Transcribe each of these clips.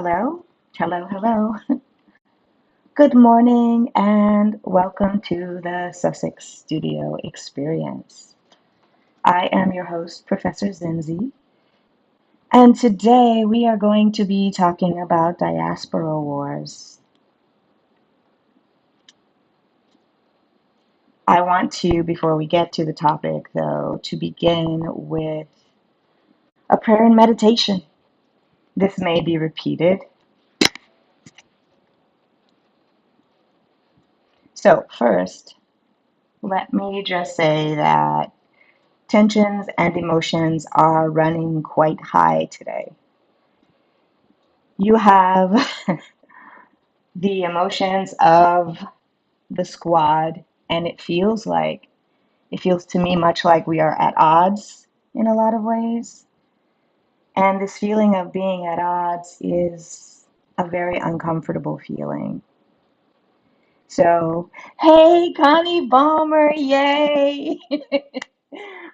Hello, hello, hello. Good morning and welcome to the Sussex Studio Experience. I am your host, Professor Zinzi, and today we are going to be talking about diaspora wars. I want to, before we get to the topic though, to begin with a prayer and meditation. This may be repeated. So, first, let me just say that tensions and emotions are running quite high today. You have the emotions of the squad, and it feels to me much like we are at odds in a lot of ways. And this feeling of being at odds is a very uncomfortable feeling. So, hey, Connie Balmer, yay!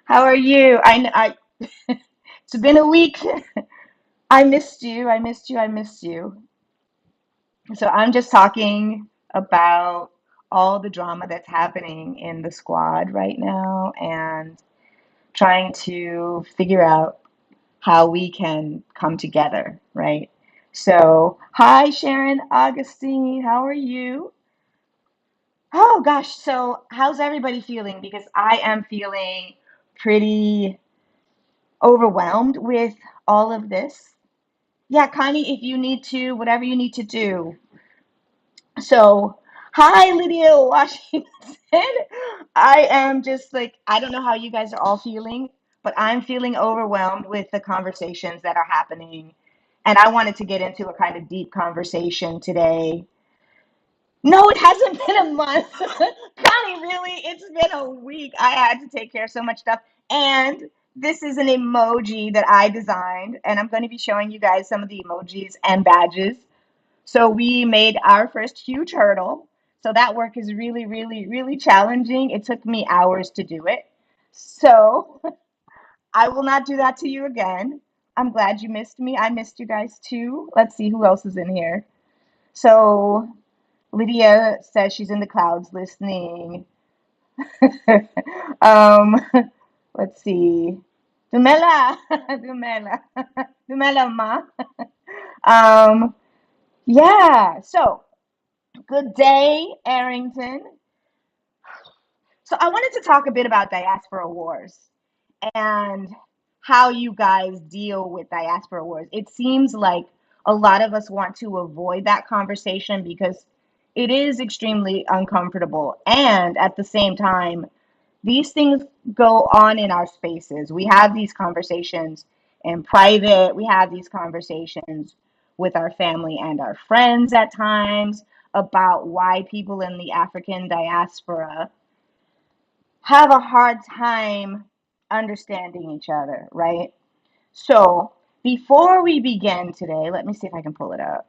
How are you? It's been a week. I missed you. I missed you. I missed you. So I'm just talking about all the drama that's happening in the squad right now and trying to figure out how we can come together, right? So, hi, Sharon Augustine. How are you? Oh, gosh. So, how's everybody feeling? Because I am feeling pretty overwhelmed with all of this. Yeah, Connie, if you need to, whatever you need to do. So, hi, Lydia Washington. I am just like, I don't know how you guys are all feeling, but I'm feeling overwhelmed with the conversations that are happening. And I wanted to get into a kind of deep conversation today. No, it hasn't been a month. Connie, really? It's been a week. I had to take care of so much stuff. And this is an emoji that I designed, and I'm going to be showing you guys some of the emojis and badges. So we made our first huge hurdle. So that work is really, really, really challenging. It took me hours to do it. So I will not do that to you again. I'm glad you missed me. I missed you guys too. Let's see who else is in here. So Lydia says she's in the clouds listening. um, let's see. Dumela, Dumela, Dumela ma. Um, yeah. So good day, Arrington. So I wanted to talk a bit about diaspora wars and how you guys deal with diaspora wars. It seems like a lot of us want to avoid that conversation because it is extremely uncomfortable. And at the same time, these things go on in our spaces. We have these conversations in private, we have these conversations with our family and our friends at times about why people in the African diaspora have a hard time understanding each other, right? So, before we begin today, let me see if I can pull it up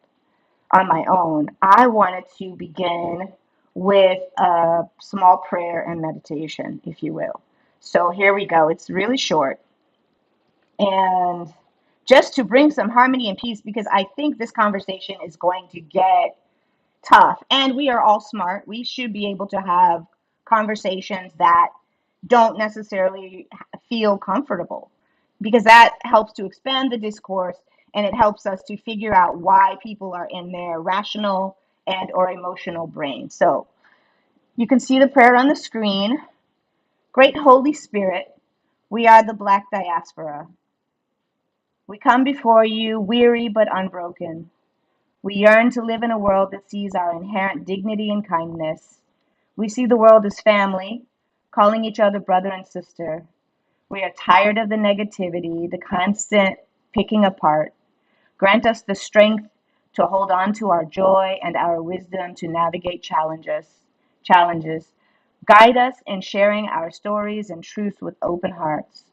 on my own. I wanted to begin with a small prayer and meditation, if you will. So, here we go. It's really short. And just to bring some harmony and peace, because I think this conversation is going to get tough. And we are all smart. We should be able to have conversations that don't necessarily feel comfortable because that helps to expand the discourse and it helps us to figure out why people are in their rational and or emotional brain. So you can see the prayer on the screen. Great Holy Spirit, we are the Black diaspora. We come before you weary but unbroken. We yearn to live in a world that sees our inherent dignity and kindness. We see the world as family, calling each other brother and sister. We are tired of the negativity, the constant picking apart. Grant us the strength to hold on to our joy and our wisdom to navigate challenges. Guide us in sharing our stories and truths with open hearts.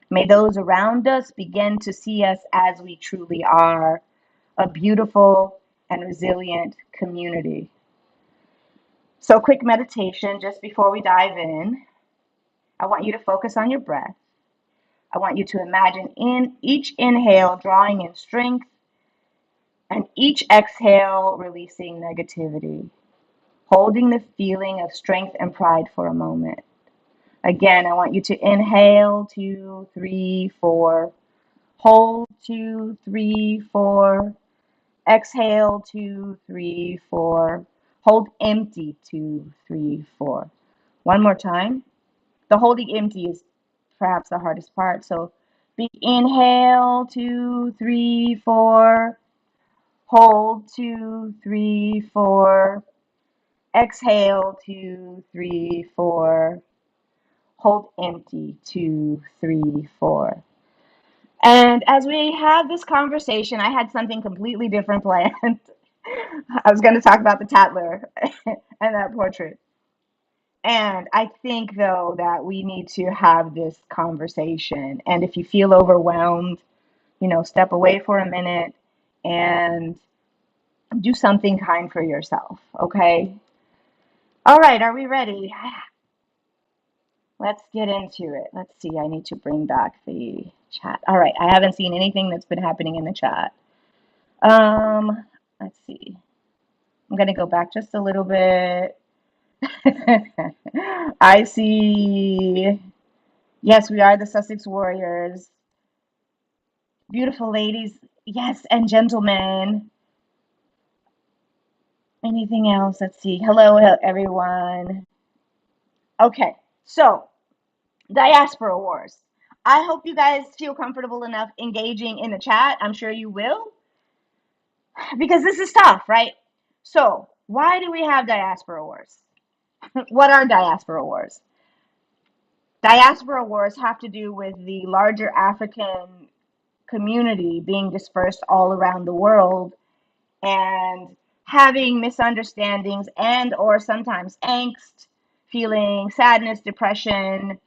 May those around us begin to see us as we truly are, a beautiful and resilient community. So, quick meditation just before we dive in. I want you to focus on your breath. I want you to imagine in each inhale drawing in strength And each exhale, releasing negativity, holding the feeling of strength and pride for a moment. Again, I want you to inhale, 2, 3, 4. Hold, 2, 3, 4. Exhale, 2, 3, 4. Hold empty, 2, 3, 4. One more time. The holding empty is perhaps the hardest part. So big inhale, 2, 3, 4. Hold, 2, 3, 4. Exhale, 2, 3, 4. Hold empty, 2, 3, 4. And as we had this conversation, I had something completely different planned. I was going to talk about the Tatler and that portrait. And I think, though, that we need to have this conversation. And if you feel overwhelmed, step away for a minute and do something kind for yourself. Okay. All right. Are we ready? Let's get into it. Let's see. I need to bring back the chat. All right. I haven't seen anything that's been happening in the chat. Let's see. I'm going to go back just a little bit. I see. Yes, we are the Sussex Warriors. Beautiful ladies. Yes, and gentlemen. Anything else? Let's see. Hello, everyone. Okay, so diaspora wars. I hope you guys feel comfortable enough engaging in the chat. I'm sure you will, because this is tough, right? So, why do we have diaspora wars? What are diaspora wars? Diaspora wars have to do with the larger African community being dispersed all around the world and having misunderstandings and or sometimes angst, feeling sadness, depression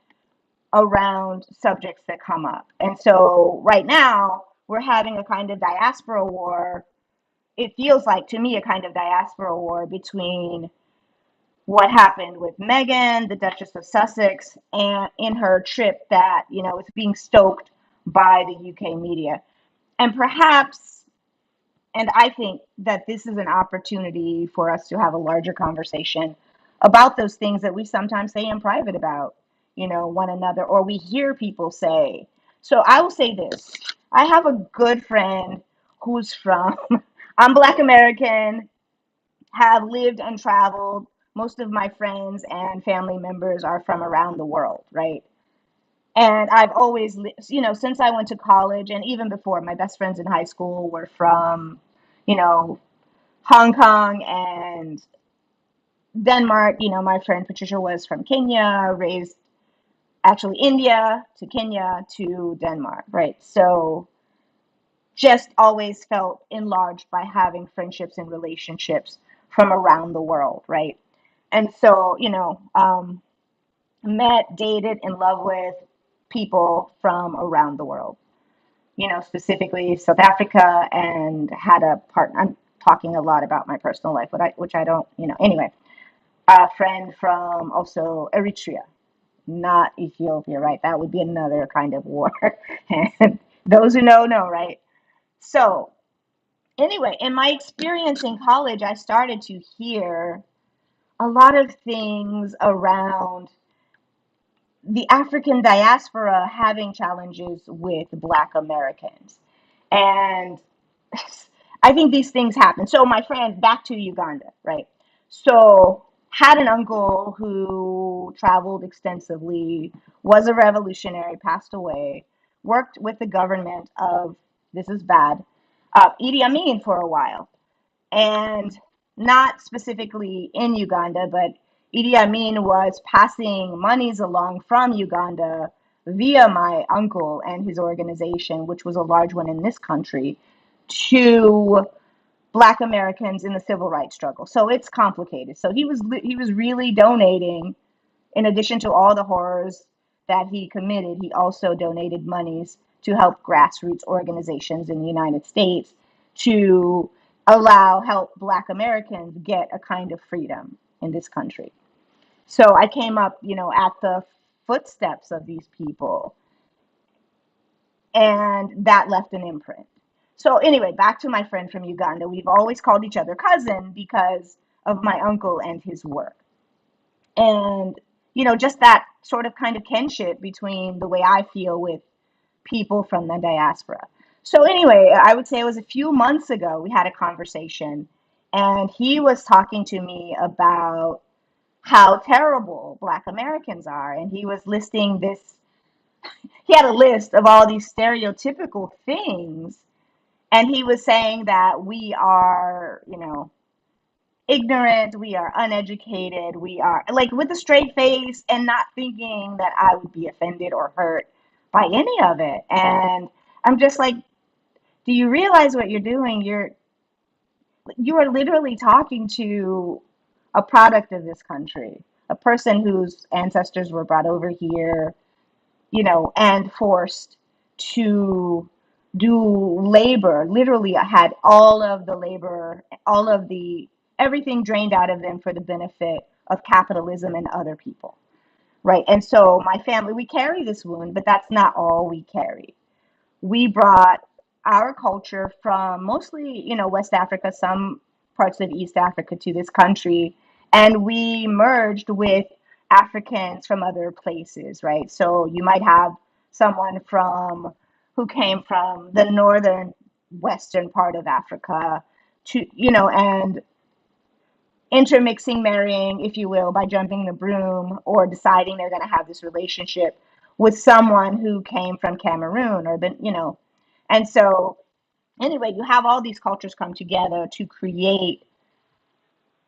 around subjects that come up. And so right now we're having a kind of diaspora war. It feels like to me a kind of diaspora war between what happened with Meghan, the Duchess of Sussex, and in her trip that, is being stoked by the UK media. And perhaps, and I think that this is an opportunity for us to have a larger conversation about those things that we sometimes say in private about, one another, or we hear people say. So I will say this. I have a good friend who's from, I'm Black American, have lived and traveled. Most of my friends and family members are from around the world, right? And I've always, since I went to college and even before, my best friends in high school were from, you know, Hong Kong and Denmark. My friend Patricia was from Kenya, raised actually India to Kenya to Denmark, right? So just always felt enlarged by having friendships and relationships from around the world, right? And so, met, dated, in love with people from around the world, specifically South Africa, and had a partner. I'm talking a lot about my personal life, which I don't, anyway, a friend from also Eritrea, not Ethiopia, right? That would be another kind of war. And those who know, right? So, anyway, in my experience in college, I started to hear a lot of things around the African diaspora having challenges with Black Americans. And I think these things happen. So, my friend, back to Uganda, right? So, had an uncle who traveled extensively, was a revolutionary, passed away, worked with the government of, this is bad, Idi Amin for a while, and not specifically in Uganda, but Idi Amin was passing monies along from Uganda via my uncle and his organization, which was a large one in this country, to Black Americans in the civil rights struggle. So it's complicated. So he was really donating, in addition to all the horrors that he committed. He also donated monies to help grassroots organizations in the United States to help Black Americans get a kind of freedom in this country. So I came up, at the footsteps of these people, and that left an imprint. So anyway, back to my friend from Uganda. We've always called each other cousin because of my uncle and his work. And, just that sort of kind of kinship between the way I feel with people from the diaspora. So anyway, I would say it was a few months ago we had a conversation, and he was talking to me about how terrible Black Americans are. And he was listing this, he had a list of all these stereotypical things. And he was saying that we are, ignorant, we are uneducated, we are like with a straight face and not thinking that I would be offended or hurt by any of it. And I'm just like, do you realize what you're doing? You are literally talking to a product of this country, a person whose ancestors were brought over here, and forced to do labor, literally had all of the labor, all of the everything drained out of them for the benefit of capitalism and other people, right? And so my family, we carry this wound, but that's not all we carry. We brought our culture from mostly, West Africa, some parts of East Africa to this country, and we merged with Africans from other places, right? So you might have someone from who came from the northern western part of Africa to, and intermixing, marrying, if you will, by jumping the broom or deciding they're going to have this relationship with someone who came from Cameroon or and so anyway, you have all these cultures come together to create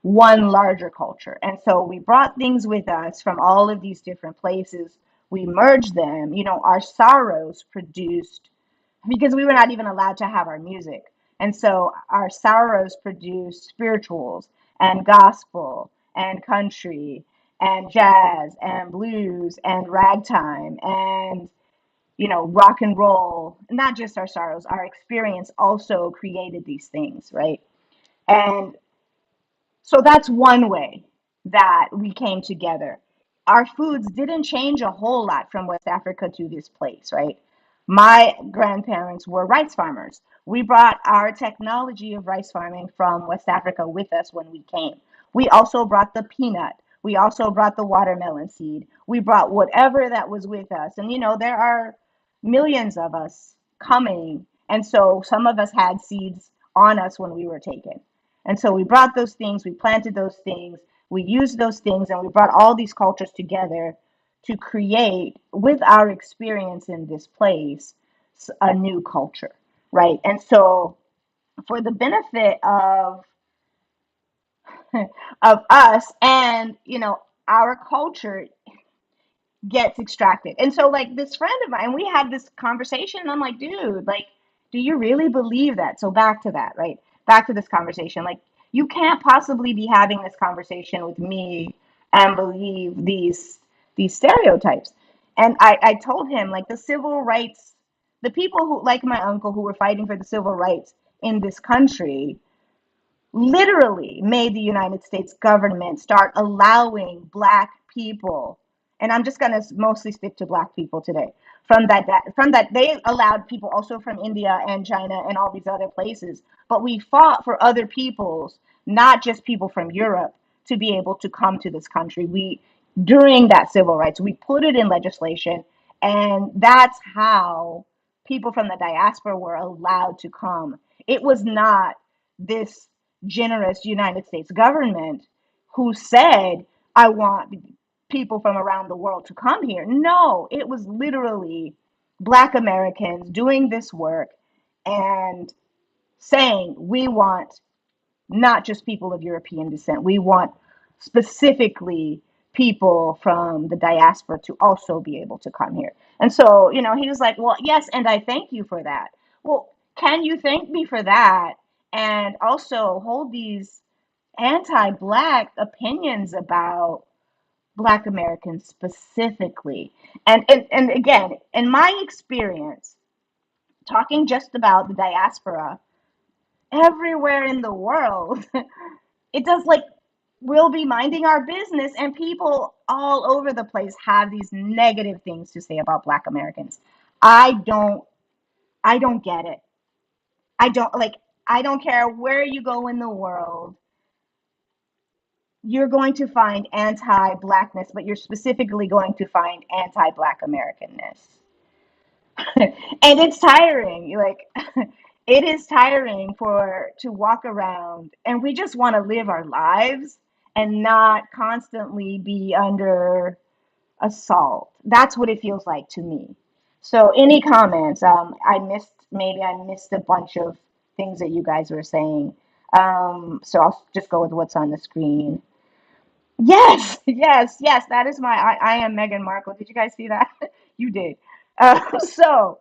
one larger culture. And so we brought things with us from all of these different places. We merged them. Our sorrows produced, because we were not even allowed to have our music. And so our sorrows produced spirituals and gospel and country and jazz and blues and ragtime and rock and roll. Not just our sorrows, our experience also created these things, right? And so that's one way that we came together. Our foods didn't change a whole lot from West Africa to this place, right? My grandparents were rice farmers. We brought our technology of rice farming from West Africa with us when we came. We also brought the peanut. We also brought the watermelon seed. We brought whatever that was with us. And, there are millions of us coming. And so some of us had seeds on us when we were taken. And so we brought those things, we planted those things, we used those things, and we brought all these cultures together to create, with our experience in this place, a new culture, right? And so, for the benefit of of us and our culture, gets extracted. And so, like, this friend of mine, we had this conversation, and I'm like, dude, like, do you really believe that? So back to that, right? Back to this conversation. Like, you can't possibly be having this conversation with me and believe these stereotypes. And I told him, like, the civil rights, the people who, like my uncle, who were fighting for the civil rights in this country, literally made the United States government start allowing Black people, and I'm just going to mostly stick to Black people today. From that they allowed people also from India and China and all these other places, but we fought for other peoples, not just people from Europe, to be able to come to this country. We During that civil rights, we put it in legislation, and that's how people from the diaspora were allowed to come. It was not this generous United States government who said, I want people from around the world to come here. No, it was literally Black Americans doing this work and saying, we want not just people of European descent, we want specifically people from the diaspora to also be able to come here. And so, he was like, well, yes, and I thank you for that. Well, can you thank me for that and also hold these anti-Black opinions about Black Americans specifically? And again, in my experience, talking just about the diaspora, everywhere in the world, it does, like, we'll be minding our business and people all over the place have these negative things to say about Black Americans. I don't I don't get it. I don't like, I don't care where you go in the world, you're going to find anti-blackness, but you're specifically going to find anti-black Americanness. And it's tiring. Like it is tiring for to walk around and we just want to live our lives and not constantly be under assault. That's what it feels like to me. So any comments? I missed a bunch of things that you guys were saying. So I'll just go with what's on the screen. Yes, yes, yes. That is I am Meghan Markle. Did you guys see that? You did. So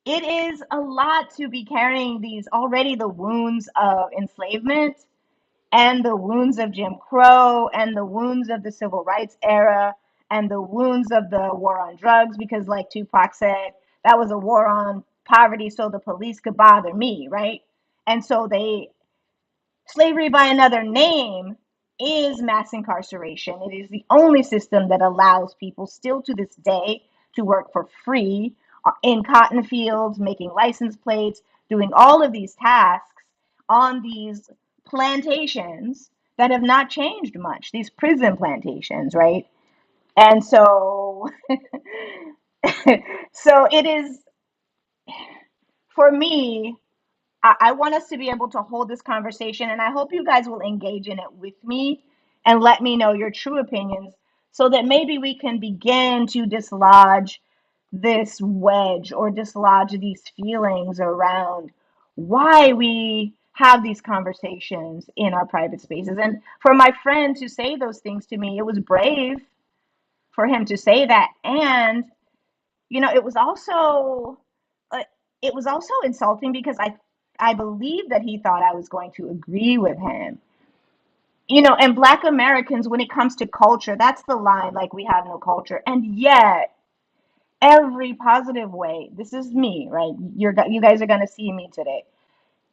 it is a lot to be carrying these already the wounds of enslavement and the wounds of Jim Crow and the wounds of the civil rights era and the wounds of the war on drugs, because like Tupac said, that was a war on poverty so the police could bother me, right? And so they slavery by another name is mass incarceration. It is the only system that allows people still to this day to work for free in cotton fields, making license plates, doing all of these tasks on these plantations that have not changed much, these prison plantations, right? And so, so it is for me, I want us to be able to hold this conversation, and I hope you guys will engage in it with me and let me know your true opinions so that maybe we can begin to dislodge this wedge or dislodge these feelings around why we have these conversations in our private spaces. And for my friend to say those things to me, it was brave for him to say that. And it was also uh, it was also insulting because I believe that he thought I was going to agree with him. And Black Americans, when it comes to culture, that's the line, like we have no culture. And yet, every positive way, this is me, right? You guys are going to see me today.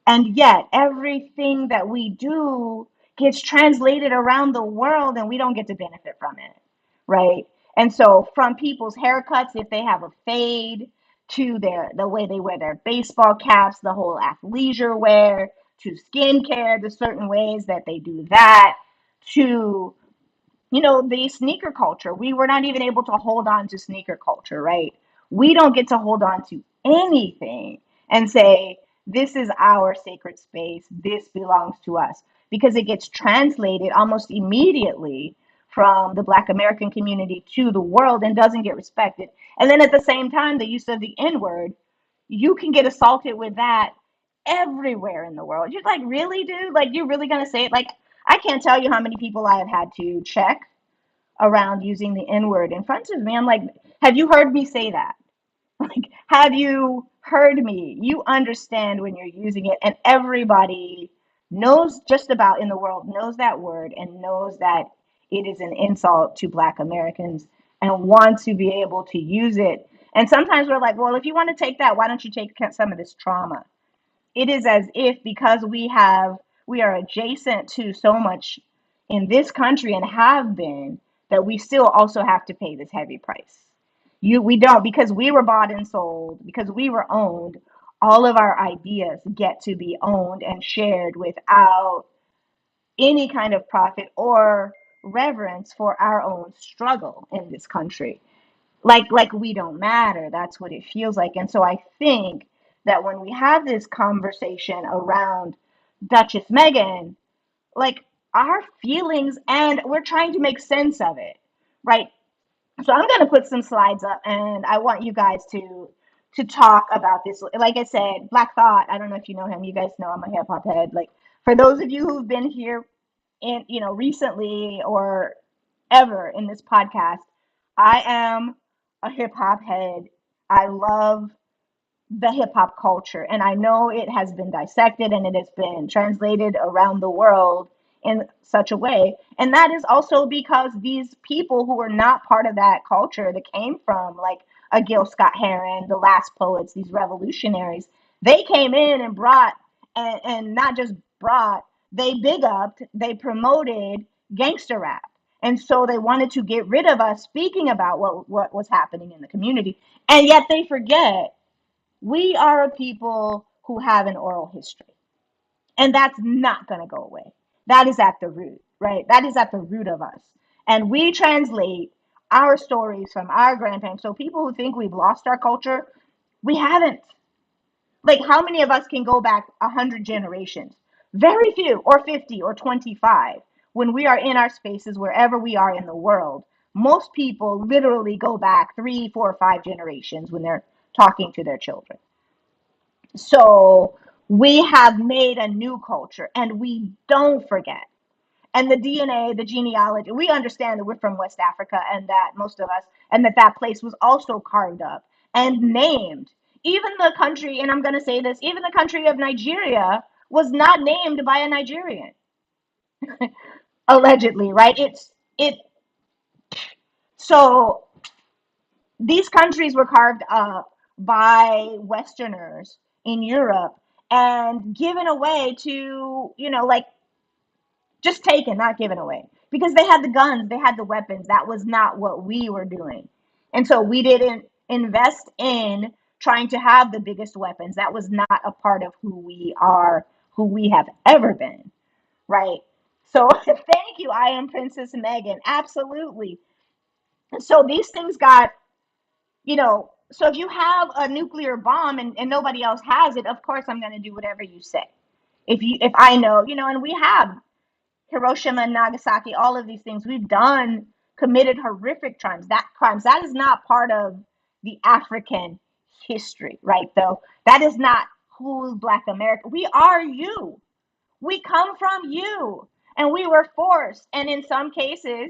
And yet, everything that we do gets translated around the world and we don't get to benefit from it, right? And so, from people's haircuts, if they have a fade, to the way they wear their baseball caps, the whole athleisure wear, to skincare, the certain ways that they do that, to the sneaker culture. We were not even able to hold on to sneaker culture, right? We don't get to hold on to anything and say, this is our sacred space, this belongs to us, because it gets translated almost immediately from the Black American community to the world and doesn't get respected. And then at the same time, the use of the N word, you can get assaulted with that everywhere in the world. You're like, really, dude? Like, you're really going to say it? Like, I can't tell you how many people I have had to check around using the N word in front of me. I'm like, have you heard me say that? Like, have you heard me? You understand when you're using it, and everybody knows just about in the world knows that word and knows that it is an insult to Black Americans and want to be able to use it. And sometimes we're like, well, if you want to take that, why don't you take some of this trauma? It is as if because we are adjacent to so much in this country and have been that we still also have to pay this heavy price. We don't, because we were bought and sold, because we were owned, all of our ideas get to be owned and shared without any kind of profit or reverence for our own struggle in this country. Like we don't matter. That's what it feels like. And so I think that when we have this conversation around Duchess Meghan, like our feelings, and we're trying to make sense of it, right? So I'm going to put some slides up and I want you guys to talk about this. Like I said, Black Thought, I don't know if you know him. You guys know I'm a hip hop head. Like for those of you who've been here in, recently or ever in this podcast, I am a hip hop head. I love the hip hop culture. And I know it has been dissected and it has been translated around the world in such a way. And that is also because these people who were not part of that culture that came from like a Gil Scott Heron, the last poets, these revolutionaries, they came in and brought, and not just brought, they big upped, they promoted gangster rap. And so they wanted to get rid of us speaking about what was happening in the community. And yet they forget we are a people who have an oral history. And that's not going to go away. That is at the root, right? That is at the root of us. And we translate our stories from our grandparents. So people who think we've lost our culture, we haven't. Like, how many of us can go back 100 generations? Very few, or 50, or 25. When we are in our spaces, wherever we are in the world, most people literally go back 3, 4, 5 generations when they're talking to their children. So we have made a new culture and we don't forget. And the DNA, the genealogy, we understand that we're from West Africa and that most of us, and that that place was also carved up and named. Even the country, and I'm going to say this, even the country of Nigeria was not named by a Nigerian, allegedly, right? It, so these countries were carved up by Westerners in Europe and given away to, like, just taken, not given away. Because they had the guns, they had the weapons. That was not what we were doing. And so we didn't invest in trying to have the biggest weapons. That was not a part of who we are, who we have ever been, right? So thank you. I am Princess Meghan. Absolutely. So these things got, so if you have a nuclear bomb and nobody else has it, of course I'm going to do whatever you say. If I know, and we have Hiroshima and Nagasaki, all of these things we've done, committed horrific crimes. That is not part of the African history, right? Though that is not who Black America. We are you. We come from you, and we were forced. And in some cases,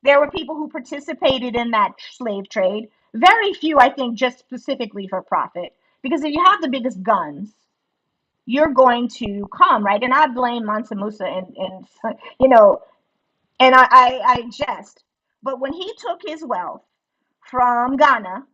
there were people who participated in that slave trade. Very few, I think, just specifically for profit. Because if you have the biggest guns, you're going to come, right? And I blame Mansa Musa and you know, and I jest. But when he took his wealth from Ghana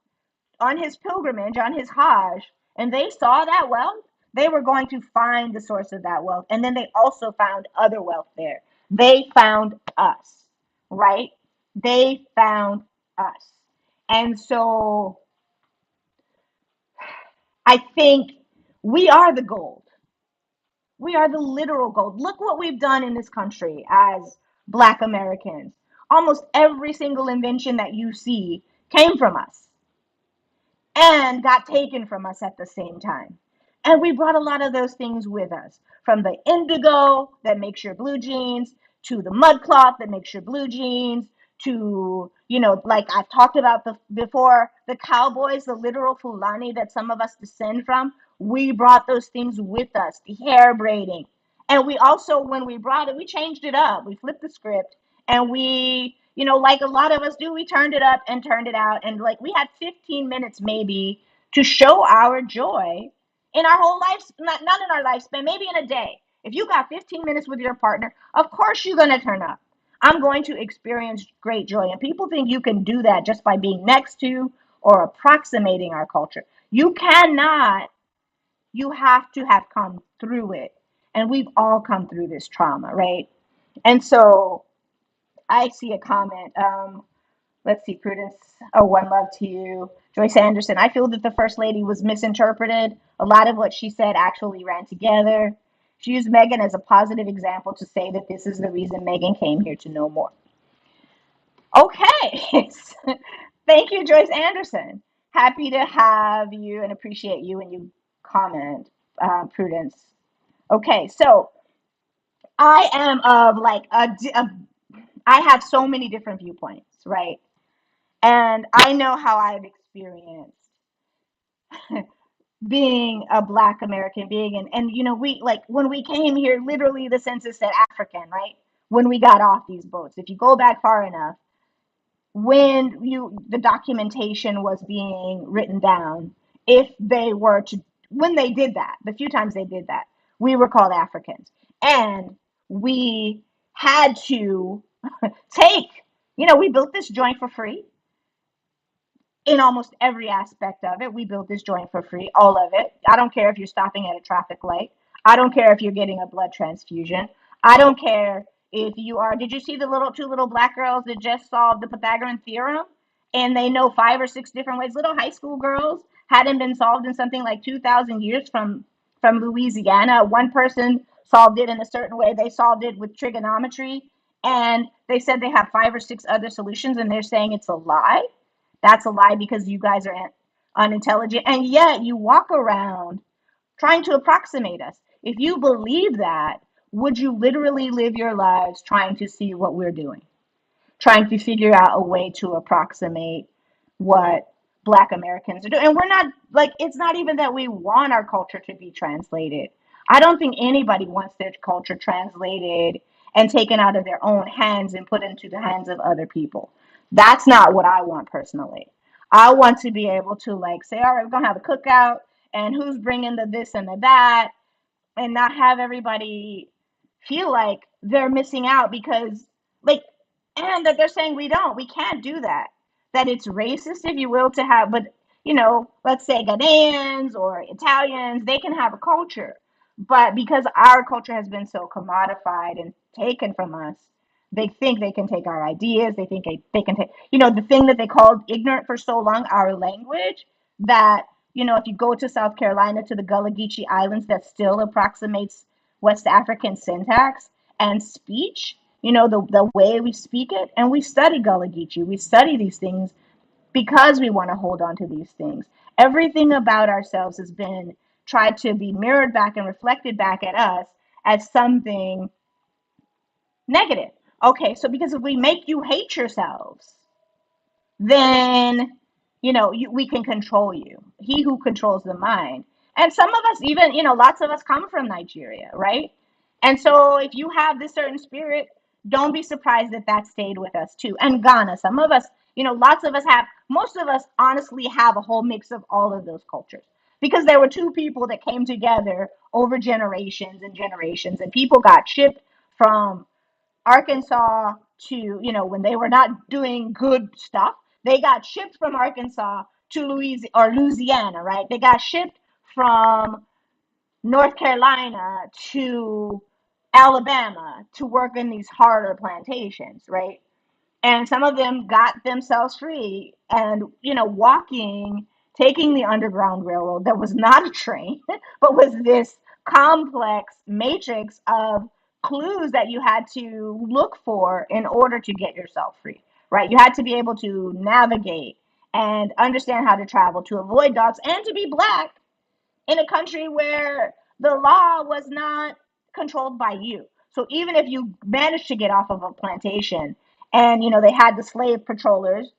on his pilgrimage, on his Hajj, and they saw that wealth, they were going to find the source of that wealth. And then they also found other wealth there. They found us, right? They found us. And so I think we are the gold. We are the literal gold. Look what we've done in this country as Black Americans. Almost every single invention that you see came from us and got taken from us at the same time. And we brought a lot of those things with us, from the indigo that makes your blue jeans, to the mud cloth that makes your blue jeans, to, like I've talked about before, the cowboys, the literal Fulani that some of us descend from. We brought those things with us, the hair braiding. And we also, when we brought it, we changed it up. We flipped the script and we, like a lot of us do, we turned it up and turned it out. And like we had 15 minutes maybe to show our joy in our whole life, not in our lifespan, maybe in a day. If you got 15 minutes with your partner, of course you're going to turn up. I'm going to experience great joy. And people think you can do that just by being next to or approximating our culture. You cannot. You have to have come through it. And we've all come through this trauma, right? And so I see a comment. Let's see, Prudence. Oh, one love to you. Joyce Anderson. I feel that the First Lady was misinterpreted. A lot of what she said actually ran together. She used Meghan as a positive example to say that this is the reason Meghan came here to know more. Okay. Thank you, Joyce Anderson. Happy to have you and appreciate you and you comment, Prudence. Okay, so I am of like I have so many different viewpoints, right? And I know how I've experienced being a Black American, being and we, like, when we came here, literally the census said African, right? When we got off these boats, if you go back far enough, when the documentation was being written down, if they were to when they did that, the few times they did that, we were called Africans, and we had to take, we built this joint for free in almost every aspect of it. We built this joint for free, all of it. I don't care if you're stopping at a traffic light. I don't care if you're getting a blood transfusion. I don't care if you are. Did you see the two little Black girls that just solved the Pythagorean theorem? And they know 5 or 6 different ways. Little high school girls hadn't been solved in something like 2,000 years from Louisiana. One person solved it in a certain way. They solved it with trigonometry, and they said they have 5 or 6 other solutions, and they're saying it's a lie. That's a lie because you guys are unintelligent, and yet you walk around trying to approximate us. If you believe that, would you literally live your lives trying to see what we're doing? Trying to figure out a way to approximate what Black Americans are doing. And we're not like, it's not even that we want our culture to be translated. I don't think anybody wants their culture translated and taken out of their own hands and put into the hands of other people. That's not what I want personally. I want to be able to like say, all right, we're gonna have a cookout, and who's bringing the this and the that, and not have everybody feel like they're missing out because like, and that they're saying we can't do that, that it's racist, if you will, to have, but let's say Ghanaians or Italians, they can have a culture, but because our culture has been so commodified and taken from us, they think they can take our ideas, they think they can take, the thing that they called ignorant for so long, our language, that if you go to South Carolina to the Gullah Geechee Islands, that still approximates West African syntax and speech, the way we speak it. And we study Gullah Geechee. We study these things because we want to hold on to these things. Everything about ourselves has been tried to be mirrored back and reflected back at us as something negative. Okay, so because if we make you hate yourselves, then we can control you. He who controls the mind. And some of us, even lots of us come from Nigeria, right? And so if you have this certain spirit, don't be surprised that that stayed with us too. And Ghana, some of us, lots of us have, most of us honestly have a whole mix of all of those cultures, because there were two people that came together over generations and generations, and people got shipped from Arkansas to, when they were not doing good stuff, they got shipped from Arkansas to Louisiana, right? They got shipped from North Carolina to Alabama to work in these harder plantations, right? And some of them got themselves free and walking, taking the Underground Railroad that was not a train but was this complex matrix of clues that you had to look for in order to get yourself free, right? You had to be able to navigate and understand how to travel, to avoid dogs, and to be Black in a country where the law was not controlled by you. So even if you managed to get off of a plantation, and they had the slave patrollers,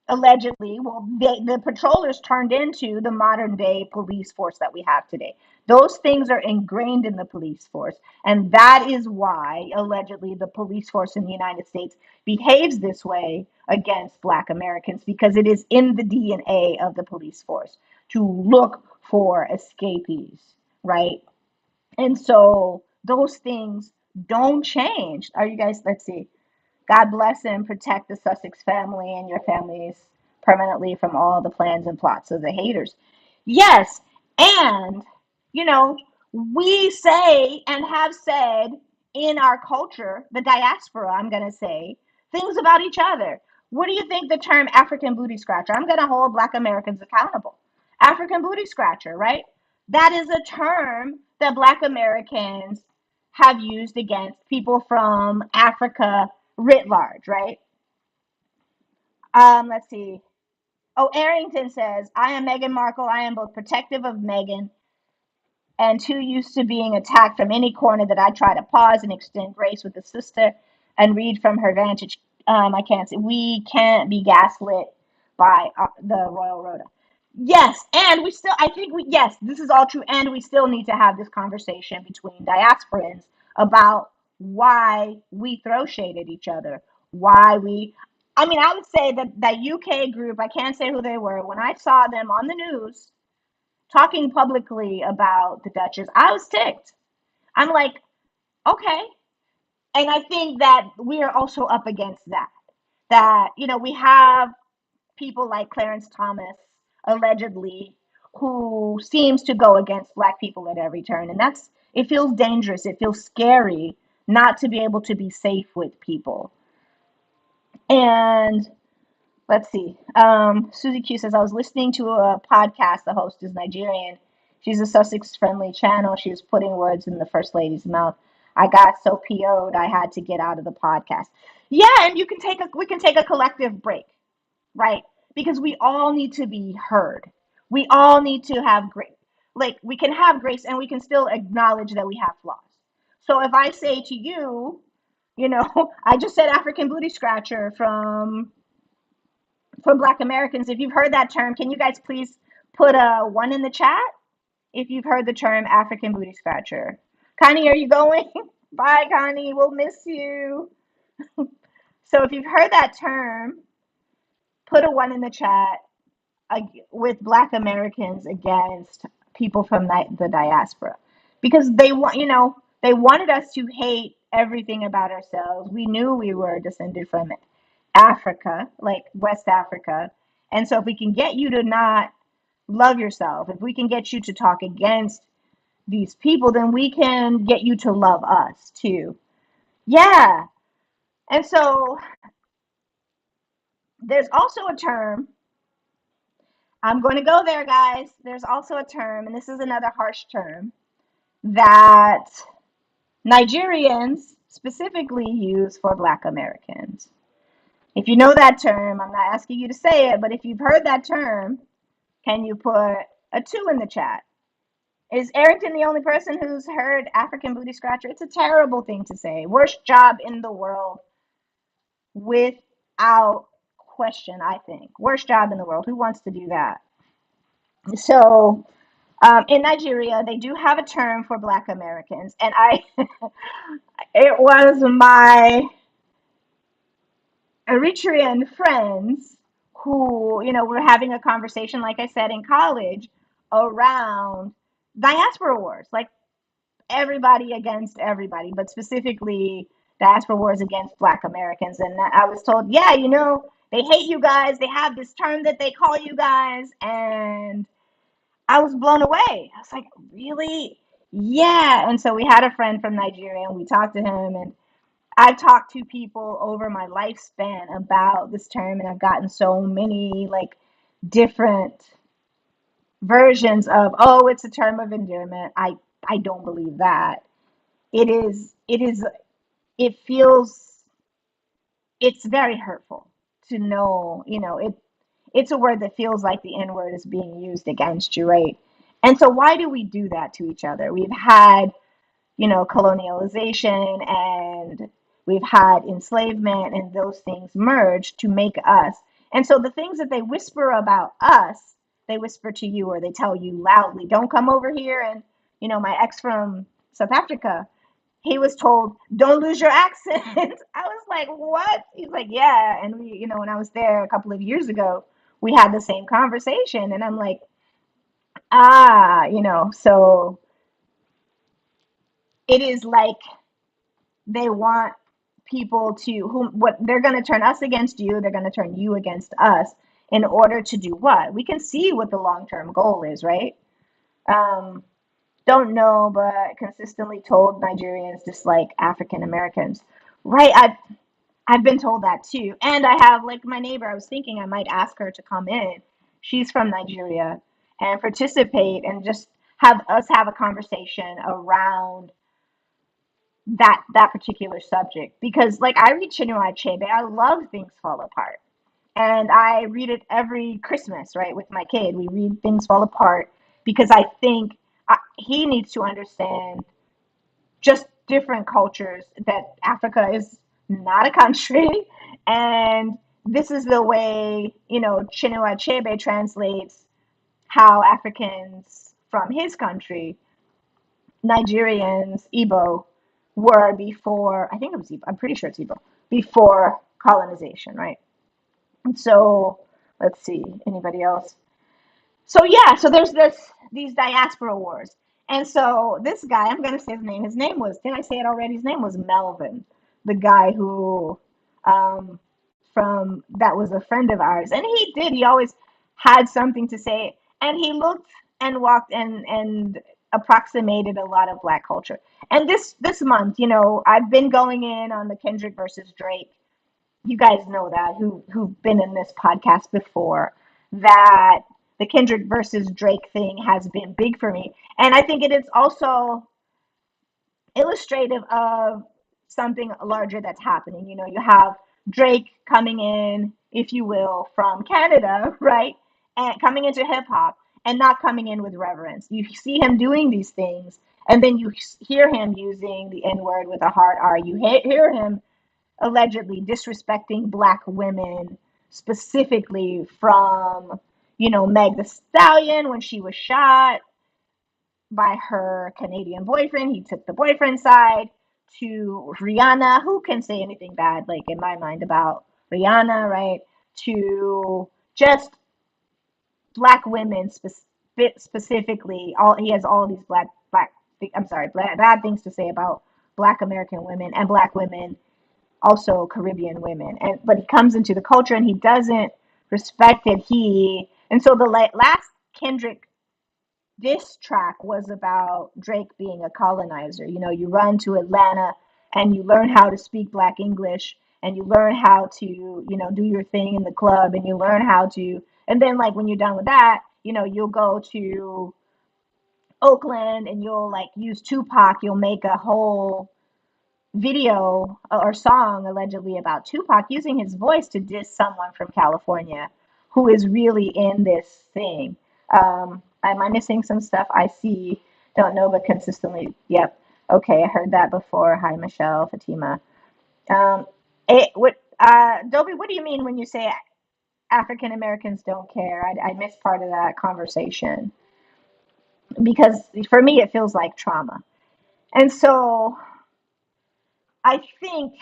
allegedly, well, the patrollers turned into the modern day police force that we have today. Those things are ingrained in the police force, and that is why allegedly the police force in the United States behaves this way against Black Americans, because it is in the DNA of the police force to look for escapees, right? And so those things don't change. Are you guys, let's see. God bless and protect the Sussex family and your families permanently from all the plans and plots of the haters. Yes, and you know, we say and have said in our culture, the diaspora, I'm going to say, things about each other. What do you think the term African booty scratcher? I'm going to hold Black Americans accountable. African booty scratcher, right? That is a term that Black Americans have used against people from Africa writ large, right? Let's see. Oh, Arrington says, I am Meghan Markle. I am both protective of Meghan and too used to being attacked from any corner that I try to pause and extend grace with the sister and read from her vantage. I can't say we can't be gaslit by the Royal Rhoda. Yes, and we still, I think we, yes, this is all true, and we still need to have this conversation between diasporans about why we throw shade at each other, why we, I mean, I would say that that UK group, I can't say who they were, when I saw them on the news talking publicly about the Duchess, I was ticked. I'm like, okay. And I think that we are also up against that. That, we have people like Clarence Thomas, allegedly, who seems to go against Black people at every turn. And it feels dangerous. It feels scary not to be able to be safe with people. And let's see. Susie Q says, I was listening to a podcast. The host is Nigerian. She's a Sussex friendly channel. She was putting words in the first lady's mouth. I got so PO'd I had to get out of the podcast. Yeah, and we can take a collective break, right? Because we all need to be heard. We all need to have grace. Like we can have grace and we can still acknowledge that we have flaws. So if I say to you, I just said African booty scratcher from Black Americans. If you've heard that term, can you guys please put a one in the chat if you've heard the term African booty scratcher? Connie, are you going? Bye, Connie. We'll miss you. So if you've heard that term, put a one in the chat with Black Americans against people from the diaspora, because they wanted us to hate everything about ourselves. We knew we were descended from Africa, like West Africa, and so if we can get you to not love yourself, if we can get you to talk against these people, then we can get you to love us too. Yeah, and so there's also a term. I'm going to go there, guys. There's also a term, and this is another harsh term that Nigerians specifically use for Black Americans. If you know that term, I'm not asking you to say it, but if you've heard that term, can you put a two in the chat? Is Arrington the only person who's heard African booty scratcher? It's a terrible thing to say. Worst job in the world, without question, I think. Worst job in the world. Who wants to do that? So, in Nigeria, they do have a term for Black Americans, and it was my Eritrean friends who, were having a conversation, like I said, in college around diaspora wars, like everybody against everybody, but specifically diaspora wars against Black Americans. And I was told, yeah, they hate you guys. They have this term that they call you guys, and I was blown away. I was like, really? Yeah. And so we had a friend from Nigeria and we talked to him, and I've talked to people over my lifespan about this term, and I've gotten so many like different versions of, oh, it's a term of endearment. I don't believe that. It is it feels it's very hurtful to know, it's a word that feels like the N word is being used against you, right? And so why do we do that to each other? We've had, colonialization, and we've had enslavement, and those things merge to make us. And so the things that they whisper about us, they whisper to you, or they tell you loudly, don't come over here. And, my ex from South Africa, he was told, don't lose your accent. I was like, what? He's like, yeah. And we, when I was there a couple of years ago, we had the same conversation. And I'm like, so it is like they want people to what they're going to turn us against you, they're going to turn you against us in order to do what? We can see what the long-term goal is, right? Um, don't know, but consistently told Nigerians dislike African Americans. Right, I've been told that too. And I have, like, my neighbor, I was thinking I might ask her to come in. She's from Nigeria, and participate and just have us have a conversation around that particular subject, because like I read Chinua Achebe, I love Things Fall Apart, and I read it every Christmas, right, with my kid. We read Things Fall Apart because I think he needs to understand just different cultures, that Africa is not a country, and this is the way, Chinua Achebe translates how Africans from his country, Nigerians, Igbo, were before, I think it was Igbo, I'm pretty sure it's Igbo, before colonization, right? And so, let's see, anybody else? So yeah, so there's these diaspora wars. And so this guy, I'm gonna say his name was, did I say it already? His name was Melvin, the guy who from that was a friend of ours. And he always had something to say. And he looked and walked and approximated a lot of Black culture. And this month, I've been going in on the Kendrick versus Drake. You guys know that, who've been in this podcast before, that the Kendrick versus Drake thing has been big for me. And I think it is also illustrative of something larger that's happening. You know, you have Drake coming in, if you will, from Canada, right? And coming into hip hop and not coming in with reverence. You see him doing these things, and then you hear him using the N word with a hard R. You hear him allegedly disrespecting Black women, specifically from, Meg the Stallion when she was shot by her Canadian boyfriend. He took the boyfriend side, to Rihanna, who can say anything bad, like in my mind, about Rihanna, right? To just Black women specifically. All he has all these I'm sorry, bad things to say about Black American women and Black women, also Caribbean women. And but he comes into the culture and he doesn't respect it. And so the last Kendrick this track was about Drake being a colonizer. You know, you run to Atlanta and you learn how to speak Black English and you learn how to, do your thing in the club and you learn how to, and then like when you're done with that, you'll go to Oakland and you'll like use Tupac, you'll make a whole video or song allegedly about Tupac using his voice to diss someone from California who is really in this thing. Am I missing some stuff? I see, don't know, but consistently. Yep. Okay, I heard that before. Hi, Michelle, Fatima. Um, Dobie, what do you mean when you say African Americans don't care? I missed part of that conversation because for me it feels like trauma. And so I think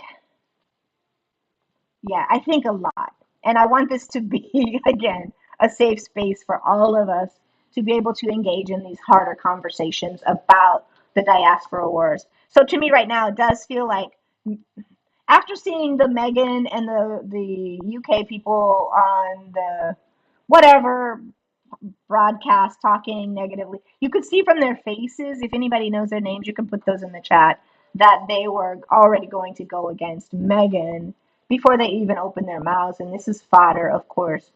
Yeah, I think a lot. And I want this to be, again, a safe space for all of us to be able to engage in these harder conversations about the diaspora wars. So to me right now, it does feel like after seeing the Meghan and the UK people on the whatever broadcast talking negatively. You could see from their faces, if anybody knows their names, you can put those in the chat, that they were already going to go against Meghan before they even opened their mouths. And this is fodder, of course,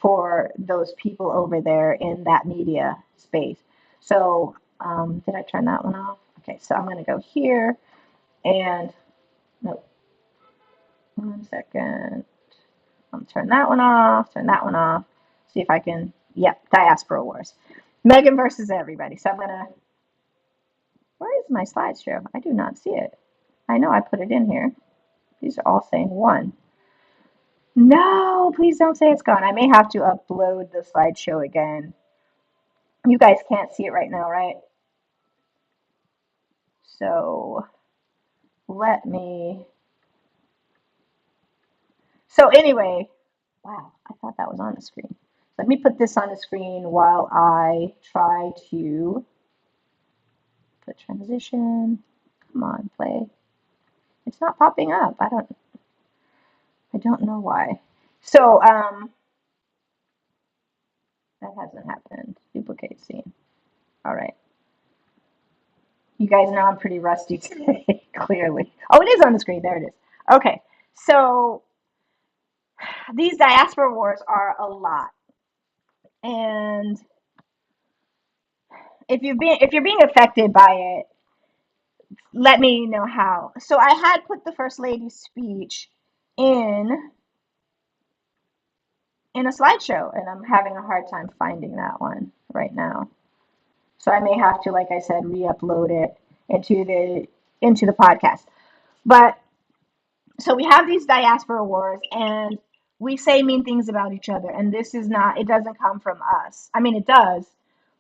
for those people over there in that media space. So, did I turn that one off? Okay, so I'm going to go here and, no, 1 second. Turn that one off, turn that one off. See if I can, yep, diaspora wars. Meghan versus everybody. So I'm gonna, where is my slideshow? I do not see it. I know I put it in here. These are all saying one. No, please don't say it's gone. I may have to upload the slideshow again. You guys can't see it right now, right? So let me, so anyway, wow, I thought that was on the screen. Let me put this on the screen while I try to put transition. Come on, play. It's not popping up. I don't know why. So that hasn't happened. Duplicate scene. All right. You guys know I'm pretty rusty today, clearly. Oh, it is on the screen. There it is. Okay. So these diaspora wars are a lot. And if you're being affected by it, let me know how. So I had put the First Lady's speech in in a slideshow, and I'm having a hard time finding that one right now. So I may have to, like I said, re-upload it into the podcast. But so we have these diaspora wars, and we say mean things about each other, and this is not. It doesn't come from us. I mean, it does,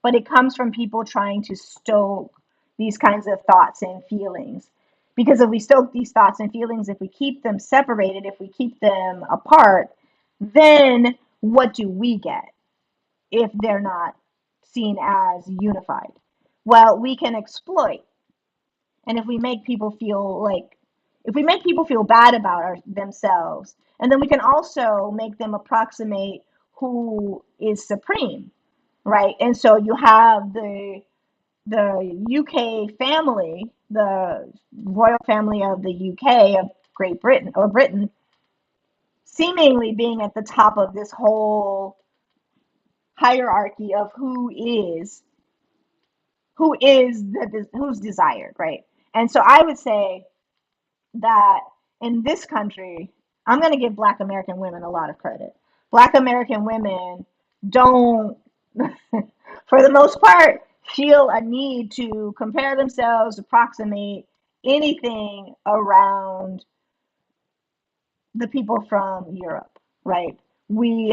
but it comes from people trying to stoke these kinds of thoughts and feelings. Because if we stoke these thoughts and feelings, if we keep them separated, if we keep them apart, then what do we get if they're not seen as unified? Well, we can exploit. And if we make people feel bad about themselves, and then we can also make them approximate who is supreme, right? And so you have the UK family, the royal family of the UK, of Great Britain or Britain, seemingly being at the top of this whole hierarchy of who's desired, right? And so I would say that in this country, I'm going to give Black American women a lot of credit. Black American women don't, for the most part, feel a need to compare themselves, approximate anything around the people from Europe, right? We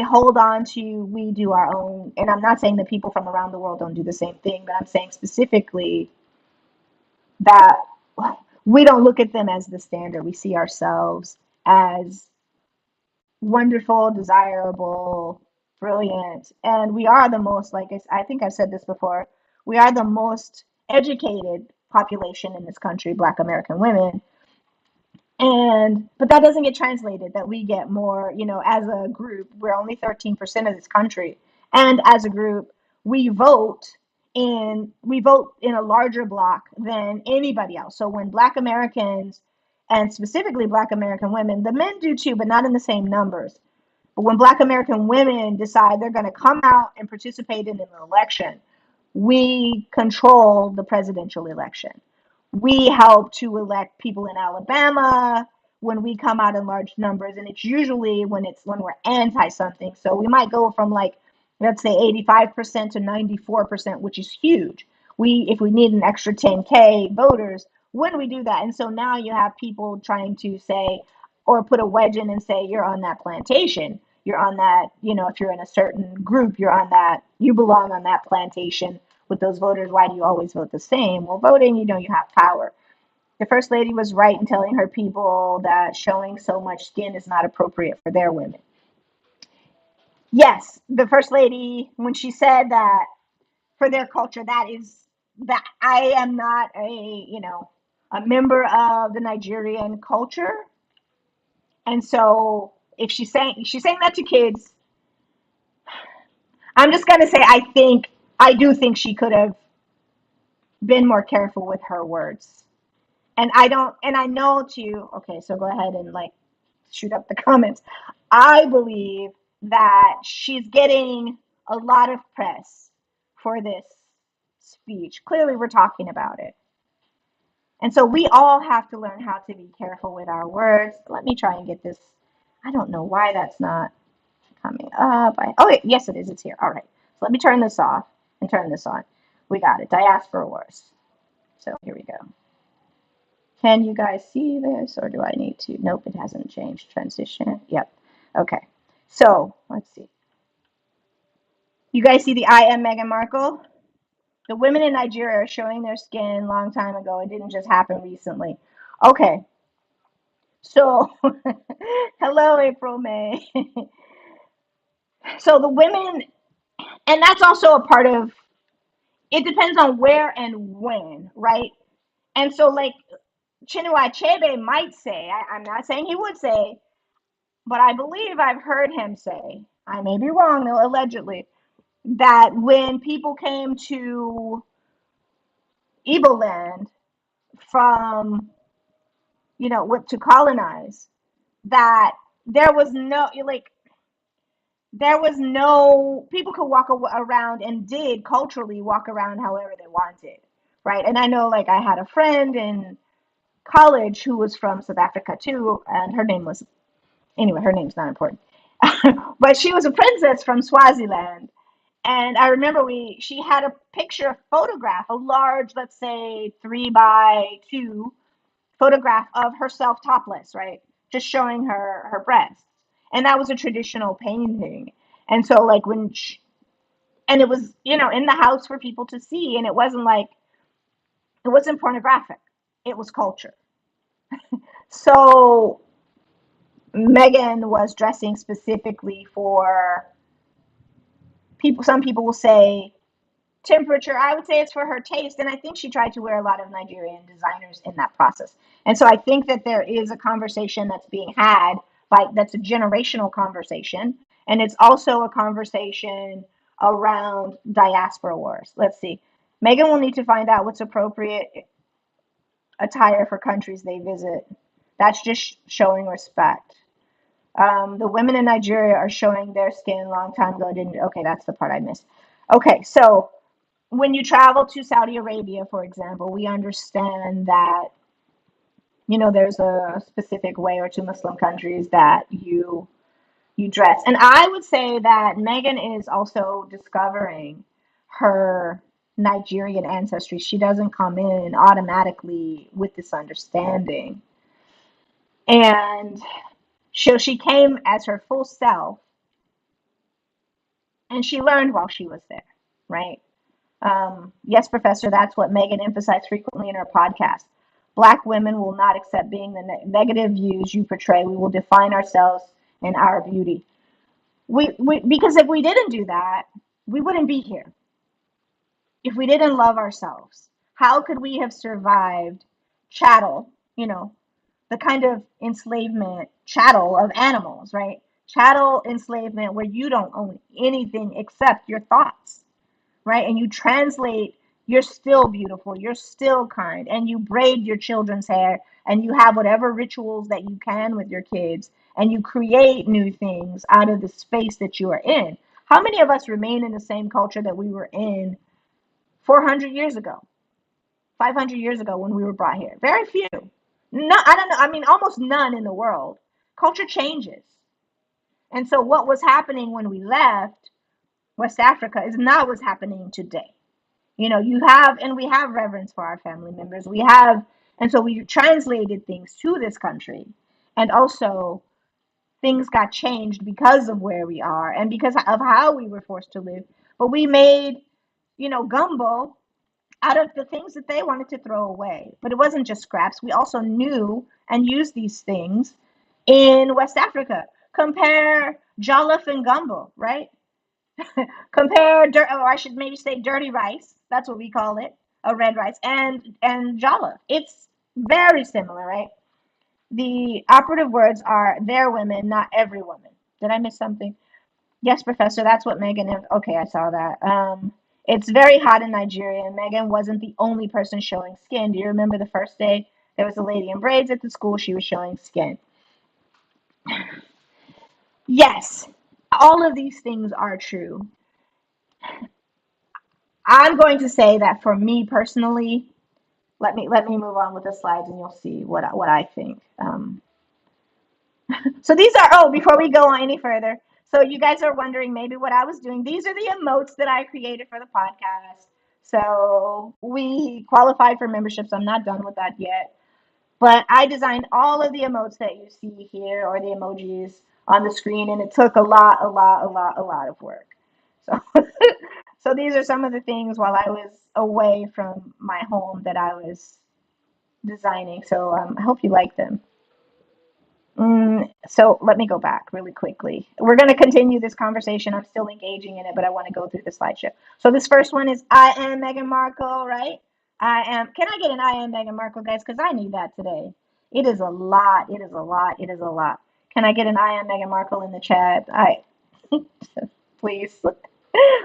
do our own, and I'm not saying that people from around the world don't do the same thing, but I'm saying specifically that we don't look at them as the standard. We see ourselves as wonderful, desirable, brilliant, and we are the most, like I think I've said this before, we are the most educated population in this country, Black American women. And but that doesn't get translated that we get more, as a group, we're only 13% of this country. And as a group, we vote in a larger block than anybody else. So when Black Americans, and specifically Black American women, the men do too, but not in the same numbers. But when Black American women decide they're going to come out and participate in an election, we control the presidential election. We help to elect people in Alabama when we come out in large numbers, and it's usually when we're anti something. So we might go from, like, let's say 85% to 94%, which is huge. If we need an extra 10K voters, when we do that, and so now you have people trying to say, or put a wedge in and say, you're on that plantation. You're on that, if you're in a certain group, you're on that, you belong on that plantation with those voters. Why do you always vote the same? Well, voting, you have power. The first lady was right in telling her people that showing so much skin is not appropriate for their women. Yes, the first lady, when she said that for their culture, that I am not a member of the Nigerian culture. And so if she's saying that to kids, I'm just gonna say I do think she could have been more careful with her words. And I know to okay, so go ahead and, like, shoot up the comments. I believe that she's getting a lot of press for this speech. Clearly we're talking about it. And so we all have to learn how to be careful with our words. Let me try and get this. I don't know why that's not coming up. Yes, it is. It's here. All right. So let me turn this off and turn this on. We got it. Diaspora wars. So here we go. Can you guys see this, or do I need to? Nope, it hasn't changed. Transition. Yep. Okay. So let's see. You guys see the I am Meghan Markle? The women in Nigeria are showing their skin a long time ago. It didn't just happen recently. Okay. So, hello, April May. So the women, and that's also a part of it, depends on where and when, right? And so, like, Chinua Achebe might say, I'm not saying he would say, but I believe I've heard him say, I may be wrong though, allegedly, that when people came to Igbo land from, what to colonize, that there was no, like, people could walk around, and did culturally walk around however they wanted, right? And I know, like, I had a friend in college who was from South Africa too, and her name was, anyway, her name's not important. But she was a princess from Swaziland. And I remember she had a photograph, a large, let's say 3 by 2 photograph of herself topless, right? Just showing her breasts. And that was a traditional painting. And so, like, and it was, in the house for people to see. And it wasn't pornographic. It was culture. So Megan was dressing specifically for people. Some people will say temperature. I would say it's for her taste, and I think she tried to wear a lot of Nigerian designers in that process. And so I think that there is a conversation that's being had, that's a generational conversation, and it's also a conversation around diaspora wars. Let's see. Megan will need to find out what's appropriate attire for countries they visit. That's just showing respect. The women in Nigeria are showing their skin a long time ago. Didn't okay, that's the part I missed. Okay, so when you travel to Saudi Arabia, for example, we understand that there's a specific way, or to Muslim countries, that you dress. And I would say that Meghan is also discovering her Nigerian ancestry. She doesn't come in automatically with this understanding. And she came as her full self, and she learned while she was there, right? Yes, Professor, that's what Meghan emphasized frequently in her podcast. Black women will not accept being the negative views you portray. We will define ourselves and our beauty. Because if we didn't do that, we wouldn't be here. If we didn't love ourselves, how could we have survived chattel, the kind of enslavement, chattel of animals, right? Chattel enslavement where you don't own anything except your thoughts, right? And you translate, you're still beautiful, you're still kind, and you braid your children's hair, and you have whatever rituals that you can with your kids, and you create new things out of the space that you are in. How many of us remain in the same culture that we were in 400 years ago, 500 years ago when we were brought here? Very few. No, I don't know. I mean, almost none in the world. Culture changes. And so what was happening when we left West Africa is not what's happening today. You have, and we have reverence for our family members. And so we translated things to this country. And also, things got changed because of where we are and because of how we were forced to live. But we made, gumbo out of the things that they wanted to throw away. But it wasn't just scraps. We also knew and used these things in West Africa. Compare jollof and gumbo, right? Compare or I should maybe say dirty rice. That's what we call it, a red rice, and jollof. It's very similar, right? The operative words are their women, not every woman. Did I miss something? Yes, Professor. That's what Megan is. Okay, I saw that. It's very hot in Nigeria, and Megan wasn't the only person showing skin. Do you remember the first day there was a lady in braids at the school? She was showing skin. Yes, all of these things are true. I'm going to say that for me personally, let me move on with the slides, and you'll see what I think. So these are, oh, before we go on any further, so you guys are wondering maybe what I was doing. These are the emotes that I created for the podcast. So we qualified for membership, so I'm not done with that yet. But I designed all of the emotes that you see here, or the emojis on the screen, and it took a lot of work. So so these are some of the things while I was away from my home that I was designing. So I hope you like them. So let me go back really quickly. We're going to continue this conversation. I'm still engaging in it, but I want to go through the slideshow. So this first one is I am Meghan Markle, right? I am. Can I get an I am Meghan Markle, guys? Because I need that today. It is a lot. It is a lot. It is a lot. Can I get an I am Meghan Markle in the chat? Please.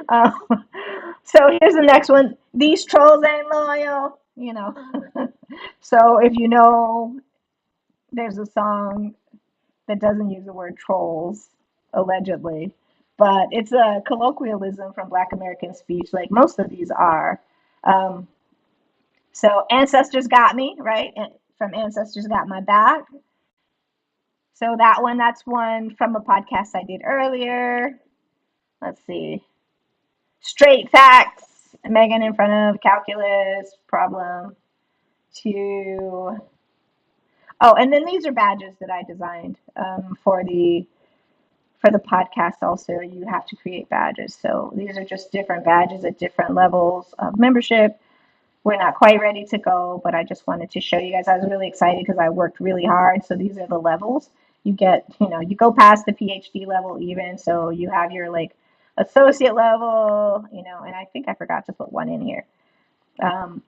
Um, so here's the next one. These trolls ain't loyal. So if you know, there's a song that doesn't use the word trolls, allegedly, but it's a colloquialism from Black American speech, like most of these are. Um, so ancestors got me, right? And from ancestors got my back. So that's one from a podcast I did earlier. Let's see. Straight facts. Megan in front of calculus problem. To oh, and then these are badges that I designed for the podcast. Also, you have to create badges. So these are just different badges at different levels of membership. We're not quite ready to go, but I just wanted to show you guys. I was really excited because I worked really hard. So these are the levels. You get, you go past the PhD level even. So you have your like associate level, and I think I forgot to put one in here. Um,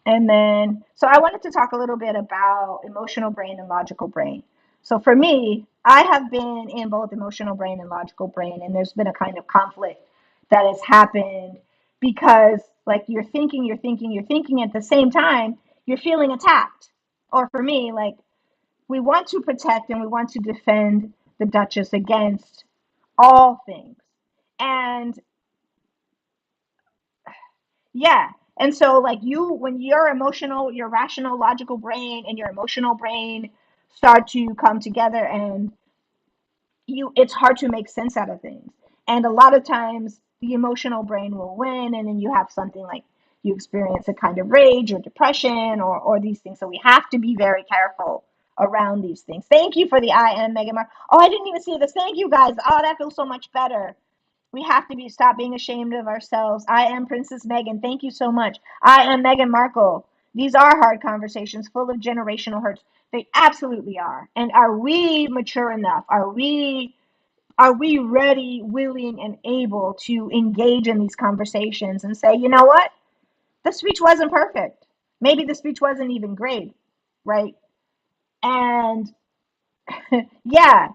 and then, so I wanted to talk a little bit about emotional brain and logical brain. So for me, I have been in both emotional brain and logical brain, and there's been a kind of conflict that has happened because, like, you're thinking at the same time, you're feeling attacked. Or for me, like, we want to protect and we want to defend the Duchess against all things. And yeah. And so like you when your emotional, your rational logical brain and your emotional brain start to come together, and you it's hard to make sense out of things. And a lot of times the emotional brain will win, and then you have something like you experience a kind of rage or depression or these things. So we have to be very careful around these things. Thank you for the I am Meghan Markle. Oh, I didn't even see this. Thank you guys. Oh, that feels so much better. We have to be stop being ashamed of ourselves. I am Princess Meghan. Thank you so much. I am Meghan Markle. These are hard conversations full of generational hurts. They absolutely are. And are we mature enough? Are we ready, willing, and able to engage in these conversations and say, you know what? The speech wasn't perfect. Maybe the speech wasn't even great, right? And yeah,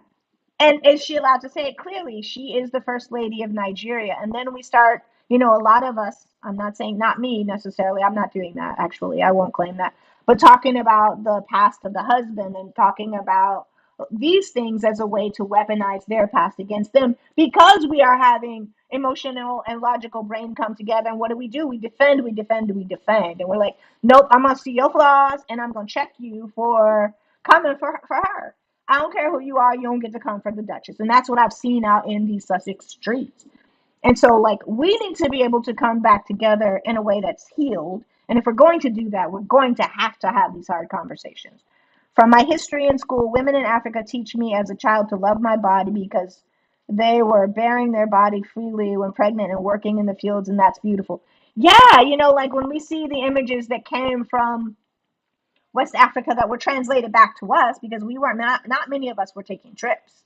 and is she allowed to say it clearly? She is the first lady of Nigeria. And then we start, a lot of us, I'm not saying not me necessarily, I'm not doing that actually, I won't claim that, but talking about the past of the husband and talking about these things as a way to weaponize their past against them because we are having emotional and logical brain come together. And what do? We defend, we defend, we defend. And we're like, nope, I'm going to see your flaws and I'm going to check you for coming for her. I don't care who you are, you don't get to come for the Duchess. And that's what I've seen out in these Sussex streets. And so, like, we need to be able to come back together in a way that's healed. And if we're going to do that, we're going to have these hard conversations. From my history in school, women in Africa teach me as a child to love my body because they were bearing their body freely when pregnant and working in the fields, and that's beautiful. Yeah, like when we see the images that came from West Africa that were translated back to us because we were not many of us were taking trips,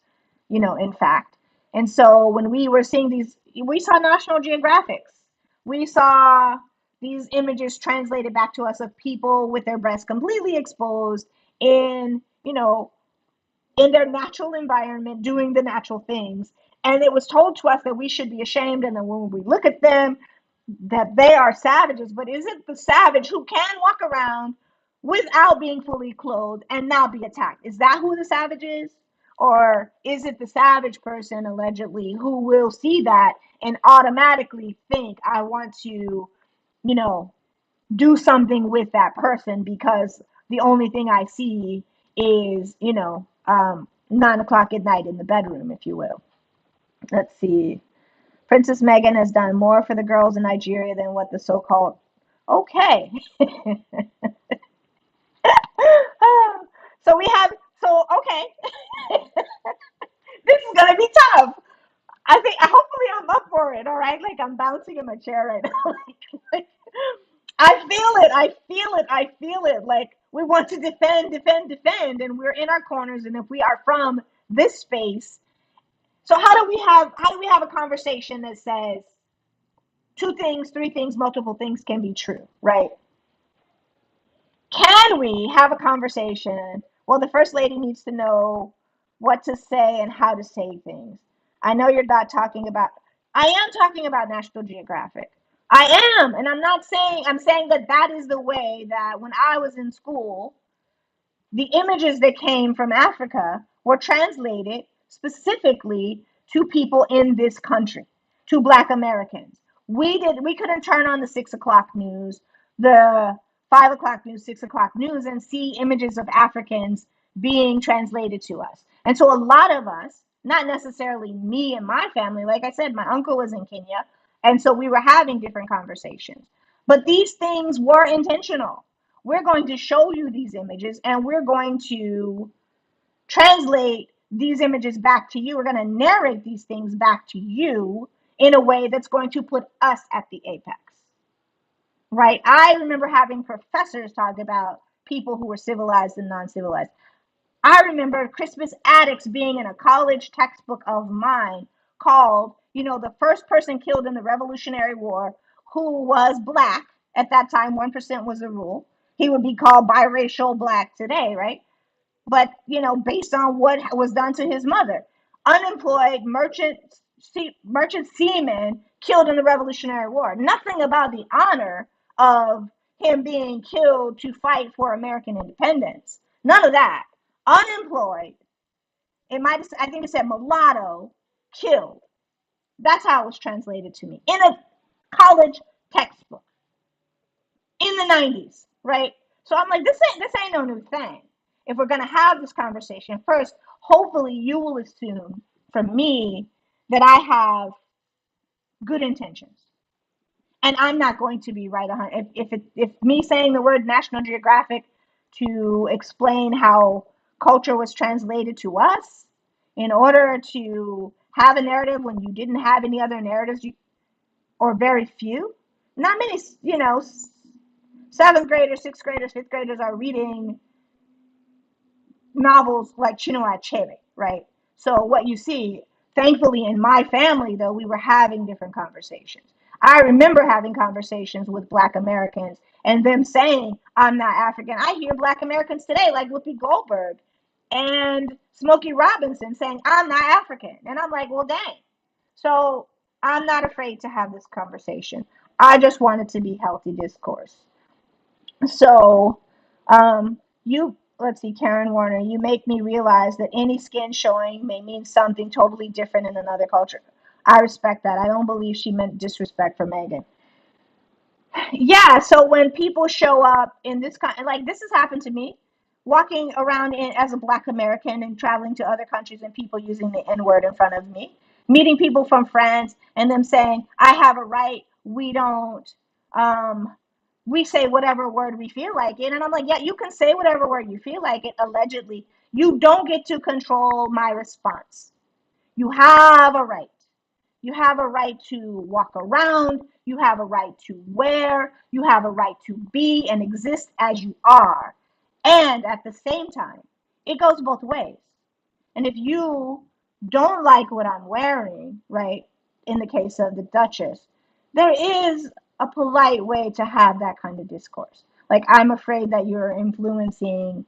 in fact. And so when we were seeing these, we saw National Geographics. We saw these images translated back to us of people with their breasts completely exposed in their natural environment doing the natural things. And it was told to us that we should be ashamed. And then when we look at them, that they are savages. But is it the savage who can walk around without being fully clothed and not be attacked? Is that who the savage is? Or is it the savage person allegedly who will see that and automatically think, I want to, you know, do something with that person because the only thing I see is, 9 o'clock at night in the bedroom, if you will. Let's see. Princess Meghan has done more for the girls in Nigeria than what the so-called okay. so we have so okay. This is gonna be tough. I think hopefully I'm up for it. All right, like I'm bouncing in my chair right now. I feel it. I feel it. I feel it. Like we want to defend, defend, defend, and we're in our corners. And if we are from this space, so how do we have a conversation that says two things, three things, multiple things can be true, right? Can we have a conversation? Well, the first lady needs to know what to say and how to say things. I know you're not talking about, I am talking about National Geographic. I am. And I'm saying that that is the way that when I was in school, the images that came from Africa were translated specifically to people in this country, to Black Americans. We couldn't turn on the 6 o'clock news, the 5 o'clock news, 6 o'clock news, and see images of Africans being translated to us. And so a lot of us, not necessarily me and my family, like I said, my uncle was in Kenya, and so we were having different conversations. But these things were intentional. We're going to show you these images and we're going to translate these images back to you. We're going to narrate these things back to you in a way that's going to put us at the apex, right? I remember having professors talk about people who were civilized and non-civilized. I remember Crispus Attucks being in a college textbook of mine called, the first person killed in the Revolutionary War who was Black. At that time, 1% was the rule. He would be called biracial Black today, right? But, based on what was done to his mother. Unemployed merchant seaman killed in the Revolutionary War. Nothing about the honor of him being killed to fight for American independence. None of that. Unemployed, It might have, I think it said mulatto, killed. That's how it was translated to me in a college textbook in the 90s, right? So I'm like, this ain't no new thing. If we're gonna have this conversation, first, hopefully you will assume from me that I have good intentions. And I'm not going to be right on if me saying the word National Geographic to explain how culture was translated to us in order to have a narrative when you didn't have any other narratives, or very few. Not many, seventh graders, sixth graders, fifth graders are reading novels like Chinua Achebe, right? So what you see, thankfully in my family, though, we were having different conversations. I remember having conversations with Black Americans and them saying, I'm not African. I hear Black Americans today, like Whoopi Goldberg and Smokey Robinson, saying, I'm not African. And I'm like, well, dang. So I'm not afraid to have this conversation. I just want it to be healthy discourse. So, let's see, Karen Warner, you make me realize that any skin showing may mean something totally different in another culture. I respect that. I don't believe she meant disrespect for Meghan. Yeah, so when people show up in this kind, like this has happened to me, walking around as a Black American and traveling to other countries and people using the N word in front of me, meeting people from France and them saying, I have a right, um, we say whatever word we feel like it. And I'm like, yeah, you can say whatever word you feel like it, allegedly. You don't get to control my response. You have a right. You have a right to walk around. You have a right to wear. You have a right to be and exist as you are. And at the same time, it goes both ways. And if you don't like what I'm wearing, right, in the case of the Duchess, there is a polite way to have that kind of discourse. Like, I'm afraid that you're influencing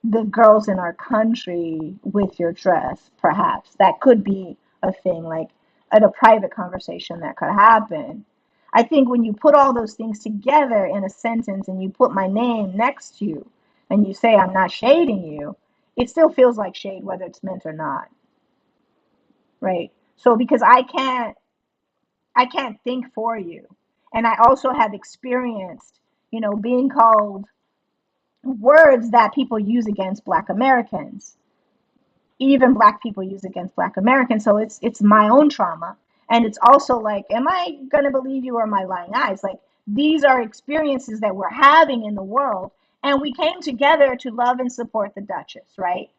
the girls in our country with your dress, perhaps. That could be a thing, like at a private conversation that could happen. I think when you put all those things together in a sentence and you put my name next to you and you say, I'm not shading you, it still feels like shade, whether it's meant or not, right? So because I can't think for you. And I also have experienced, being called words that people use against Black Americans, even Black people use against Black Americans. So it's my own trauma. And it's also like, am I gonna believe you or am I lying eyes? Like, these are experiences that we're having in the world. And we came together to love and support the Duchess, right?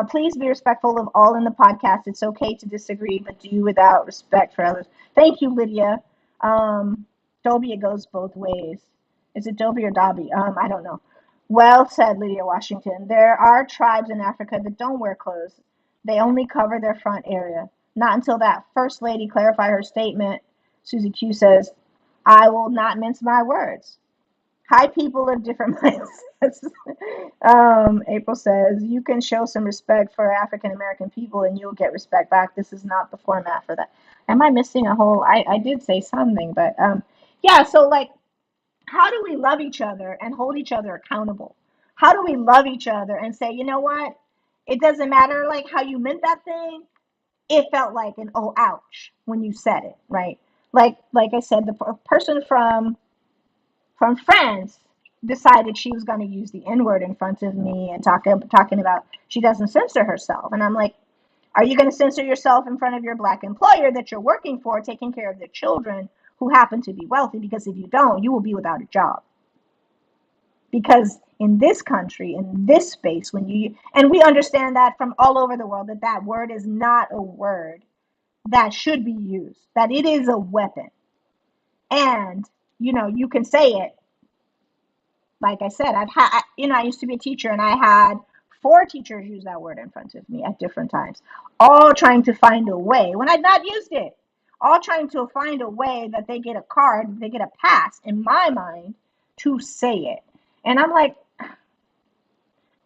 Please be respectful of all in the podcast. It's okay to disagree, but do without respect for others. Thank you, Lydia. Dobie, it goes both ways. Is it Dobie or Dobby? I don't know. Well said, Lydia Washington. There are tribes in Africa that don't wear clothes. They only cover their front area. Not until that first lady clarified her statement, Susie Q says, I will not mince my words. Hi, people of different mindsets. April says, you can show some respect for African American people and you'll get respect back. This is not the format for that. Am I missing a whole? I did say something, but yeah, so like, how do we love each other and hold each other accountable? How do we love each other and say, you know what? It doesn't matter like how you meant that thing. It felt like an oh ouch when you said it, right? Like I said, the person from France decided she was going to use the N word in front of me and talking about she doesn't censor herself. And I'm like, are you going to censor yourself in front of your Black employer that you're working for, taking care of their children who happen to be wealthy? Because if you don't, you will be without a job. Because in this country, in this space, and we understand that from all over the world, that word is not a word that should be used, that it is a weapon. And, you can say it. Like I said, I used to be a teacher and I had four teachers use that word in front of me at different times, all trying to find a way when I'd not used it, all trying to find a way that they get a card, they get a pass in my mind to say it. And I'm like,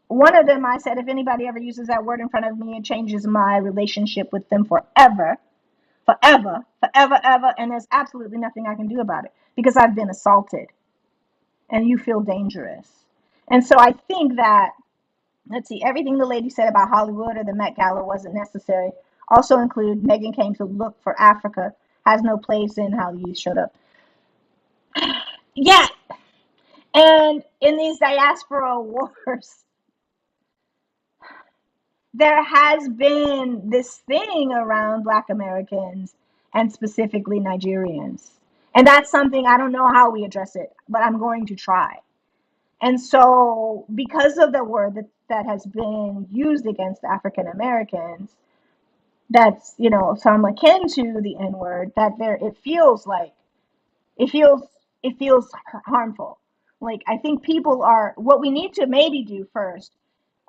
one of them, I said, if anybody ever uses that word in front of me, it changes my relationship with them forever, forever, forever, ever. And there's absolutely nothing I can do about it because I've been assaulted and you feel dangerous. And so I think that Let's see. Everything the lady said about Hollywood or the Met Gala wasn't necessary. Also include Meghan came to look for Africa. Has no place in how the youth showed up. Yeah, and in these diaspora wars, there has been this thing around Black Americans and specifically Nigerians. And that's something I don't know how we address it, but I'm going to try. And so, because of the word that has been used against African Americans, that's, some akin to the N word, that there, it feels, it feels harmful. Like, I think people are, what we need to maybe do first.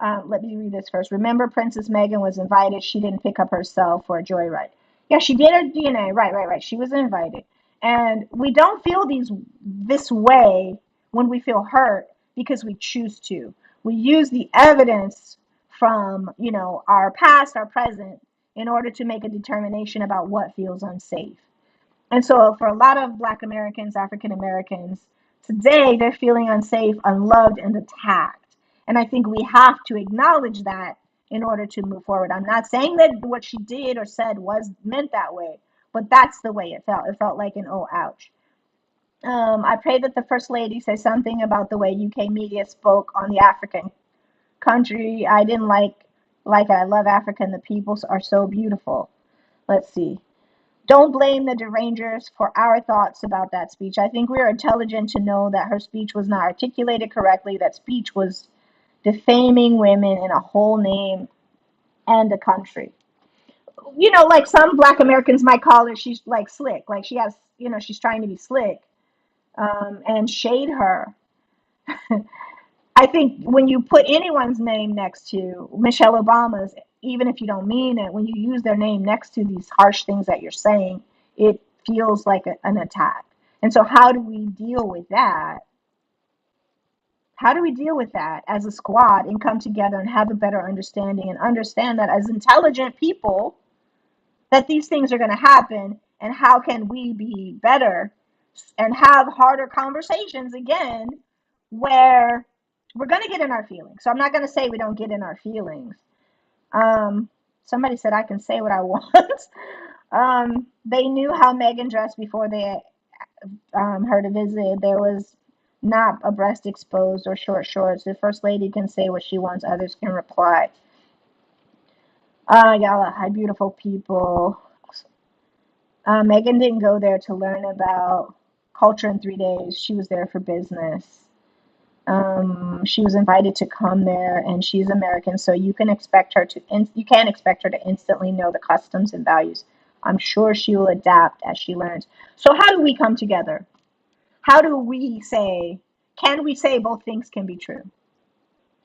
Let me read this first. Remember, Princess Meghan was invited. She didn't pick up herself for a joyride. Yeah, she did her DNA. Right, right, right. She was invited. And we don't feel this way when we feel hurt because we choose to. We use the evidence from, our past, our present, in order to make a determination about what feels unsafe. And so for a lot of Black Americans, African Americans, today they're feeling unsafe, unloved, and attacked. And I think we have to acknowledge that in order to move forward. I'm not saying that what she did or said was meant that way, but that's the way it felt. It felt like an oh, ouch. I pray that the First Lady says something about the way UK media spoke on the African country. I didn't like it. I love Africa and the people are so beautiful. Let's see. Don't blame the derangers for our thoughts about that speech. I think we are intelligent to know that her speech was not articulated correctly. That speech was defaming women in a whole name and a country. Like some Black Americans might call her, she's like slick. Like she has, she's trying to be slick and shade her. I think when you put anyone's name next to Michelle Obama's, even if you don't mean it, when you use their name next to these harsh things that you're saying, it feels like an attack. And so, how do we deal with that? How do we deal with that as a squad and come together and have a better understanding and understand that as intelligent people, that these things are going to happen, and how can we be better and have harder conversations again where we're going to get in our feelings. So I'm not going to say we don't get in our feelings. um Somebody said I can say what I want. They knew how Meghan dressed before they her to visit. There was not a breast exposed or short shorts. The First Lady can say what she wants, others can reply. Y'all are high beautiful people. Megan didn't go there to learn about culture in 3 days. She was there for business. She was invited to come there, and she's American, so you can't expect her to instantly know the customs and values. I'm sure she will adapt as she learns. So how do we come together? How do we say? Can we say both things can be true?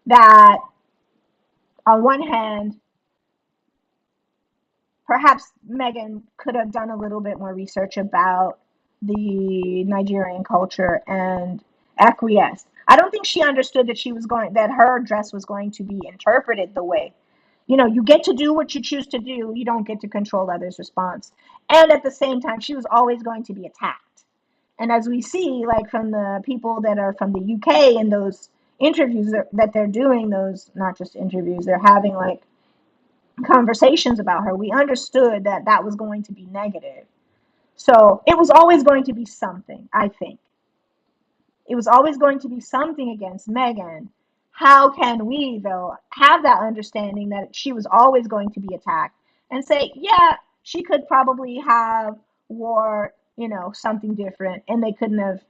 That on one hand, perhaps Megan could have done a little bit more research about the Nigerian culture and acquiesced. I don't think she understood that her dress was going to be interpreted the way. You get to do what you choose to do. You don't get to control others' response. And at the same time, she was always going to be attacked. And as we see, like from the people that are from the UK in those interviews that they're doing, those not just interviews, they're having like conversations about her, we understood that that was going to be negative. So it was always going to be something, I think. It was always going to be something against Meghan. How can we, though, have that understanding that she was always going to be attacked and say, yeah, she could probably have wore, something different, and they couldn't have,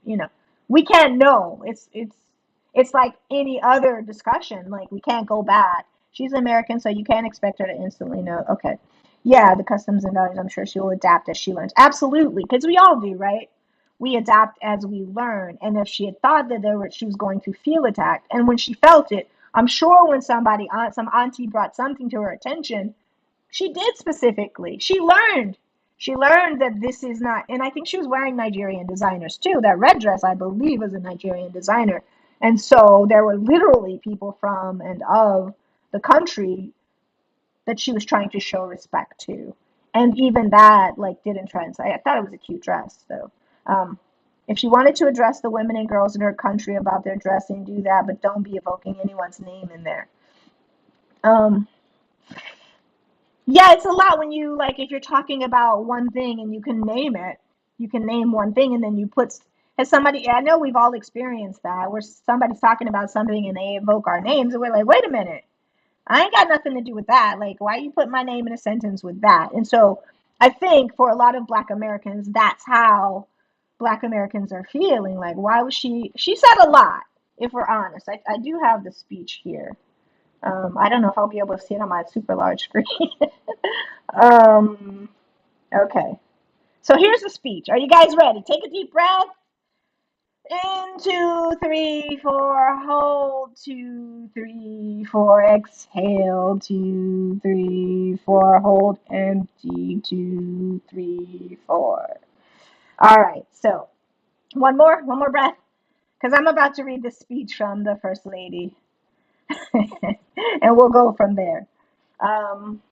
we can't know. It's like any other discussion. Like we can't go back. She's American, so you can't expect her to instantly know. Okay, yeah, the customs and values. I'm sure she will adapt as she learns. Absolutely, because we all do, right? We adapt as we learn. And if she had thought that she was going to feel attacked, and when she felt it, I'm sure when some auntie brought something to her attention, she did specifically. She learned. She learned that this is not, and I think she was wearing Nigerian designers too. That red dress, I believe, was a Nigerian designer. And so there were literally people from and of the country that she was trying to show respect to. And even that, like, didn't translate. I thought it was a cute dress, though. If she wanted to address the women and girls in her country about their dressing, do that, but don't be evoking anyone's name in there. Um, yeah, it's a lot when you like if you're talking about one thing and you can name it, you can name one thing and then you put as somebody. I know we've all experienced that where somebody's talking about something and they evoke our names and we're like, wait a minute, I ain't got nothing to do with that. Like, why you put my name in a sentence with that? And so I think for a lot of Black Americans, that's how Black Americans are feeling. Like, why was she said a lot, if we're honest. I do have the speech here. I don't know if I'll be able to see it on my super large screen. um, okay. So here's the speech. Are you guys ready? Take a deep breath. In, two, three, four, hold, two, three, four, exhale, two, three, four, hold, empty, two, three, four. All right, so one more breath, because I'm about to read the speech from the First Lady, and we'll go from there. Um,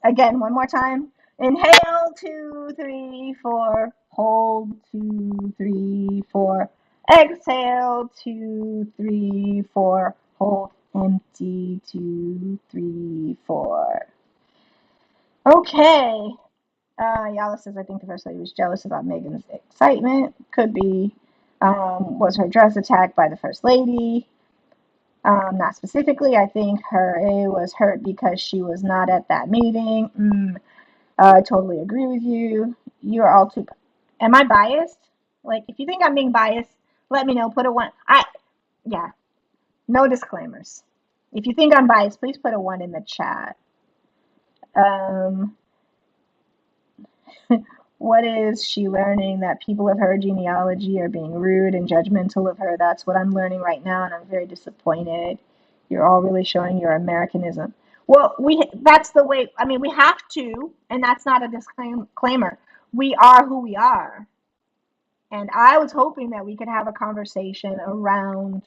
Again, one more time. Inhale, two, three, four. Hold, two, three, four. Exhale, two, three, four. Hold, empty, two, three, four. Okay. Yala says, I think the first lady was jealous about Meghan's excitement. Could be. Was her dress attacked by the first lady? Not specifically. I think her A was hurt because she was not at that meeting. I totally agree with you. You're all too. Am I biased? Like, if you think I'm being biased, let me know. Put a one. Yeah, no disclaimers. If you think I'm biased, please put a one in the chat. Um, what is she learning that people of her genealogy are being rude and judgmental of her? That's what I'm learning right now, and I'm very disappointed. You're all really showing your Americanism. Well, that's the way. I mean, we have to, and that's not a disclaimer. We are who we are. And I was hoping that we could have a conversation around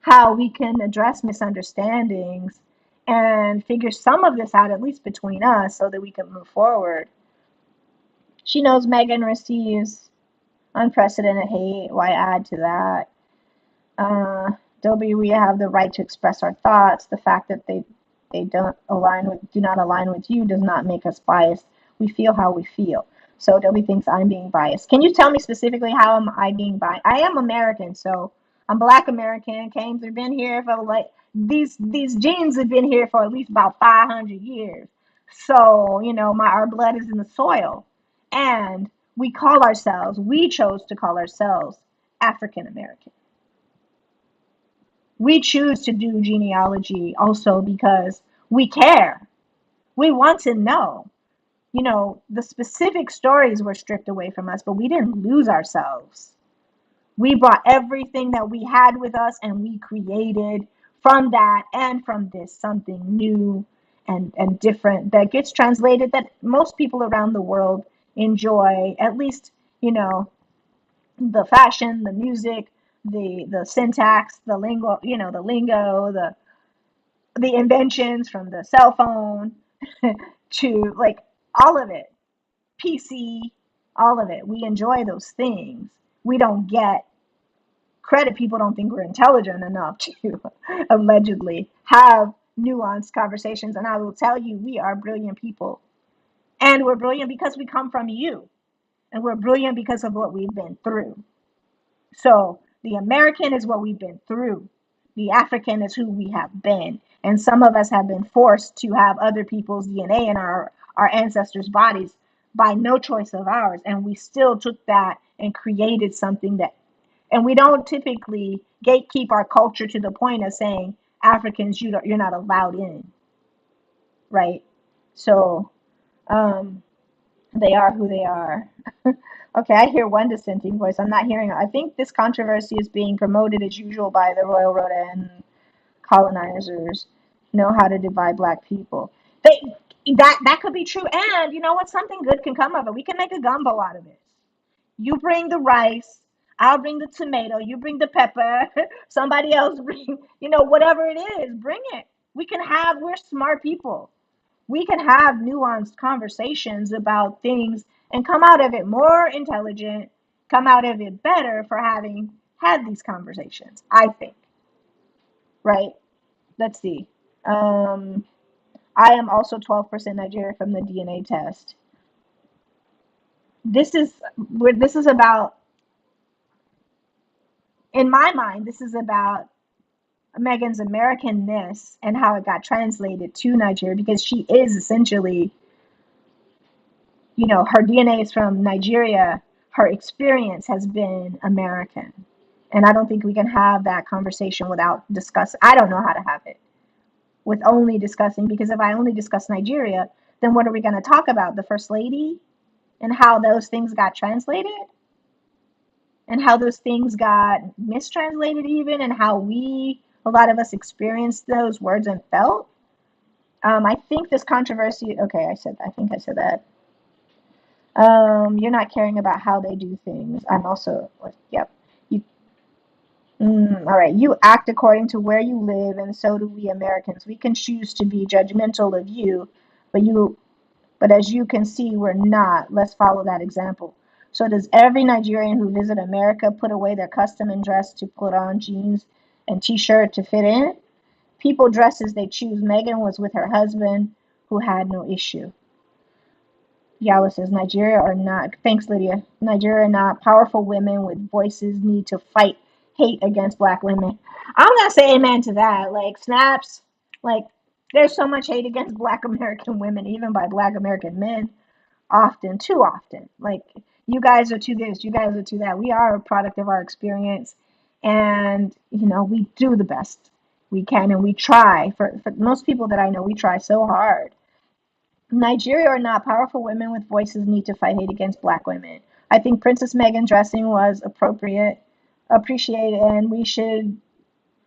how we can address misunderstandings and figure some of this out, at least between us, so that we can move forward. She knows Meghan receives unprecedented hate. Why add to that? We have the right to express our thoughts. The fact that they do not align with you does not make us biased. We feel how we feel. So Dobie thinks I'm being biased. Can you tell me specifically how am I being biased? I am American, so I'm Black American. Canes have been here for like these genes have been here for at least about 500 years. So our blood is in the soil, and we chose to call ourselves African American. We choose to do genealogy also because we care. We want to know. The specific stories were stripped away from us, but we didn't lose ourselves. We brought everything that we had with us and we created from that and from this something new and different that gets translated that most people around the world enjoy, at least, the fashion, the music, the syntax, the inventions from the cell phone to like all of it, PC, all of it. We enjoy those things. We don't get credit. People don't think we're intelligent enough to allegedly have nuanced conversations. And I will tell you, we are brilliant people. And we're brilliant because we come from you. And we're brilliant because of what we've been through. So the American is what we've been through. The African is who we have been. And some of us have been forced to have other people's DNA in our ancestors' bodies by no choice of ours. And we still took that and created something and we don't typically gatekeep our culture to the point of saying, Africans, you're not allowed in, right? So they are who they are. Okay, I hear one dissenting voice. I'm not hearing. I think this controversy is being promoted as usual by the Royal Rota and colonizers know how to divide Black people. They that could be true. And you know what? Something good can come of it. We can make a gumbo out of it. You bring the rice. I'll bring the tomato. You bring the pepper. Somebody else bring, whatever it is, bring it. We're smart people. We can have nuanced conversations about things and come out of it more intelligent, come out of it better for having had these conversations, I think. Right? Let's see. I am also 12% Nigerian from the DNA test. This is where this is about, in my mind, this is about Meghan's Americanness and how it got translated to Nigeria, because she is essentially, her DNA is from Nigeria. Her experience has been American. And I don't think we can have that conversation without discussing. I don't know how to have it with only discussing, because if I only discuss Nigeria, then what are we going to talk about? The First Lady and how those things got translated and how those things got mistranslated, even, and how a lot of us experienced those words and felt. I think this controversy, okay, I think I said that. You're not caring about how they do things. I'm also, yep. You, all right. You act according to where you live, and so do we Americans. We can choose to be judgmental of you, but but as you can see, we're not. Let's follow that example. So does every Nigerian who visit America put away their custom and dress to put on jeans and t-shirt to fit in? People dress as they choose. Meghan was with her husband, who had no issue. Yala says, Nigeria or not. Thanks, Lydia. Nigeria or not. Powerful women with voices need to fight hate against black women. I'm going to say amen to that. Like, snaps. Like, there's so much hate against black American women, even by black American men, often, too often. Like, you guys are to this, you guys are to that. We are a product of our experience. And, we do the best we can. And we try. For most people that I know, we try so hard. Nigeria or not, powerful women with voices need to fight hate against black women. I think Princess Meghan dressing was appreciated, and we should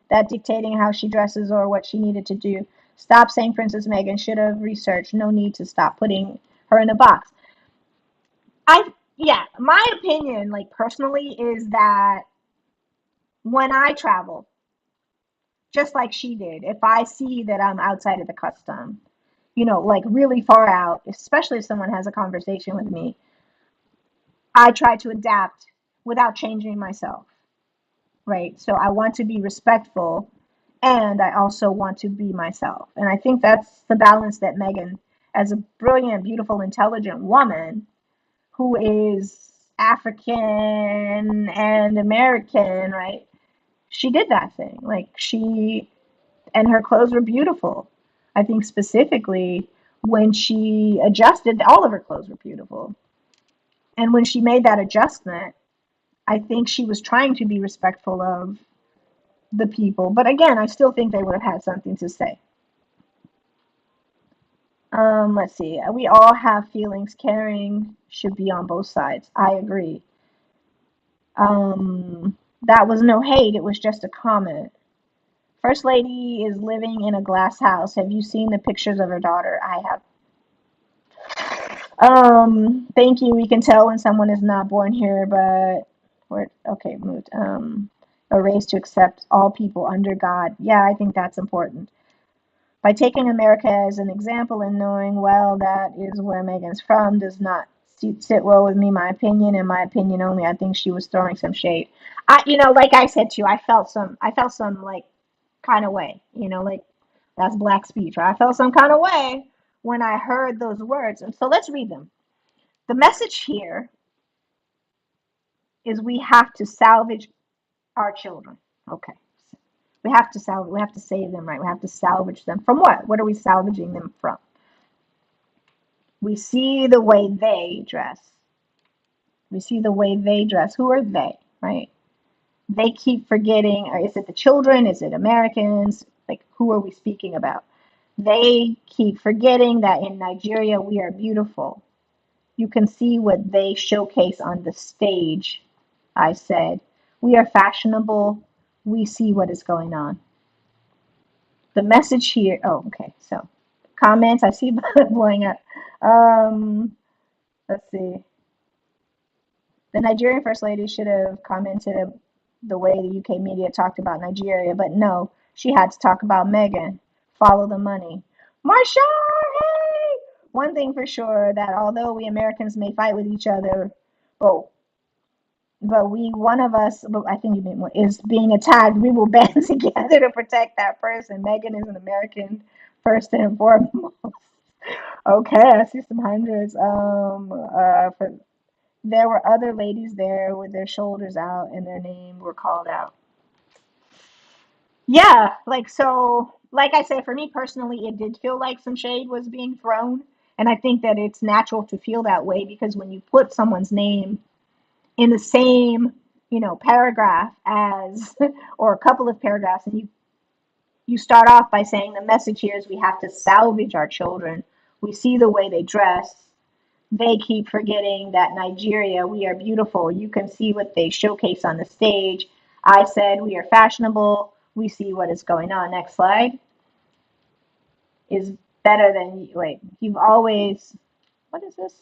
that dictating how she dresses or what she needed to do. Stop saying Princess Meghan should have researched. No need to stop putting her in a box. Yeah, my opinion, like personally, is that when I travel, just like she did, if I see that I'm outside of the custom, like really far out, especially if someone has a conversation with me, I try to adapt without changing myself, right? So I want to be respectful and I also want to be myself. And I think that's the balance that Meghan, as a brilliant, beautiful, intelligent woman who is African and American, right? She did that thing. And her clothes were beautiful. I think specifically when she adjusted, all of her clothes were beautiful. And when she made that adjustment, I think she was trying to be respectful of the people. But again, I still think they would have had something to say. Let's see. We all have feelings. Caring should be on both sides. I agree. That was no hate. It was just a comment. First Lady is living in a glass house. Have you seen the pictures of her daughter? I have. Thank you. We can tell when someone is not born here, but we're okay, moved. Are raised to accept all people under God. Yeah, I think that's important. By taking America as an example and knowing well that is where Meghan's from does not sit well with me. My opinion and my opinion only. I think she was throwing some shade. Like I said to you, I felt some like kind of way. Like that's black speech. Right? I felt some kind of way when I heard those words. And so let's read them. The message here is we have to salvage our children. Okay. We have to save them, right? We have to salvage them from what? What are we salvaging them from? We see the way they dress. We see the way they dress. Who are they, right? They keep forgetting, is it the children? Is it Americans? Like, who are we speaking about? They keep forgetting that in Nigeria we are beautiful. You can see what they showcase on the stage. I said, we are fashionable. We see what is going on. The message here, oh, okay, so comments, I see blowing up. Let's see. The Nigerian First Lady should have commented the way the UK media talked about Nigeria, but no, she had to talk about Meghan. Follow the money. Marsha, hey! One thing for sure, that although we Americans may fight with each other, oh, but one of us, I think you mean is being attacked, we will band together to protect that person. Meghan is an American first and foremost. Okay, I see some hundreds. There were other ladies there with their shoulders out and their name were called out. Yeah, like I said, for me personally, it did feel like some shade was being thrown. And I think that it's natural to feel that way because when you put someone's name in the same, paragraph as, or a couple of paragraphs, and you start off by saying the message here is we have to salvage our children. We see the way they dress. They keep forgetting that Nigeria, we are beautiful. You can see what they showcase on the stage. I said we are fashionable. We see what is going on. Next slide is better than, wait, you've always, what is this?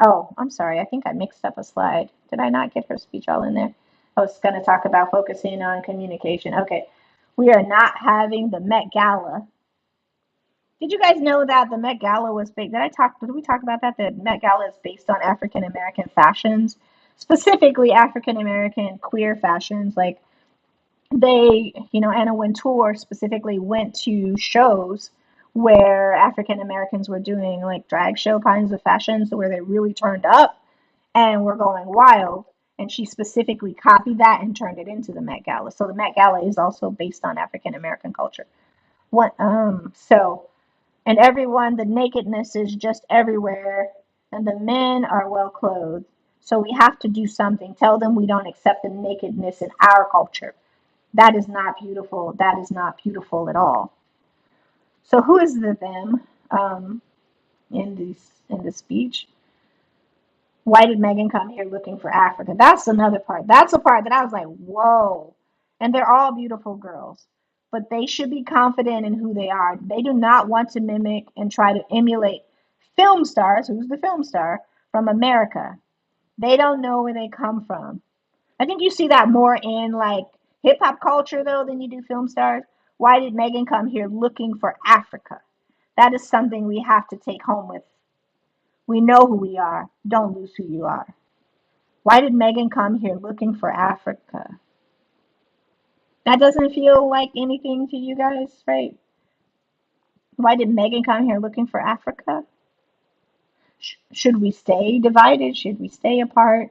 Oh, I'm sorry. I think I mixed up a slide. Did I not get her speech all in there? I was going to talk about focusing on communication. Okay. We are not having the Met Gala. Did you guys know that the Met Gala was based? Did we talk about that? The Met Gala is based on African American fashions, specifically African American queer fashions. Like Anna Wintour specifically went to shows where African Americans were doing like drag show kinds of fashions where they really turned up and were going wild. And she specifically copied that and turned it into the Met Gala. So the Met Gala is also based on African American culture. And everyone, the nakedness is just everywhere, and the men are well clothed. So we have to do something. Tell them we don't accept the nakedness in our culture. That is not beautiful. That is not beautiful at all. So who is the them in this speech? Why did Meghan come here looking for Africa? That's another part. That's a part that I was like, whoa. And they're all beautiful girls, but they should be confident in who they are. They do not want to mimic and try to emulate film stars. Who's the film star from America? They don't know where they come from. I think you see that more in like hip hop culture though than you do film stars. Why did Meghan come here looking for Africa? That is something we have to take home with. We know who we are. Don't lose who you are. Why did Meghan come here looking for Africa? That doesn't feel like anything to you guys, right? Why did Meghan come here looking for Africa? Should we stay divided? Should we stay apart?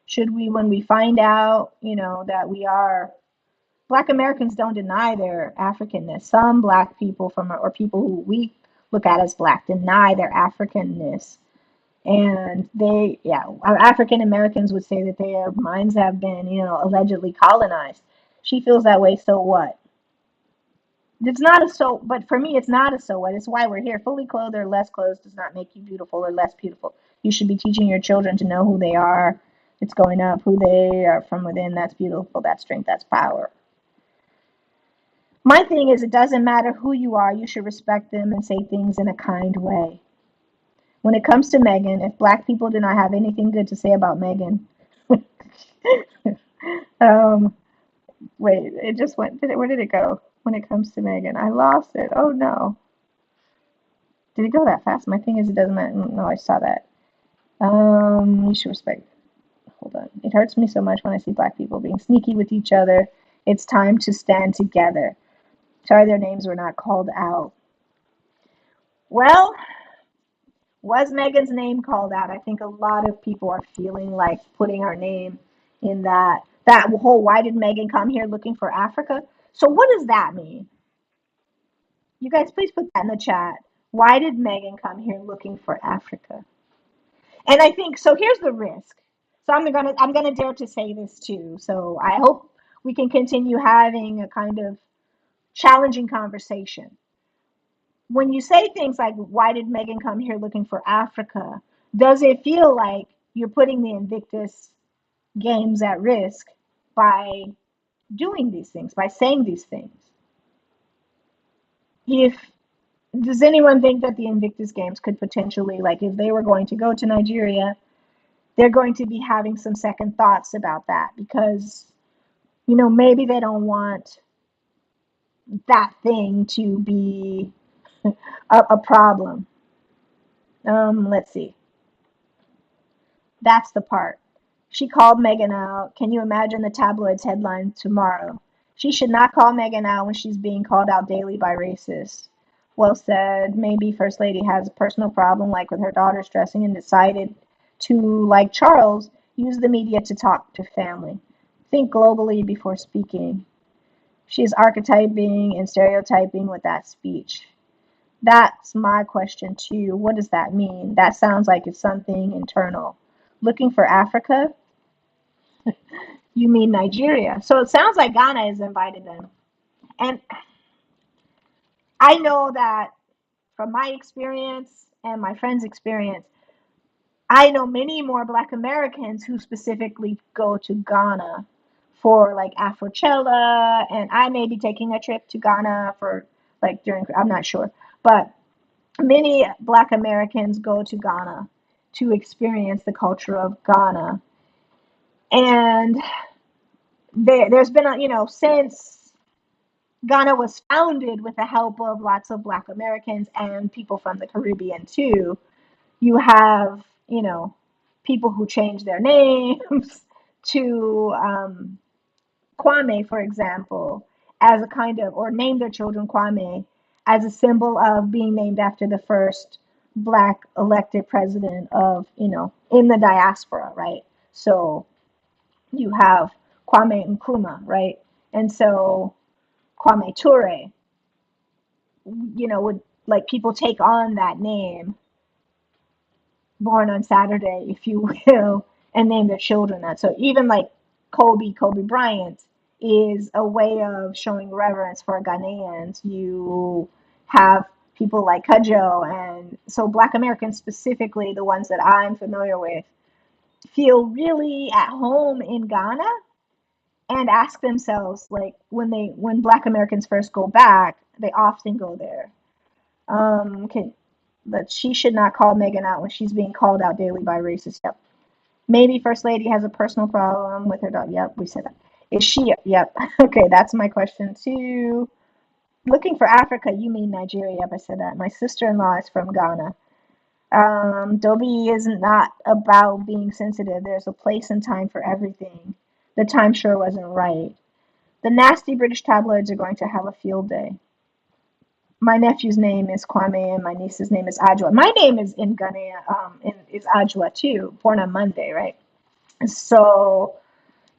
Should we, when we find out, that we are Black Americans, don't deny their Africanness. Some Black people or people who we look at as Black deny their Africanness. And African Americans would say that their minds have been, allegedly colonized. She feels that way, so what? It's not a so, but for me, it's not a so what. It's why we're here. Fully clothed or less clothed does not make you beautiful or less beautiful. You should be teaching your children to know who they are. It's going up, who they are from within. That's beautiful. That's strength. That's power. My thing is, it doesn't matter who you are. You should respect them and say things in a kind way. When it comes to Meghan, if Black people do not have anything good to say about Meghan, um, wait, it just went. Where did it go? When it comes to Meghan, I lost it. Oh no. Did it go that fast? My thing is, it doesn't matter. No, I saw that. You should respect. Hold on. It hurts me so much when I see Black people being sneaky with each other. It's time to stand together. Sorry, their names were not called out. Well, was Meghan's name called out? I think a lot of people are feeling like putting our name in that whole why did Meghan come here looking for Africa? So what does that mean? You guys please put that in the chat. Why did Meghan come here looking for Africa? And I think so here's the risk. So I'm gonna dare to say this too. So I hope we can continue having a kind of challenging conversation. When you say things like, why did Meghan come here looking for Africa? Does it feel like you're putting the Invictus games at risk by doing these things, by saying these things? If Does anyone think that the Invictus games could potentially, like, if they were going to go to Nigeria, they're going to be having some second thoughts about that because, maybe they don't want that thing to be a problem. Let's see. That's the part. She called Meghan out. Can you imagine the tabloids headline tomorrow? She should not call Meghan out when she's being called out daily by racists. Well said. Maybe First Lady has a personal problem, like with her daughter's dressing, and decided to, like Charles, use the media to talk to family. Think globally before speaking. She is archetyping and stereotyping with that speech. That's my question too. What does that mean? That sounds like it's something internal. Looking for Africa? You mean Nigeria? So it sounds like Ghana has invited them. And I know that from my experience and my friends' experience, I know many more Black Americans who specifically go to Ghana for like Afrochella, and I may be taking a trip to Ghana for like during, I'm not sure, but many Black Americans go to Ghana to experience the culture of Ghana. And there's been a, since Ghana was founded with the help of lots of Black Americans and people from the Caribbean too, you have, people who change their names to Kwame, for example, as a kind of, or name their children Kwame as a symbol of being named after the first Black elected president of, in the diaspora, right? So you have Kwame Nkrumah, right? And so Kwame Ture, would like people take on that name, born on Saturday, if you will, and name their children that. So even like Kobe Bryant is a way of showing reverence for Ghanaians. You have people like Cudjoe, and so Black Americans specifically, the ones that I'm familiar with, feel really at home in Ghana and ask themselves, like, when Black Americans first go back, they often go there. Okay, but she should not call Meghan out when she's being called out daily by racists. Yep. Maybe First Lady has a personal problem with her dog. Yep, we said that. Is she? Yep. Okay, that's my question too. Looking for Africa, you mean Nigeria? Yep, I said that. My sister-in-law is from Ghana. Dobie is not about being sensitive. There's a place and time for everything. The time sure wasn't right. The nasty British tabloids are going to have a field day. My nephew's name is Kwame and my niece's name is Ajwa. My name is in Ghana, is Ajwa too, born on Monday, right? So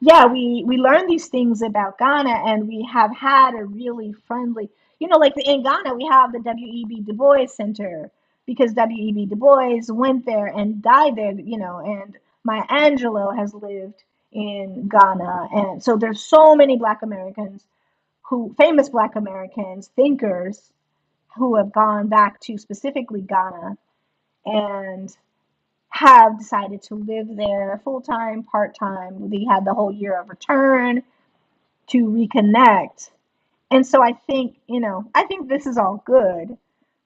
yeah, we learn these things about Ghana, and we have had a really friendly, like in Ghana, we have the W.E.B. Du Bois Center because W.E.B. Du Bois went there and died there, and Maya Angelou has lived in Ghana. And so there's so many Black Americans famous Black Americans, thinkers who have gone back to specifically Ghana and have decided to live there full time, part time. They had the whole year of return to reconnect. And so I think this is all good.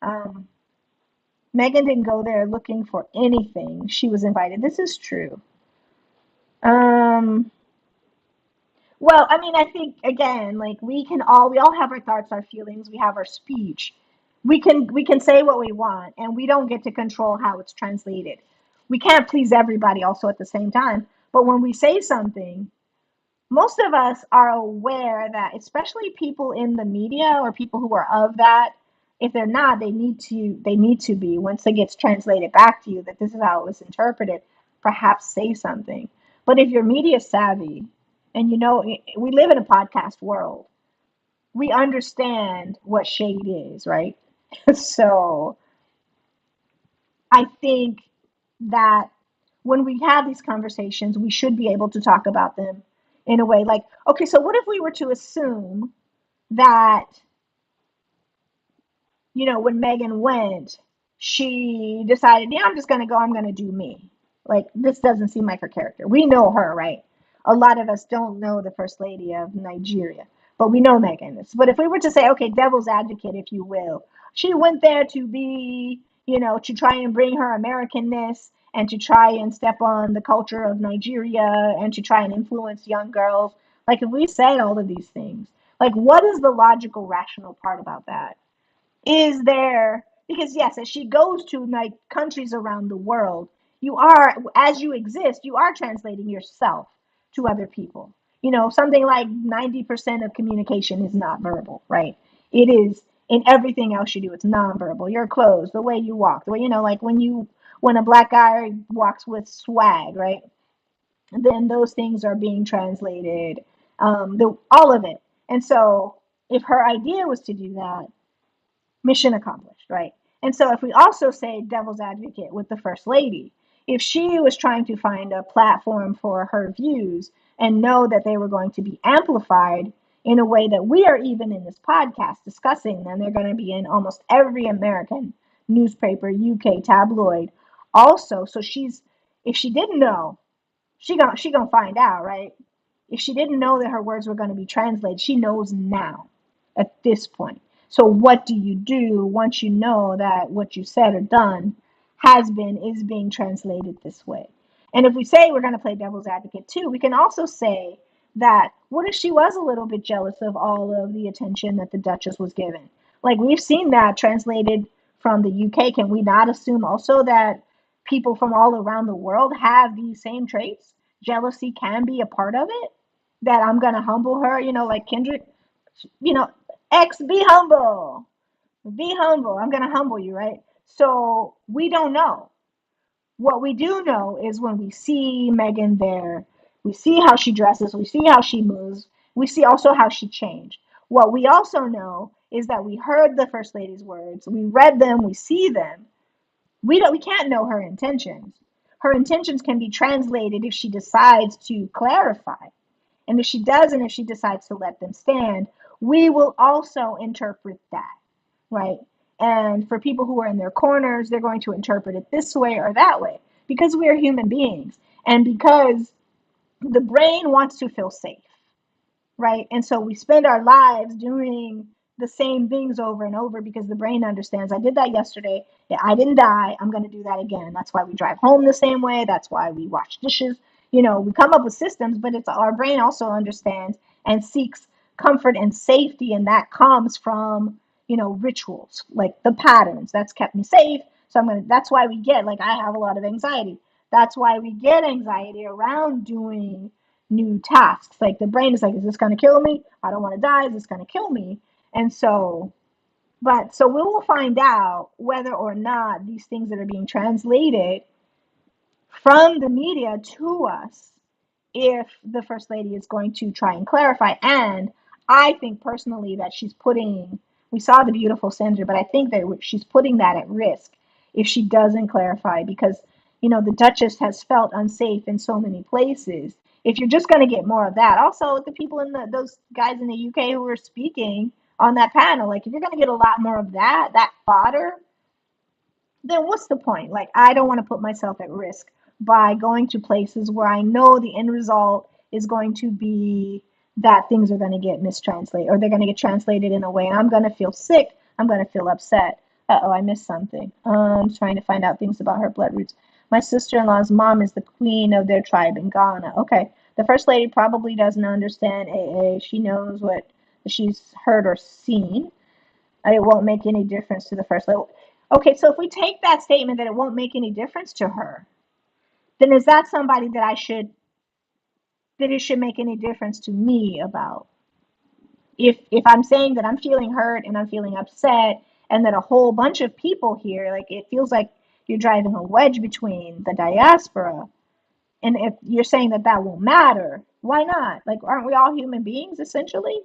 Um, Meghan didn't go there looking for anything. She was invited. This is true. Um, well, I mean, I think again, like we all have our thoughts, our feelings, we have our speech. We can say what we want, and we don't get to control how it's translated. We can't please everybody also at the same time. But when we say something, most of us are aware that, especially people in the media or people who are of that, if they're not, they need to be, once it gets translated back to you that this is how it was interpreted, perhaps say something. But if you're media savvy, and we live in a podcast world, we understand what shade is, right? So I think that when we have these conversations, we should be able to talk about them in a way like, okay, so what if we were to assume that, when Megan went, she decided, yeah, I'm just going to go, I'm going to do me. Like, this doesn't seem like her character. We know her, right? A lot of us don't know the First Lady of Nigeria, but we know Megan. But if we were to say, okay, devil's advocate, if you will, she went there to be, to try and bring her Americanness and to try and step on the culture of Nigeria and to try and influence young girls. Like, if we said all of these things, like, what is the logical, rational part about that? Is there, because yes, as she goes to like countries around the world, you are, as you exist, you are translating yourself to other people. Something like 90% of communication is not verbal, right? It is In everything else you do, it's nonverbal. Your clothes, the way you walk, the way, like when a black guy walks with swag, right? Then those things are being translated, all of it. And so if her idea was to do that, mission accomplished, right? And so if we also say devil's advocate with the first lady, if she was trying to find a platform for her views and know that they were going to be amplified in a way that we are even in this podcast discussing them, they're going to be in almost every American newspaper, UK tabloid also. So if she didn't know, she gonna find out, right? If she didn't know that her words were going to be translated, she knows now at this point. So what do you do once you know that what you said or done is being translated this way? And if we say we're going to play devil's advocate too, we can also say that what if she was a little bit jealous of all of the attention that the Duchess was given? Like we've seen that translated from the UK. Can we not assume also that people from all around the world have these same traits? Jealousy can be a part of it. That I'm going to humble her, like Kendrick, you know, X, be humble. Be humble. I'm going to humble you, right? So we don't know. What we do know is when we see Meghan there, we see how she dresses, we see how she moves, we see also how she changed. What we also know is that we heard the First Lady's words, we read them, we see them. We can't know her intentions. Her intentions can be translated if she decides to clarify. And if she does, and if she decides to let them stand, we will also interpret that, right? And for people who are in their corners, they're going to interpret it this way or that way because we are human beings and because the brain wants to feel safe, right? And so we spend our lives doing the same things over and over because the brain understands I did that yesterday. Yeah, I didn't die. I'm going to do that again. That's why we drive home the same way. That's why we wash dishes. We come up with systems, but it's our brain also understands and seeks comfort and safety. And that comes from, rituals like the patterns that's kept me safe. So that's why we get, like, I have a lot of anxiety. That's why we get anxiety around doing new tasks. Like the brain is like, is this going to kill me? I don't want to die. Is this going to kill me? And so we will find out whether or not these things that are being translated from the media to us, if the First Lady is going to try and clarify. And I think personally that we saw the beautiful center, but I think that she's putting that at risk if she doesn't clarify because, the Duchess has felt unsafe in so many places. If you're just going to get more of that, also the people those guys in the UK who were speaking on that panel, like if you're going to get a lot more of that fodder, then what's the point? Like, I don't want to put myself at risk by going to places where I know the end result is going to be that things are going to get mistranslated or they're going to get translated in a way and I'm going to feel sick. I'm going to feel upset. Uh-oh, I missed something. I'm trying to find out things about her blood roots. My sister-in-law's mom is the queen of their tribe in Ghana. Okay. The First Lady probably doesn't understand AA. She knows what she's heard or seen. It won't make any difference to the First Lady. Okay, so if we take that statement that it won't make any difference to her, then is that somebody that it should make any difference to me about? If I'm saying that I'm feeling hurt and I'm feeling upset and that a whole bunch of people here, like it feels like you're driving a wedge between the diaspora, and if you're saying that won't matter, why not? Like, aren't we all human beings essentially?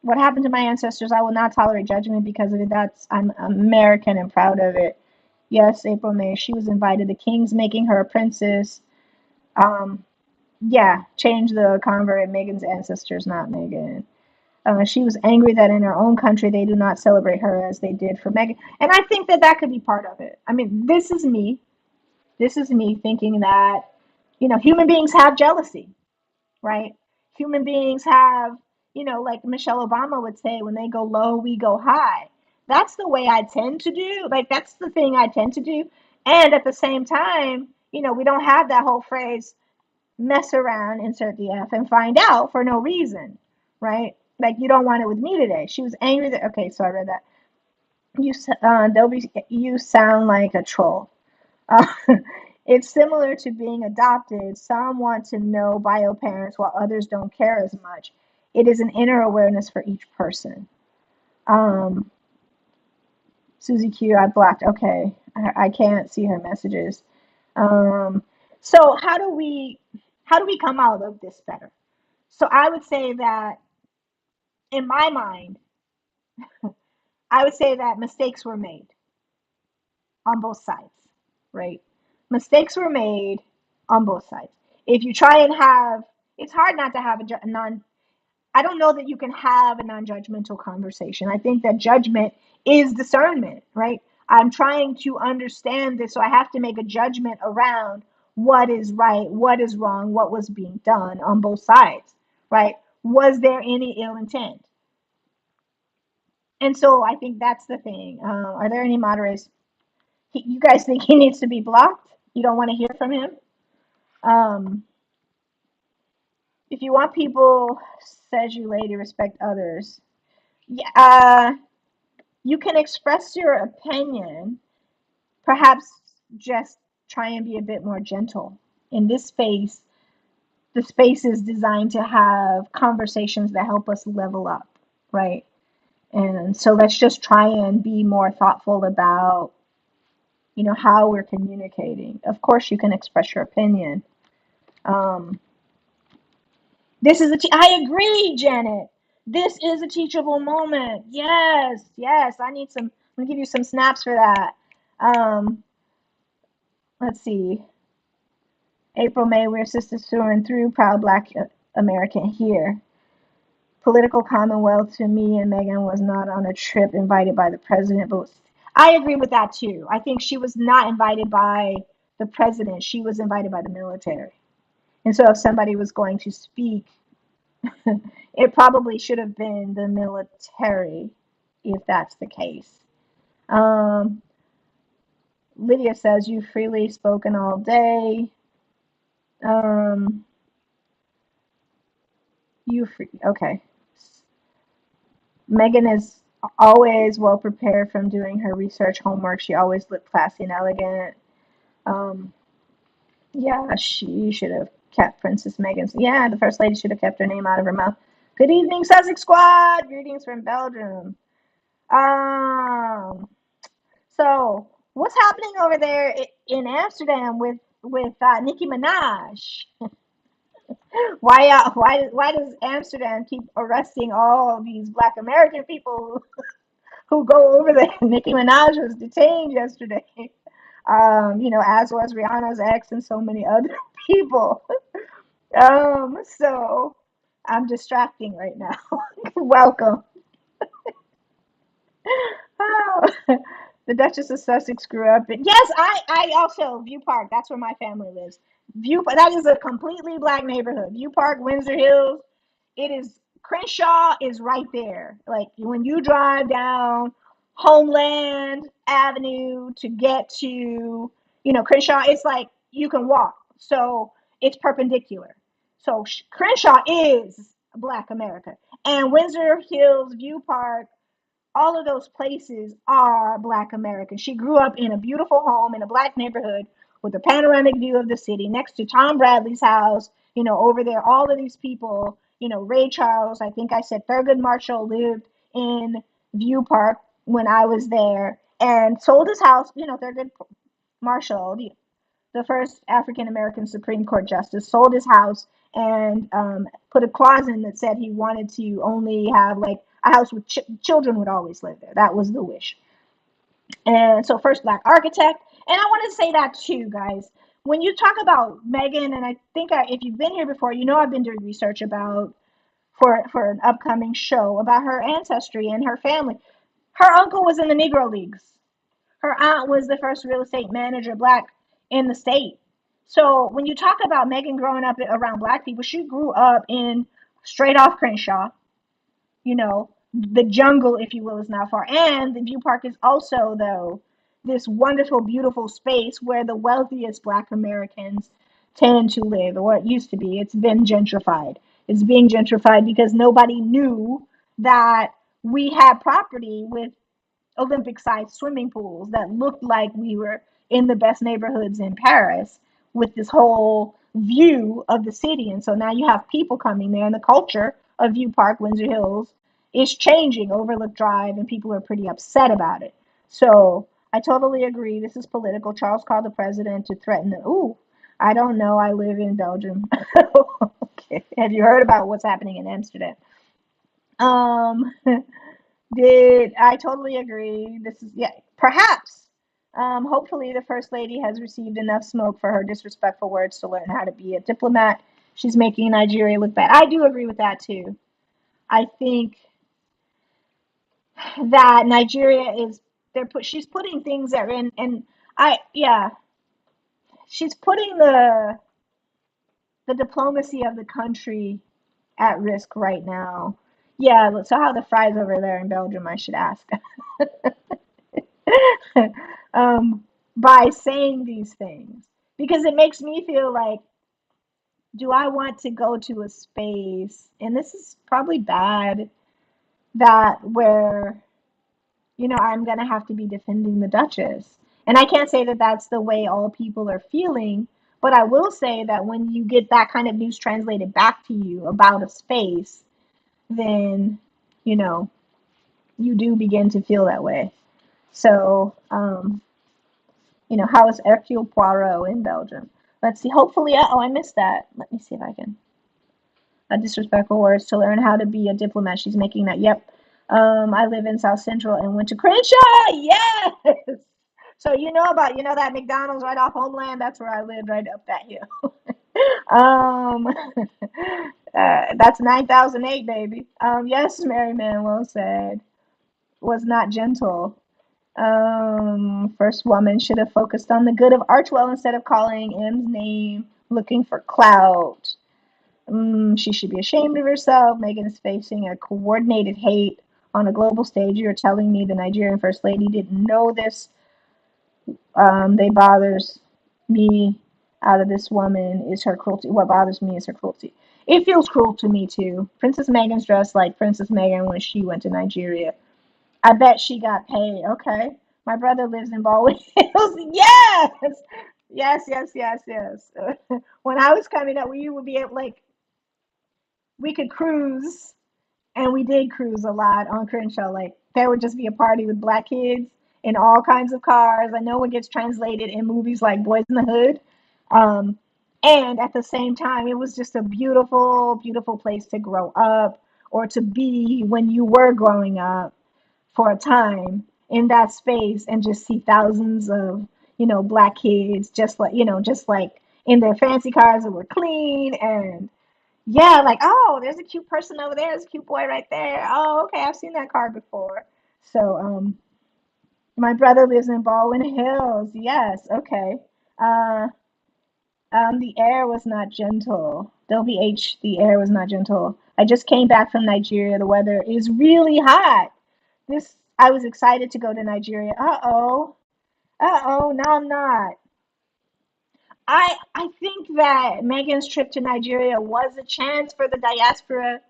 What happened to my ancestors, I will not tolerate judgment because of it. I'm American and proud of it. Yes, April May. She was invited. The king's making her a princess. Um, yeah, change the convert. Meghan's ancestors, not Meghan. She was angry that in her own country they do not celebrate her as they did for Meghan. And I think that could be part of it. I mean, this is me. This is me thinking that, human beings have jealousy, right? Human beings have, like Michelle Obama would say, when they go low, we go high. That's the way I tend to do. Like, that's the thing I tend to do. And at the same time, we don't have that whole phrase, mess around, insert the F, and find out for no reason, right? Like, you don't want it with me today. She was angry that, okay, so I read that. You sound like a troll. Uh, it's similar to being adopted. Some want to know bio parents while others don't care as much. It is an inner awareness for each person. Um, Susie Q, I blocked. Okay, I can't see her messages. Um, so how do we come out of this better? So I would say that in my mind, I would say that mistakes were made on both sides, right? Mistakes were made on both sides. If you try and have, it's hard not to have a non. I don't know that you can have a non-judgmental conversation. I think that judgment is discernment, right? I'm trying to understand this, so I have to make a judgment around what is right, what is wrong, what was being done on both sides, right? Was there any ill intent? And so I think that's the thing. Are there any moderators? You guys think he needs to be blocked? You don't want to hear from him? Um, if you want people, says you lady, respect others. Yeah, you can express your opinion, perhaps just try and be a bit more gentle. In this space, the space is designed to have conversations that help us level up, right? And so let's just try and be more thoughtful about, how we're communicating. Of course, you can express your opinion. Um, I agree, Janet. This is a teachable moment. Yes, yes. I'm gonna give you some snaps for that. Um, let's see. April, May, we're sisters through and through. Proud Black American here. Political commonwealth to me and Meghan was not on a trip invited by the president, but I agree with that too. I think she was not invited by the president. She was invited by the military. And so if somebody was going to speak, it probably should have been the military if that's the case. Um, Lydia says, you freely spoken all day. Um, okay. Megan is always well prepared from doing her research homework. She always looked classy and elegant. Um, yeah, she should have kept Princess Megan's. Yeah, the First Lady should have kept her name out of her mouth. Good evening, Sussex Squad. Greetings from Belgium. Um, so what's happening over there in Amsterdam with Nicki Minaj? Why does Amsterdam keep arresting all these Black American people who go over there? Nicki Minaj was detained yesterday. As was Rihanna's ex and so many other people. So I'm distracting right now. Welcome. Oh, the Duchess of Sussex grew up in. Yes, I also View Park. That's where my family lives. That is a completely Black neighborhood. View Park, Windsor Hills. It is Crenshaw is right there. Like when you drive down Homeland Avenue to get to Crenshaw, it's like you can walk. So it's perpendicular. So Crenshaw is Black America, and Windsor Hills, View Park, all of those places are Black American. She grew up in a beautiful home in a Black neighborhood with a panoramic view of the city next to Tom Bradley's house, over there. All of these people, Ray Charles, I think I said Thurgood Marshall lived in View Park when I was there and sold his house. Thurgood Marshall, the first African American Supreme Court justice, sold his house and put a clause in that said he wanted to only have like a house with children would always live there. That was the wish. And so, first Black architect. And I want to say that too, guys. When you talk about Meghan, and I think if you've been here before, I've been doing research about for an upcoming show about her ancestry and her family. Her uncle was in the Negro Leagues. Her aunt was the first real estate manager, Black, in the state. So when you talk about Meghan growing up around Black people, she grew up in straight off Crenshaw. The jungle, if you will, is not far. And the View Park is also, though, this wonderful, beautiful space where the wealthiest Black Americans tend to live, or it used to be. It's been gentrified. It's being gentrified because nobody knew that we had property with Olympic-sized swimming pools that looked like we were in the best neighborhoods in Paris with this whole view of the city. And so now you have people coming there, and the culture of View Park, Windsor Hills, is changing Overlook Drive, and people are pretty upset about it. So I totally agree. This is political. Charles called the president to threaten the. Ooh, I don't know. I live in Belgium. Okay. Have you heard about what's happening in Amsterdam? Um, did I totally agree? This is yeah, perhaps. Hopefully, the first lady has received enough smoke for her disrespectful words to learn how to be a diplomat. She's making Nigeria look bad. I do agree with that too. I think that Nigeria is she's putting things that are in and I yeah, she's putting the diplomacy of the country at risk right now. Yeah, so how the fries over there in Belgium, I should ask. um, by saying these things because it makes me feel like, do I want to go to a space, and this is probably bad, that where I'm going to have to be defending the Duchess. And I can't say that that's the way all people are feeling, but I will say that when you get that kind of news translated back to you about a space, then, you know, you do begin to feel that way. So, how is Hercule Poirot in Belgium? Let's see. Hopefully, I missed that. Let me see if I can. Disrespectful words to learn how to be a diplomat. She's making that. Yep. I live in South Central and went to Crenshaw. Yes. So that McDonald's right off Homeland. That's where I lived, right up that hill. um, that's 9008, baby. Yes, Mary Manuel said was not gentle. First woman should have focused on the good of Archwell instead of calling M's name, looking for clout. She should be ashamed of herself. Meghan is facing a coordinated hate on a global stage. You're telling me the Nigerian First Lady didn't know this? They bothers me out of this woman is her cruelty. What bothers me is her cruelty. It feels cruel to me too. Princess Meghan's dressed like Princess Meghan when she went to Nigeria. I bet she got paid. Okay. My brother lives in Baldwin Hills. Yes. Yes, yes, yes, yes. When I was coming up, we would be able, like, we could cruise, and we did cruise a lot on Crenshaw. Like, there would just be a party with black kids in all kinds of cars. I know it gets translated in movies like Boys in the Hood. Um, and at the same time, it was just a beautiful, beautiful place to grow up or to be when you were growing up for a time in that space and just see thousands of, black kids just like in their fancy cars that were clean and yeah, like, oh, there's a cute person over there. There's a cute boy right there. Oh, okay, I've seen that car before. So, my brother lives in Baldwin Hills. Yes, okay. Uh, the air was not gentle. WH, the air was not gentle. I just came back from Nigeria. The weather is really hot. I was excited to go to Nigeria. Uh-oh. Uh-oh, no, I'm not. I think that Meghan's trip to Nigeria was a chance for the diaspora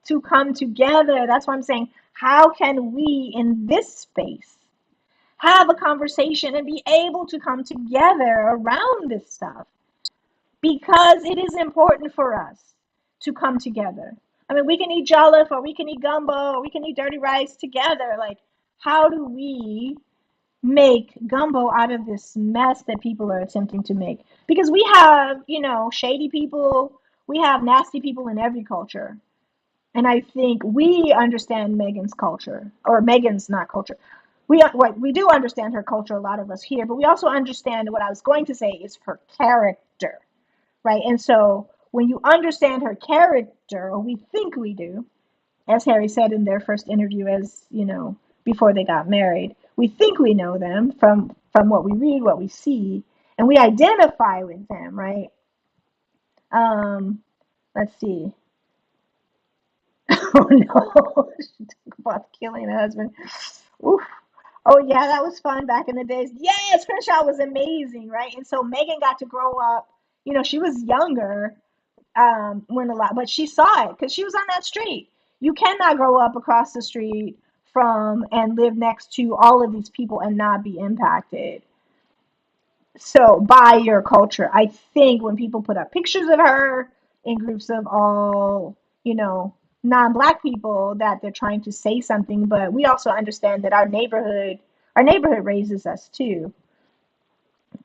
to come together. That's why I'm saying, how can we in this space have a conversation and be able to come together around this stuff? Because it is important for us to come together. I mean, we can eat jollof or we can eat gumbo or we can eat dirty rice together. Like, how do we make gumbo out of this mess that people are attempting to make? Because we have, shady people, we have nasty people in every culture. And I think we understand Meghan's culture, or Meghan's not culture. We do understand her culture, a lot of us here, but we also understand what I was going to say is her character, right? And so when you understand her character, or we think we do, as Harry said in their first interview, as before they got married, we think we know them from what we read, what we see, and we identify with them, right? Um, let's see. Oh no, she talked about killing her husband. Oof. Oh yeah, that was fun back in the days. Yes, Crenshaw was amazing, right? And so Meghan got to grow up. She was younger when a lot, but she saw it because she was on that street. You cannot grow up across the street from and live next to all of these people and not be impacted. So by your culture, I think when people put up pictures of her in groups of all, non-black people that they're trying to say something, but we also understand that our neighborhood raises us too.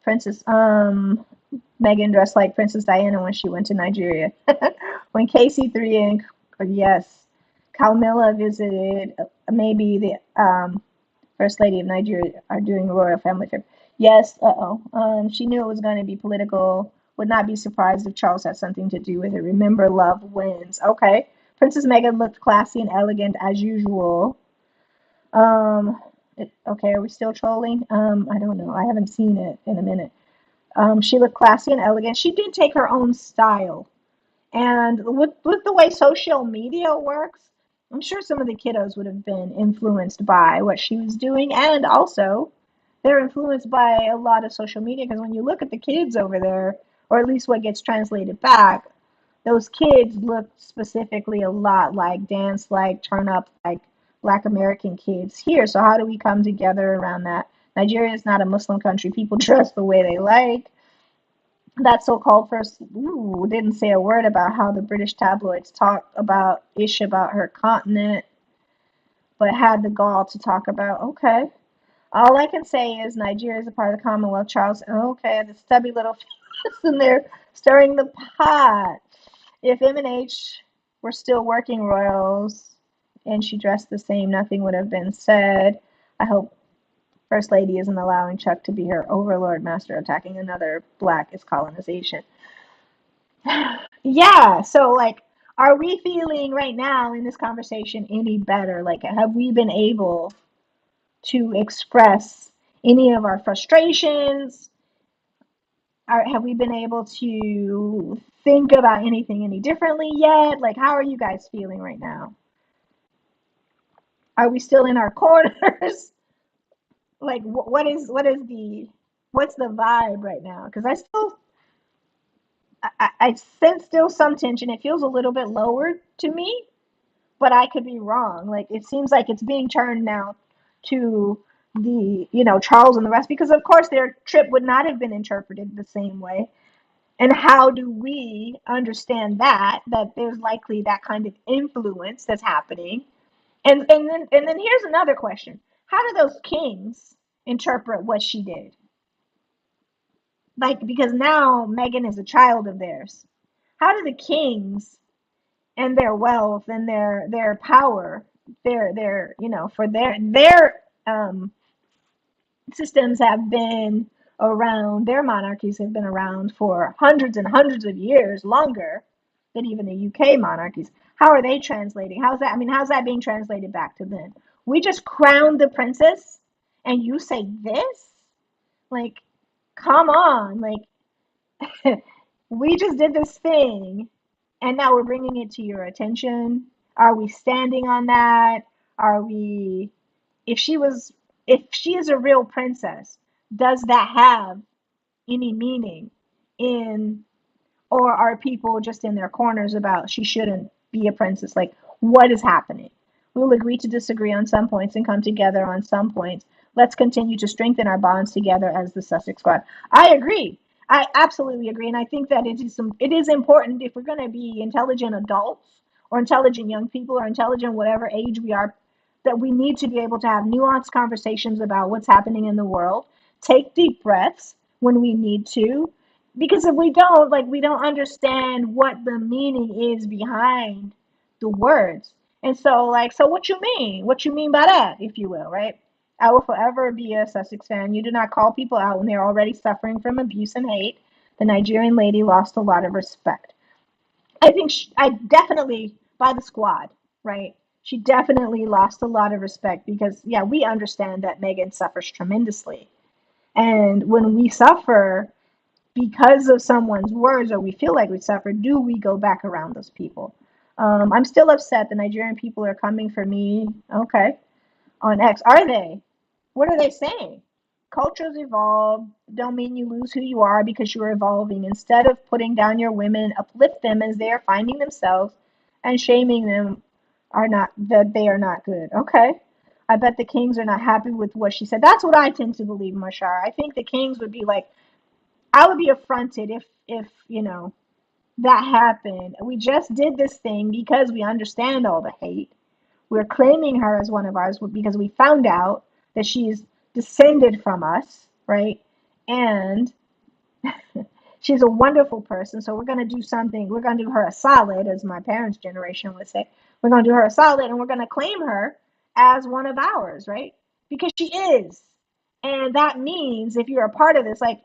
Princess Meghan dressed like Princess Diana when she went to Nigeria. When KC3 and yes, Camilla visited, maybe the First Lady of Nigeria are doing a royal family trip. Yes, uh-oh. She knew it was going to be political. Would not be surprised if Charles had something to do with it. Remember, love wins. Okay. Princess Meghan looked classy and elegant as usual. Okay, are we still trolling? I don't know. I haven't seen it in a minute. She looked classy and elegant. She did take her own style. And with the way social media works, I'm sure some of the kiddos would have been influenced by what she was doing. And also, they're influenced by a lot of social media because when you look at the kids over there, or at least what gets translated back, those kids look specifically a lot like, dance like, turn up like Black American kids here. So, how do we come together around that? Nigeria is not a Muslim country. People dress the way they like. That so-called first didn't say a word about how the British tabloids talk about ish about her continent, but had the gall to talk about, okay. All I can say is Nigeria is a part of the Commonwealth. Charles, okay, the stubby little face in there stirring the pot. If M&H were still working royals and she dressed the same, nothing would have been said. I hope First Lady isn't allowing Chuck to be her overlord master attacking another black is colonization. Yeah, so like, are we feeling right now in this conversation any better? Like, have we been able to express any of our frustrations? Have we been able to think about anything any differently yet? Like, how are you guys feeling right now? Are we still in our corners? Like, what's the vibe right now? Because I sense still some tension. It feels a little bit lowered to me, but I could be wrong. Like, it seems like it's being turned now to Charles and the rest, because of course their trip would not have been interpreted the same way. And how do we understand that there's likely that kind of influence that's happening? And then here's another question. How do those kings interpret what she did? Like, because now Megan is a child of theirs. How do the kings and their wealth and their power, their for their systems have been around, their monarchies have been around for hundreds and hundreds of years, longer than even the UK monarchies. How are they translating? How's that? I mean, how's that being translated back to them? We just crowned the princess, and you say this? Like, come on! Like, we just did this thing, and now we're bringing it to your attention. Are we standing on that? Are we if she was if she is a real princess, does that have any meaning in or are people just in their corners about she shouldn't be a princess? Like, what is happening? We'll agree to disagree on some points and come together on some points. Let's continue to strengthen our bonds together as the Sussex Squad. I agree. I absolutely agree. And I think that it is important, if we're going to be intelligent adults or intelligent young people or intelligent whatever age we are, that we need to be able to have nuanced conversations about what's happening in the world, take deep breaths when we need to, because if we don't, like, we don't understand what the meaning is behind the words. And so, like, so what you mean? What you mean by that, if you will, right? I will forever be a Sussex fan. You do not call people out when they're already suffering from abuse and hate. The Nigerian lady lost a lot of respect. I definitely, by the squad, right? She definitely lost a lot of respect because, yeah, we understand that Megan suffers tremendously. And when we suffer, because of someone's words, or we feel like we suffered, do we go back around those people? I'm still upset. The Nigerian people are coming for me. Okay. On X. Are they? What are they saying? Cultures evolve. Don't mean you lose who you are because you're evolving. Instead of putting down your women, uplift them as they are finding themselves, and shaming them are not that they are not good. Okay. I bet the kings are not happy with what she said. That's what I tend to believe, Mashar. I think the kings would be like, I would be affronted if that happened. We just did this thing because we understand all the hate. We're claiming her as one of ours because we found out that she's descended from us, right? And she's a wonderful person. So we're going to do something. We're going to do her a solid, as my parents' generation would say. We're going to do her a solid and we're going to claim her as one of ours, right? Because she is. And that means if you're a part of this, like,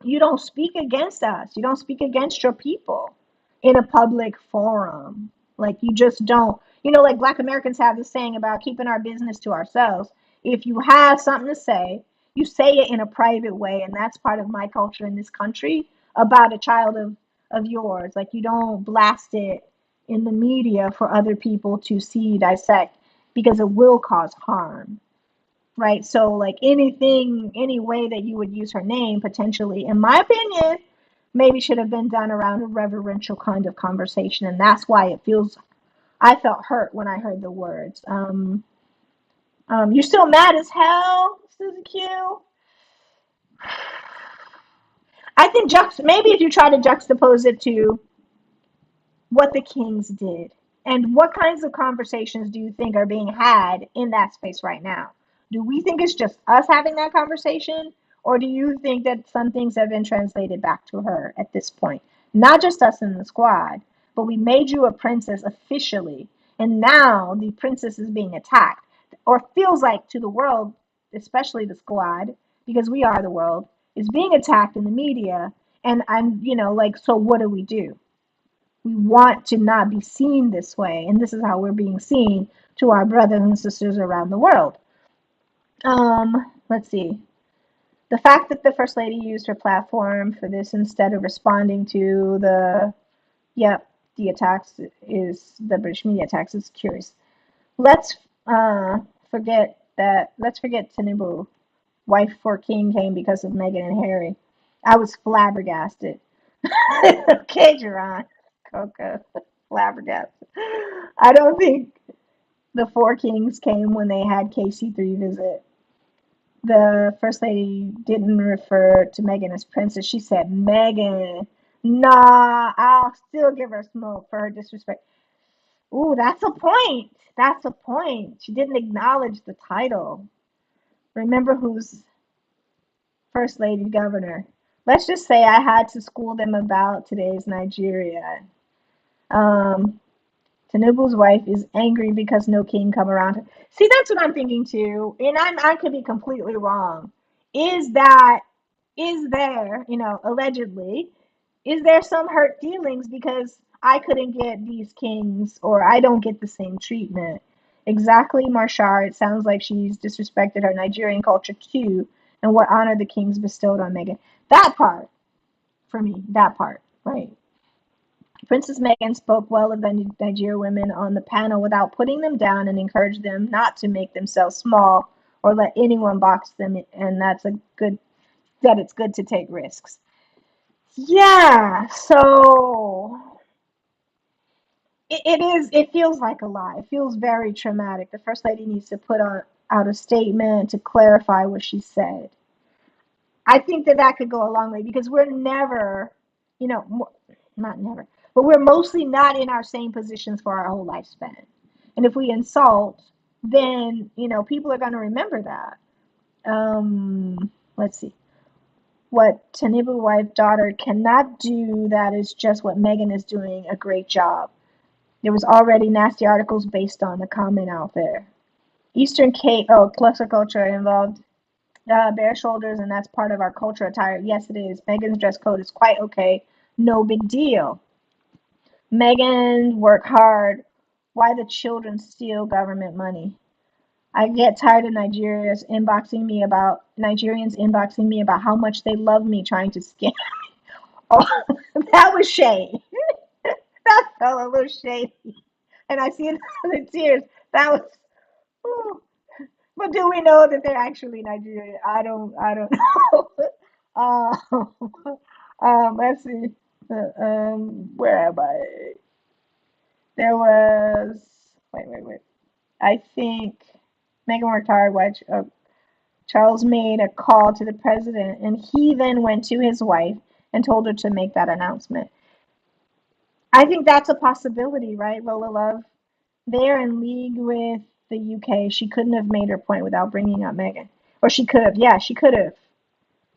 you don't speak against us. You don't speak against your people in a public forum. Like, you just don't. Like Black Americans have this saying about keeping our business to ourselves. If you have something to say, you say it in a private way. And that's part of my culture in this country about a child of yours. Like, you don't blast it in the media for other people to see, dissect, because it will cause harm, right? So like anything, any way that you would use her name potentially, in my opinion, maybe should have been done around a reverential kind of conversation. And that's why I felt hurt when I heard the words. You're still mad as hell, Susie Q. I think maybe if you try to juxtapose it to what the Kings did. And what kinds of conversations do you think are being had in that space right now? Do we think it's just us having that conversation? Or do you think that some things have been translated back to her at this point? Not just us in the squad, but we made you a princess officially. And now the princess is being attacked, or feels like to the world, especially the squad, because we are the world, is being attacked in the media. And like, so what do we do? We want to not be seen this way, and this is how we're being seen to our brothers and sisters around the world. Let's see. The fact that the first lady used her platform for this instead of responding to yep, the attacks is the British media attacks is curious. Let's forget that. Let's forget Tinubu. Wife for King came because of Meghan and Harry. I was flabbergasted. Okay, Jerron. Coco. Flabbergasted. I don't think the four kings came when they had KC3 visit. The first lady didn't refer to Meghan as princess. She said Meghan. Nah, I'll still give her smoke for her disrespect. Ooh, that's a point. That's a point. She didn't acknowledge the title. Remember who's first lady governor. Let's just say I had to school them about today's Nigeria. Um, Tinubu's wife is angry because no king come around her. See, that's what I'm thinking too, and I could be completely wrong. Is that is there, allegedly, is there some hurt feelings because I couldn't get these kings or I don't get the same treatment? Exactly, Marshar. It sounds like she's disrespected her Nigerian culture too, and what honor the kings bestowed on Meghan. That part, for me, that part, right? Princess Meghan spoke well of the Nigerian women on the panel without putting them down and encouraged them not to make themselves small or let anyone box them, and that it's good to take risks. Yeah, so it feels like a lie. It feels very traumatic. The first lady needs to out a statement to clarify what she said. I think that could go a long way because we're never, not never, but we're mostly not in our same positions for our whole lifespan. And if we insult, then, people are going to remember that. Let's see. What Tinubu wife daughter cannot do, that is just what Meghan is doing a great job. There was already nasty articles based on the comment out there. Eastern Cape, cluster culture involved bare shoulders, and that's part of our culture attire. Yes, it is. Meghan's dress code is quite okay. No big deal. Meghan work hard. Why the children steal government money? I get tired of Nigerians inboxing me about how much they love me trying to scam. Oh, that was shade. That felt a little shady. And I see the tears. That was, ooh. But do we know that they're actually Nigerian? I don't know. Let's see. Where am I? There was, wait. I think Meghan worked hard. Charles made a call to the president, and he then went to his wife and told her to make that announcement. I think that's a possibility, right, Lola Love? They're in league with the UK. She couldn't have made her point without bringing up Meghan. Or she could have. Yeah, she could have.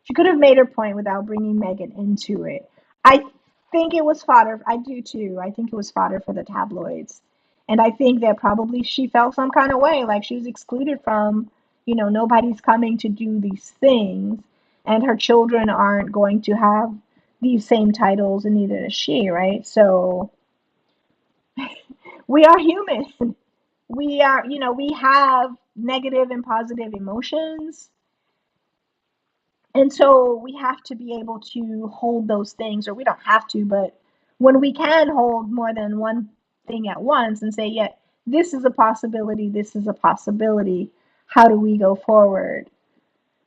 She could have made her point without bringing Meghan into it. I think it was fodder. I do too. I think it was fodder for the tabloids. And I think that probably she felt some kind of way, like she was excluded from, nobody's coming to do these things, and her children aren't going to have these same titles, and neither does she, right? So we are human. We are, we have negative and positive emotions. And so we have to be able to hold those things, or we don't have to, but when we can hold more than one thing at once and say, yeah, this is a possibility, this is a possibility, how do we go forward?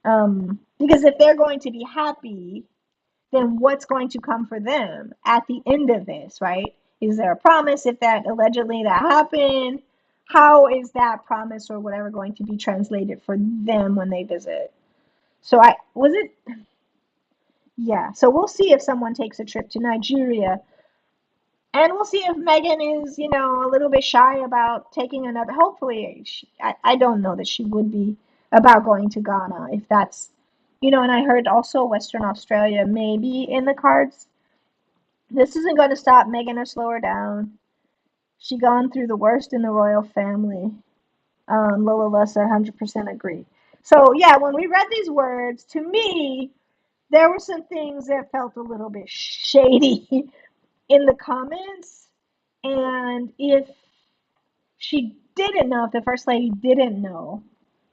Because if they're going to be happy, then what's going to come for them at the end of this, right? Is there a promise if that allegedly that happened? How is that promise or whatever going to be translated for them when they visit? So I was it Yeah, so we'll see if someone takes a trip to Nigeria. And we'll see if Megan is, a little bit shy about taking another. Hopefully, I don't know that she would be about going to Ghana if that's, and I heard also Western Australia may be in the cards. This isn't going to stop Megan or slow her down. She gone through the worst in the royal family. Lola Lessa 100% agree. So, yeah, when we read these words, to me, there were some things that felt a little bit shady in the comments. And if she didn't know, if the first lady didn't know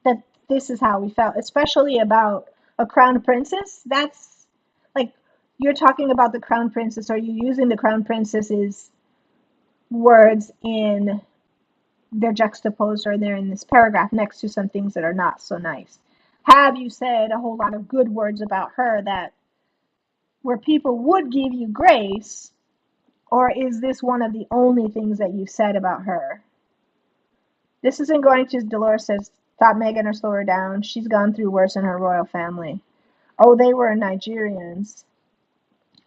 that this is how we felt, especially about a crown princess, that's like you're talking about the crown princess, or you using the crown princess's words in they're juxtaposed, or they're in this paragraph next to some things that are not so nice. Have you said a whole lot of good words about her that where people would give you grace, or is this one of the only things that you've said about her? This isn't going to, Dolores says, stop Meghan or slow her down. She's gone through worse in her royal family. Oh, they were Nigerians.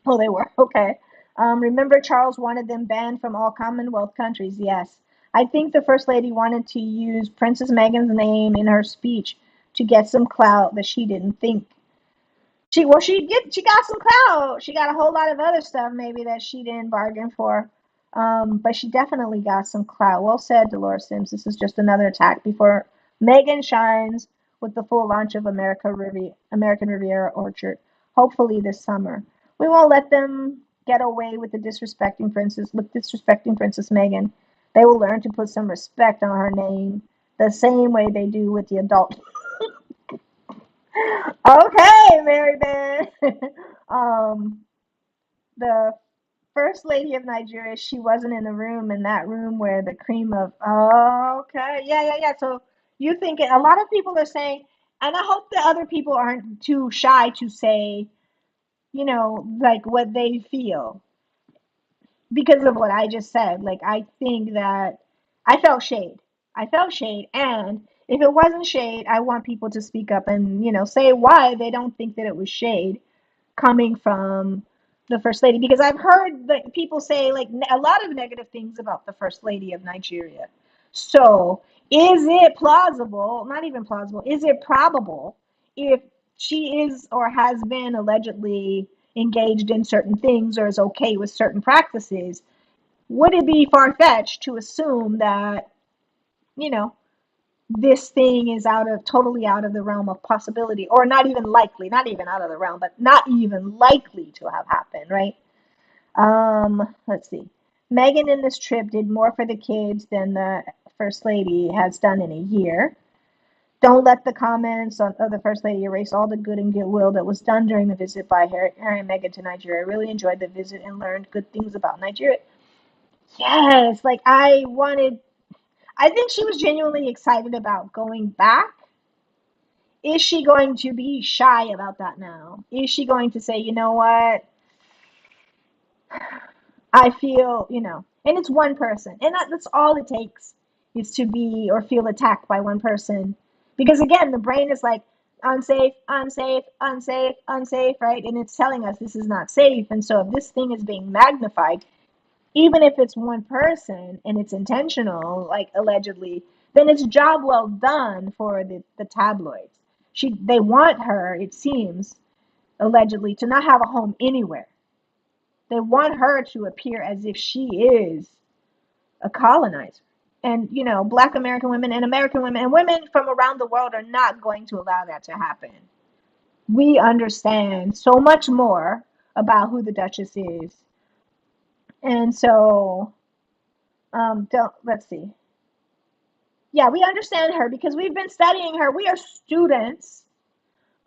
Oh, they were. Okay. Remember, Charles wanted them banned from all Commonwealth countries. Yes. I think the First Lady wanted to use Princess Meghan's name in her speech to get some clout that she didn't think she got some clout. She got a whole lot of other stuff maybe that she didn't bargain for. But she definitely got some clout. Well said, Dolores Sims. This is just another attack before Meghan shines with the full launch of American Riviera Orchard, hopefully this summer. We won't let them get away with disrespecting Princess Meghan. They will learn to put some respect on her name, the same way they do with the adult. Okay, Mary Beth. um, the First Lady of Nigeria, she wasn't in the room, in that room where the cream of, oh, okay, yeah, yeah, yeah. So you think a lot of people are saying, and I hope that other people aren't too shy to say, like what they feel because of what I just said. Like, I think that I felt shade. I felt shade. And if it wasn't shade, I want people to speak up and, say why they don't think that it was shade coming from the first lady, because I've heard that people say like a lot of negative things about the first lady of Nigeria. So, is it plausible, not even plausible, is it probable, if she is or has been allegedly engaged in certain things or is okay with certain practices, would it be far-fetched to assume that, you know, this thing is totally out of the realm of possibility, or not even likely, not even out of the realm, but not even likely to have happened, right? Let's see. Meghan in this trip did more for the kids than the First Lady has done in a year. Don't let the comments of the First Lady erase all the good and goodwill that was done during the visit by Harry and Meghan to Nigeria. I really enjoyed the visit and learned good things about Nigeria. Yes, like I think she was genuinely excited about going back. Is she going to be shy about that now? Is she going to say, you know what? I feel, and it's one person. And that's all it takes is to be or feel attacked by one person. Because again, the brain is like, unsafe, unsafe, unsafe, unsafe, right? And it's telling us this is not safe. And so if this thing is being magnified, Even if it's one person and it's intentional, like allegedly, then it's a job well done for the tabloids. They want her, it seems, allegedly, to not have a home anywhere. They want her to appear as if she is a colonizer. And, Black American women and American women and women from around the world are not going to allow that to happen. We understand so much more about who the Duchess is. And so, don't, let's see. Yeah, we understand her because we've been studying her. We are students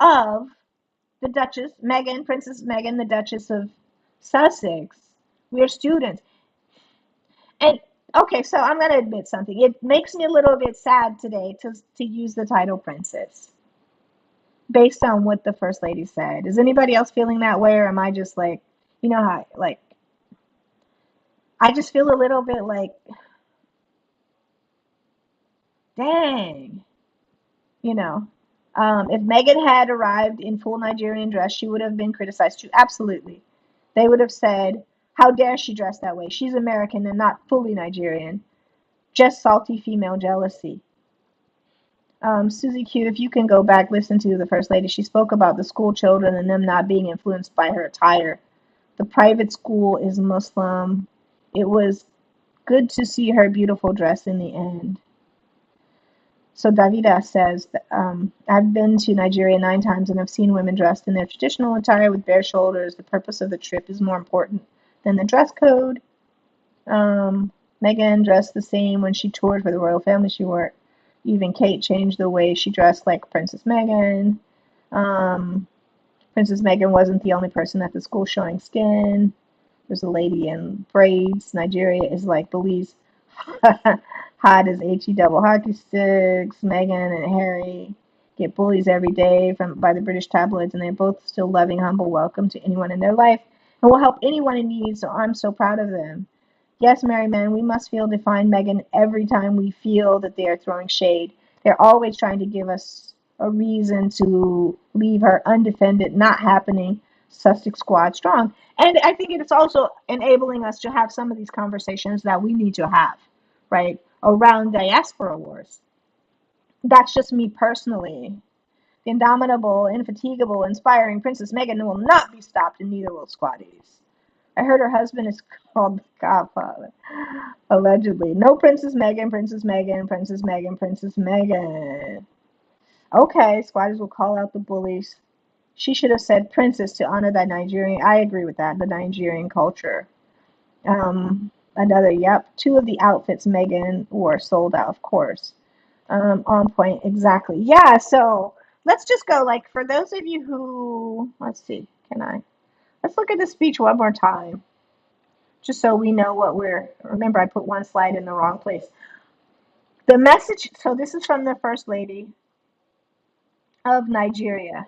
of the Duchess, Meghan, Princess Meghan, the Duchess of Sussex. We are students. And okay, so I'm going to admit something. It makes me a little bit sad today to use the title princess based on what the first lady said. Is anybody else feeling that way, or am I just like, how, like, I just feel a little bit like, dang, you know. If Meghan had arrived in full Nigerian dress, she would have been criticized too. Absolutely. They would have said, how dare she dress that way? She's American and not fully Nigerian. Just salty female jealousy. Susie Q, if you can go back, listen to the First Lady. She spoke about the school children and them not being influenced by her attire. The private school is Muslim. It was good to see her beautiful dress in the end. So Davida says, I've been to Nigeria 9 times and have seen women dressed in their traditional attire with bare shoulders. The purpose of the trip is more important than the dress code. Meghan dressed the same when she toured for the royal family. She wore even Kate changed the way she dressed like Princess Meghan. Um, Princess Meghan wasn't the only person at the school showing skin. There's a lady in braids. Nigeria is like Belize. Hot as HE double hockey sticks. Meghan and Harry get bullies every day by the British tabloids, and they're both still loving, humble welcome to anyone in their life and will help anyone in need, so I'm so proud of them. Yes, Merryman, we must feel defined, Meghan, every time we feel that they are throwing shade. They're always trying to give us a reason to leave her undefended, not happening. Sussex squad strong. And I think it's also enabling us to have some of these conversations that we need to have, right? Around diaspora wars. That's just me personally. The indomitable, indefatigable, inspiring Princess Meghan will not be stopped, and neither will squaddies. I heard her husband is called the Godfather. Allegedly. No Princess Meghan, Princess Meghan, Princess Meghan, Princess Meghan. Okay, squatters will call out the bullies. She should have said princess to honor the Nigerian. I agree with that, the Nigerian culture. Another, yep. 2 of the outfits Meghan wore sold out, of course. On point, exactly. Yeah, so let's just go. Like, for those of you who, let's see, let's look at the speech one more time, just so we know remember I put one slide in the wrong place. The message, so this is from the First Lady of Nigeria,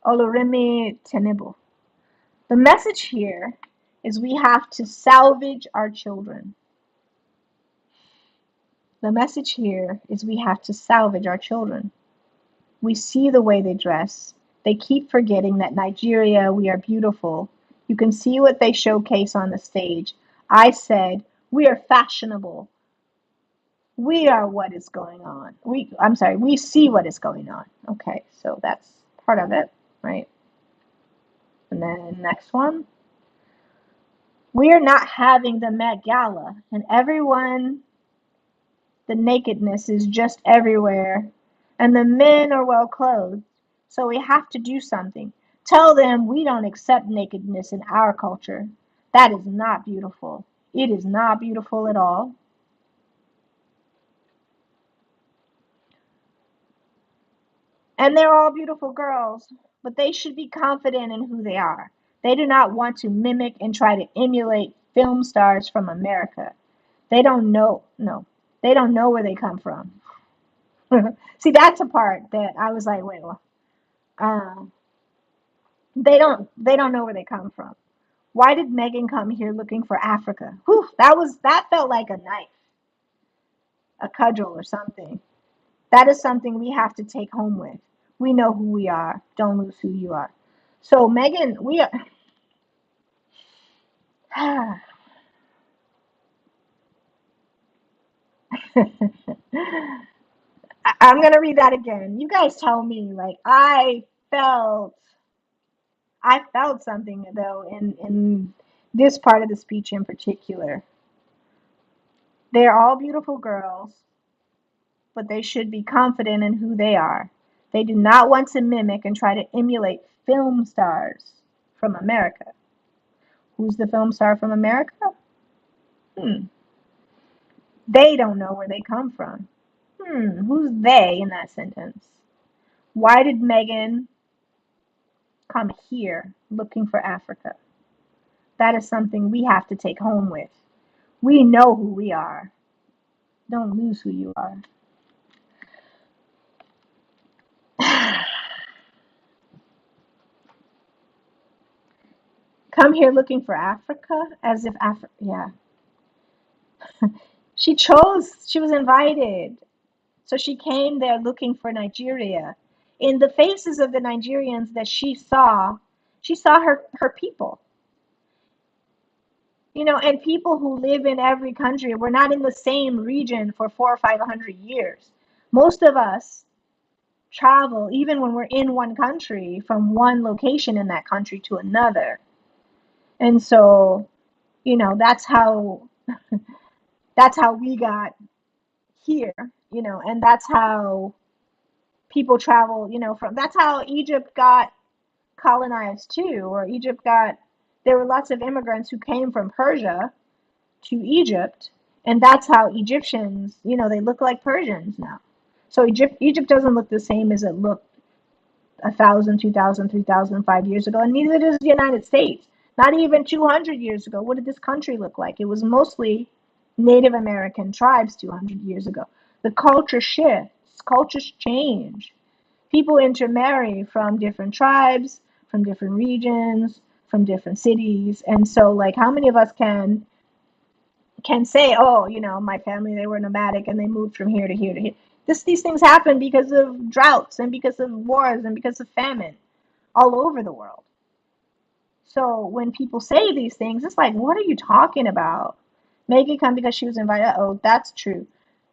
Olurimi Tinubu. The message here is we have to salvage our children. The message here is we have to salvage our children. We see the way they dress. They keep forgetting that Nigeria, we are beautiful. You can see what they showcase on the stage. I said, we are fashionable. We are what is going on. We see what is going on. Okay, so that's part of it, right? And then next one. We are not having the Met Gala, and everyone, the nakedness is just everywhere, and the men are well clothed, so we have to do something. Tell them we don't accept nakedness in our culture. That is not beautiful. It is not beautiful at all. And they're all beautiful girls, but they should be confident in who they are. They do not want to mimic and try to emulate film stars from America. They don't know, no, they don't know where they come from. See, that's a part that I was like, wait, well, uh, they don't know where they come from. Why did Meghan come here looking for Africa? Whew, that felt like a knife, a cudgel or something. That is something we have to take home with. We know who we are. Don't lose who you are. So Meghan, I'm gonna read that again. You guys tell me, like felt I felt something though in this part of the speech in particular. They're all beautiful girls, but they should be confident in who they are. They do not want to mimic and try to emulate film stars from America. Who's the film star from America? Hmm. They don't know where they come from. Who's they in that sentence? Why did Meghan come here looking for Africa? That is something we have to take home with. We know who we are. Don't lose who you are. Come here looking for Africa as if Africa, yeah. She was invited. So she came there looking for Nigeria. In the faces of the Nigerians that she saw her people. And people who live in every country, we're not in the same region for 400 or 500 years. Most of us travel, even when we're in one country, from one location in that country to another. And so, that's how we got here, and that's how people travel, from that's how Egypt got colonized too, or there were lots of immigrants who came from Persia to Egypt, and that's how Egyptians, they look like Persians now. So Egypt doesn't look the same as it looked 1,000, 2,000, 3,000, 5 years ago, and neither does the United States. Not even 200 years ago. What did this country look like? It was mostly Native American tribes 200 years ago. The culture shifts, cultures change. People intermarry from different tribes, from different regions, from different cities. And so, like, how many of us can say, oh, my family, they were nomadic and they moved from here to here to here. These things happen because of droughts and because of wars and because of famine all over the world. So when people say these things, it's like, what are you talking about? Make it come because she was invited. Oh, that's true.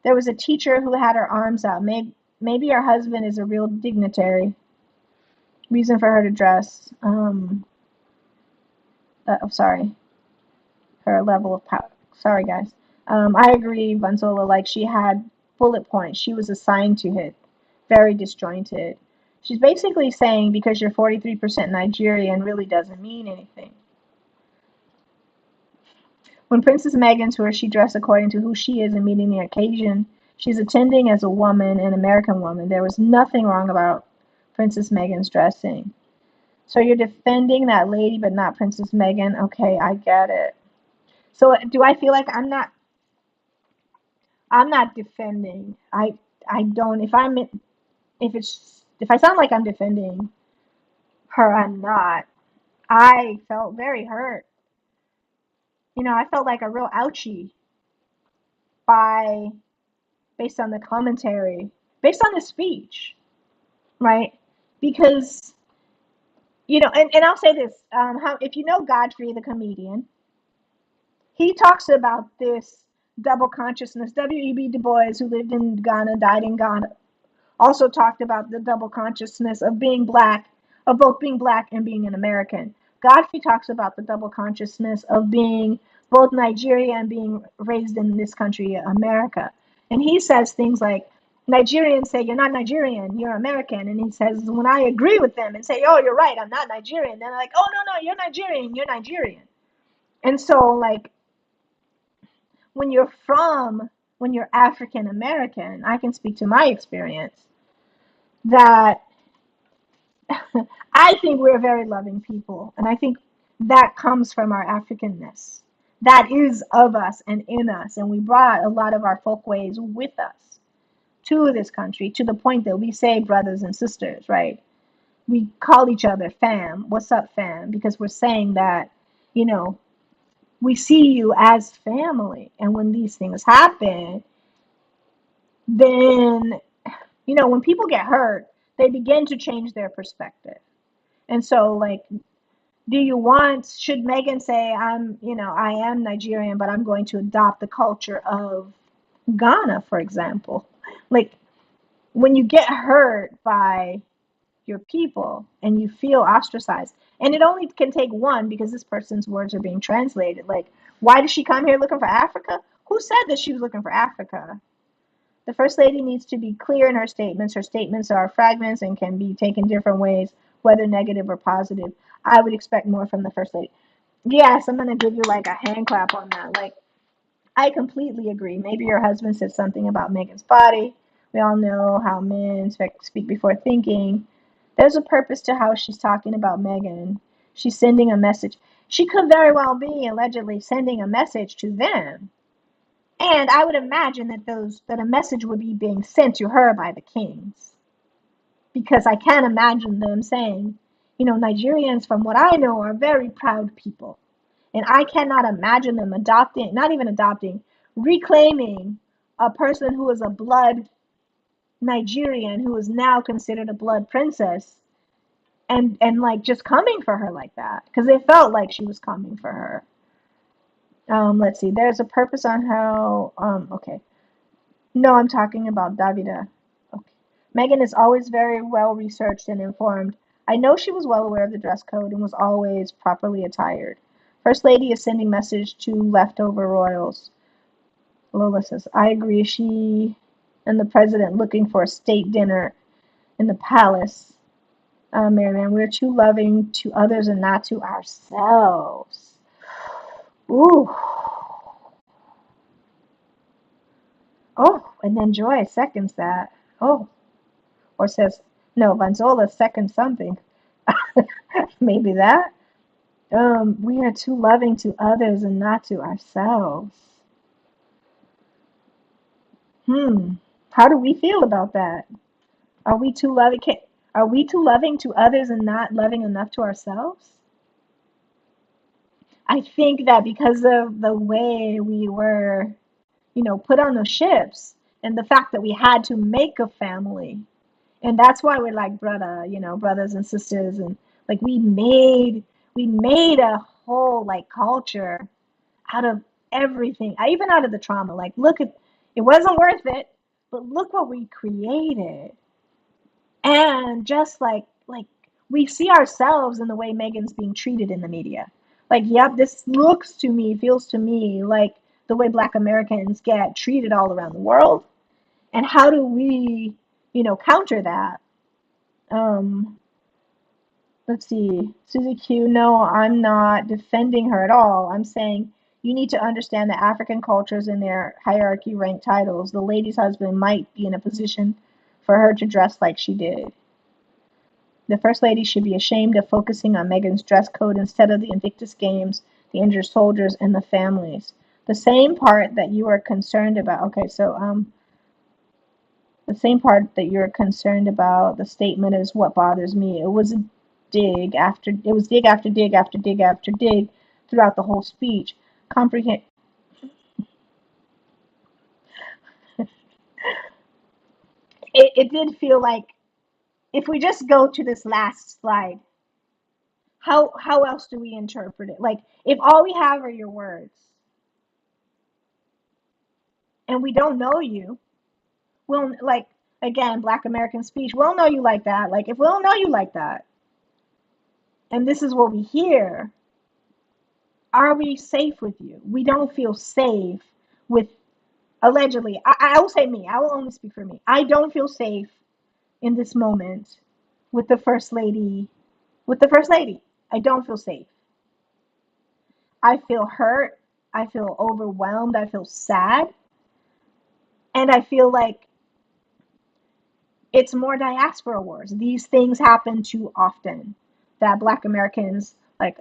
There was a teacher who had her arms out. Maybe her husband is a real dignitary. Reason for her to dress. Sorry. Her level of power. Sorry, guys. I agree, Vanzola. Like, she had bullet points. She was assigned to hit. Very disjointed. She's basically saying because you're 43% Nigerian really doesn't mean anything. When Princess Meghan tours, she dressed according to who she is and meeting the occasion. She's attending as a woman, an American woman. There was nothing wrong about Princess Meghan's dressing. So you're defending that lady, but not Princess Meghan. Okay, I get it. So do I feel like I'm not defending. I don't. If I sound like I'm defending her, I'm not. I felt very hurt. I felt like a real ouchie by based on the commentary, based on the speech, right? Because and I'll say this: how if you know Godfrey the comedian, he talks about this double consciousness. W.E.B. Du Bois, who lived in Ghana, died in Ghana, also talked about the double consciousness of being black, of both being black and being an American. Godfrey talks about the double consciousness of being both Nigeria and being raised in this country, America. And he says things like, Nigerians say, you're not Nigerian, you're American. And he says, when I agree with them and say, oh, you're right, I'm not Nigerian, then they're like, oh, no, no, you're Nigerian, you're Nigerian. And so, like, when you're when you're African American, I can speak to my experience that I think we're very loving people, and I think that comes from our Africanness. That is of us and in us, and we brought a lot of our folk ways with us to this country to the point that we say brothers and sisters, right? We call each other fam. What's up, fam? Because we're saying that, you know, we see you as family, and when these things happen, then when people get hurt, they begin to change their perspective. And so, like, Should Meghan say, I am Nigerian, but I'm going to adopt the culture of Ghana, for example? Like, when you get hurt by your people and you feel ostracized, and it only can take one because this person's words are being translated. Like, why did she come here looking for Africa? Who said that she was looking for Africa? The First Lady needs to be clear in her statements. Her statements are fragments and can be taken different ways, whether negative or positive. I would expect more from the First Lady. Yes, I'm going to give you like a hand clap on that. Like, I completely agree. Maybe your husband said something about Meghan's body. We all know how men speak before thinking. There's a purpose to how she's talking about Meghan. She's sending a message. She could very well be allegedly sending a message to them. And I would imagine that a message would be being sent to her by the kings. Because I can't imagine them saying, Nigerians, from what I know, are very proud people. And I cannot imagine them adopting, not even adopting, reclaiming a person who is a blood Nigerian who is now considered a blood princess and like just coming for her like that because it felt like she was coming for her. Let's see. There's a purpose on how. Okay. No, I'm talking about Davida. Okay. Meghan is always very well researched and informed. I know she was well aware of the dress code and was always properly attired. First Lady is sending message to leftover royals. Lola says, I agree. She and the president looking for a state dinner in the palace. Marianne, we're too loving to others and not to ourselves. Ooh. Oh, and then Joy seconds that. Oh, or says, no, Vanzola seconds something. Maybe that. We are too loving to others and not to ourselves. Hmm. How do we feel about that? Are we too loving? Are we too loving to others and not loving enough to ourselves? I think that because of the way we were, put on those ships and the fact that we had to make a family, and that's why we're like brother, brothers and sisters, and like we made a whole like culture out of everything, even out of the trauma. Like, look at it wasn't worth it, but look what we created. And just like we see ourselves in the way Megan's being treated in the media. Like, yep, this looks to me, feels to me like the way Black Americans get treated all around the world. And how do we, counter that? Um, let's see. Susie Q, no, I'm not defending her at all. I'm saying you need to understand that African cultures in their hierarchy rank titles, the lady's husband might be in a position for her to dress like she did. The First Lady should be ashamed of focusing on Meghan's dress code instead of the Invictus Games, the injured soldiers, and the families. The same part that you are concerned about. Okay, so the same part that you're concerned about, the statement is what bothers me. It was dig after dig after dig after dig throughout the whole speech. Comprehend. It did feel like if we just go to this last slide, how else do we interpret it? Like, if all we have are your words and we don't know you, we'll like, again, Black American speech, we'll know you like that. Like, if we don't know you like that and this is what we hear, are we safe with you? We don't feel safe with, allegedly, I will say me, I will only speak for me. I don't feel safe in this moment with the First Lady. With the First Lady, I don't feel safe. I feel hurt. I feel overwhelmed. I feel sad. And I feel like it's more diaspora wars. These things happen too often that Black Americans, like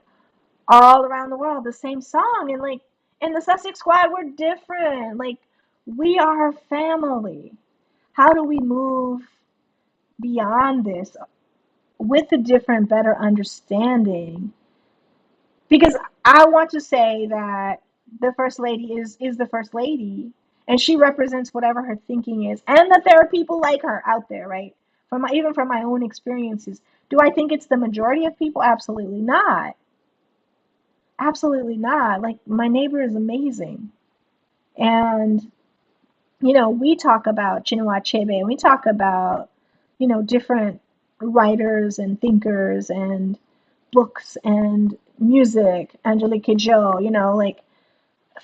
all around the world, the same song. And like in the Sussex Squad, we're different. Like, we are family. How do we move beyond this with a different, better understanding? Because I want to say that the First Lady is the First Lady, and she represents whatever her thinking is, and that there are people like her out there, right? Even from my own experiences, do I think it's the majority of people? Absolutely not. absolutely not. Like, my neighbor is amazing. And, we talk about Chinua Achebe, and we talk about, different writers and thinkers and books and music, Angelique Kidjo, like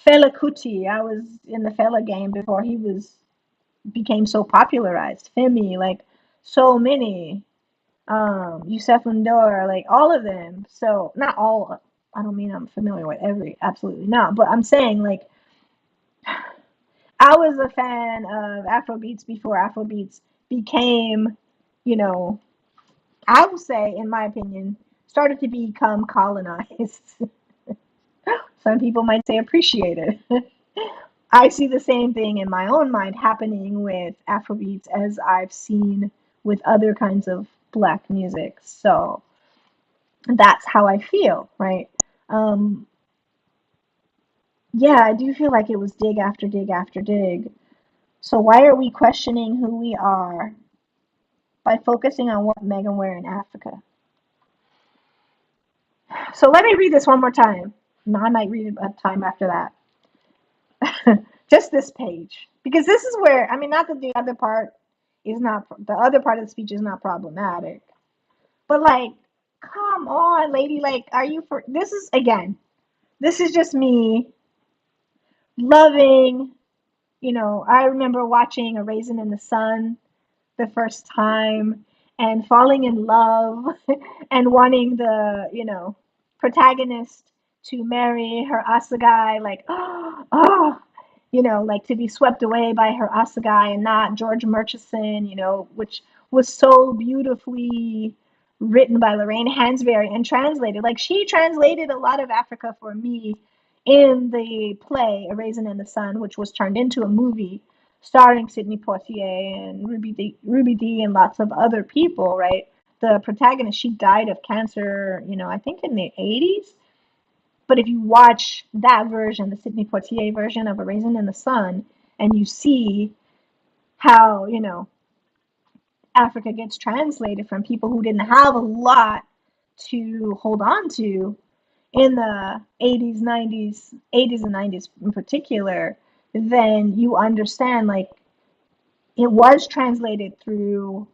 Fela Kuti. I was in the Fela game before he became so popularized. Femi, like so many. Yusef Lindor, like all of them. So not all. I don't mean I'm familiar with every. Absolutely not. But I'm saying like I was a fan of Afrobeats before Afrobeats became, you know, I will say, in my opinion, started to become colonized. Some people might say appreciated. I see the same thing in my own mind happening with Afrobeats as I've seen with other kinds of black music. So that's how I feel, right? Um, yeah, I do feel like it was dig after dig after dig. So why are we questioning who we are by focusing on what Meghan wear in Africa? So let me read this one more time. And I might read it a time after that. Just this page. Because this is where, I mean, not that the other part is not, the other part of the speech is not problematic. But like, come on, lady. Like, are you for, this is, again, this is just me loving, I remember watching A Raisin in the Sun the first time and falling in love and wanting the, protagonist to marry her Asagai, like, oh, like to be swept away by her Asagai and not George Murchison, which was so beautifully written by Lorraine Hansberry and translated. Like, she translated a lot of Africa for me in the play A Raisin in the Sun, which was turned into a movie starring Sidney Poitier and Ruby Dee and lots of other people, right? The protagonist, she died of cancer, I think in the 80s. But if you watch that version, the Sidney Poitier version of A Raisin in the Sun, and you see how, Africa gets translated from people who didn't have a lot to hold on to in the 80s and 90s in particular, then you understand like it was translated through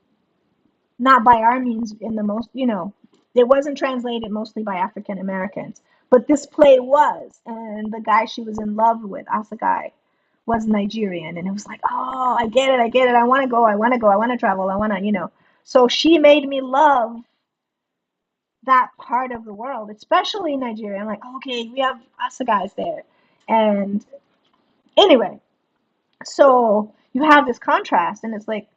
not by our means in the most, it wasn't translated mostly by African Americans, but this play was, and the guy she was in love with, Asagai, was Nigerian, and it was like, oh, I get it, I want to go, I want to go, I want to travel, I want to, so she made me love that part of the world, especially Nigeria. I'm like, okay, we have Asagais there, and anyway, so you have this contrast, and it's like,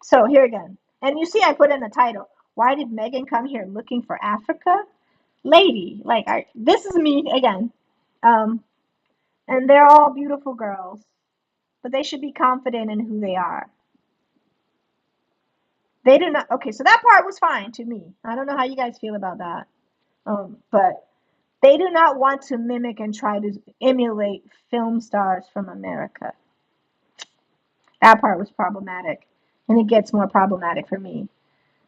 so here again. And you see, I put in the title, why did Meghan come here looking for Africa? Lady, like, this is me again. Um, and they're all beautiful girls, but they should be confident in who they are. They do not, okay, so that part was fine to me. I don't know how you guys feel about that. But they do not want to mimic and try to emulate film stars from America. That part was problematic. And it gets more problematic for me.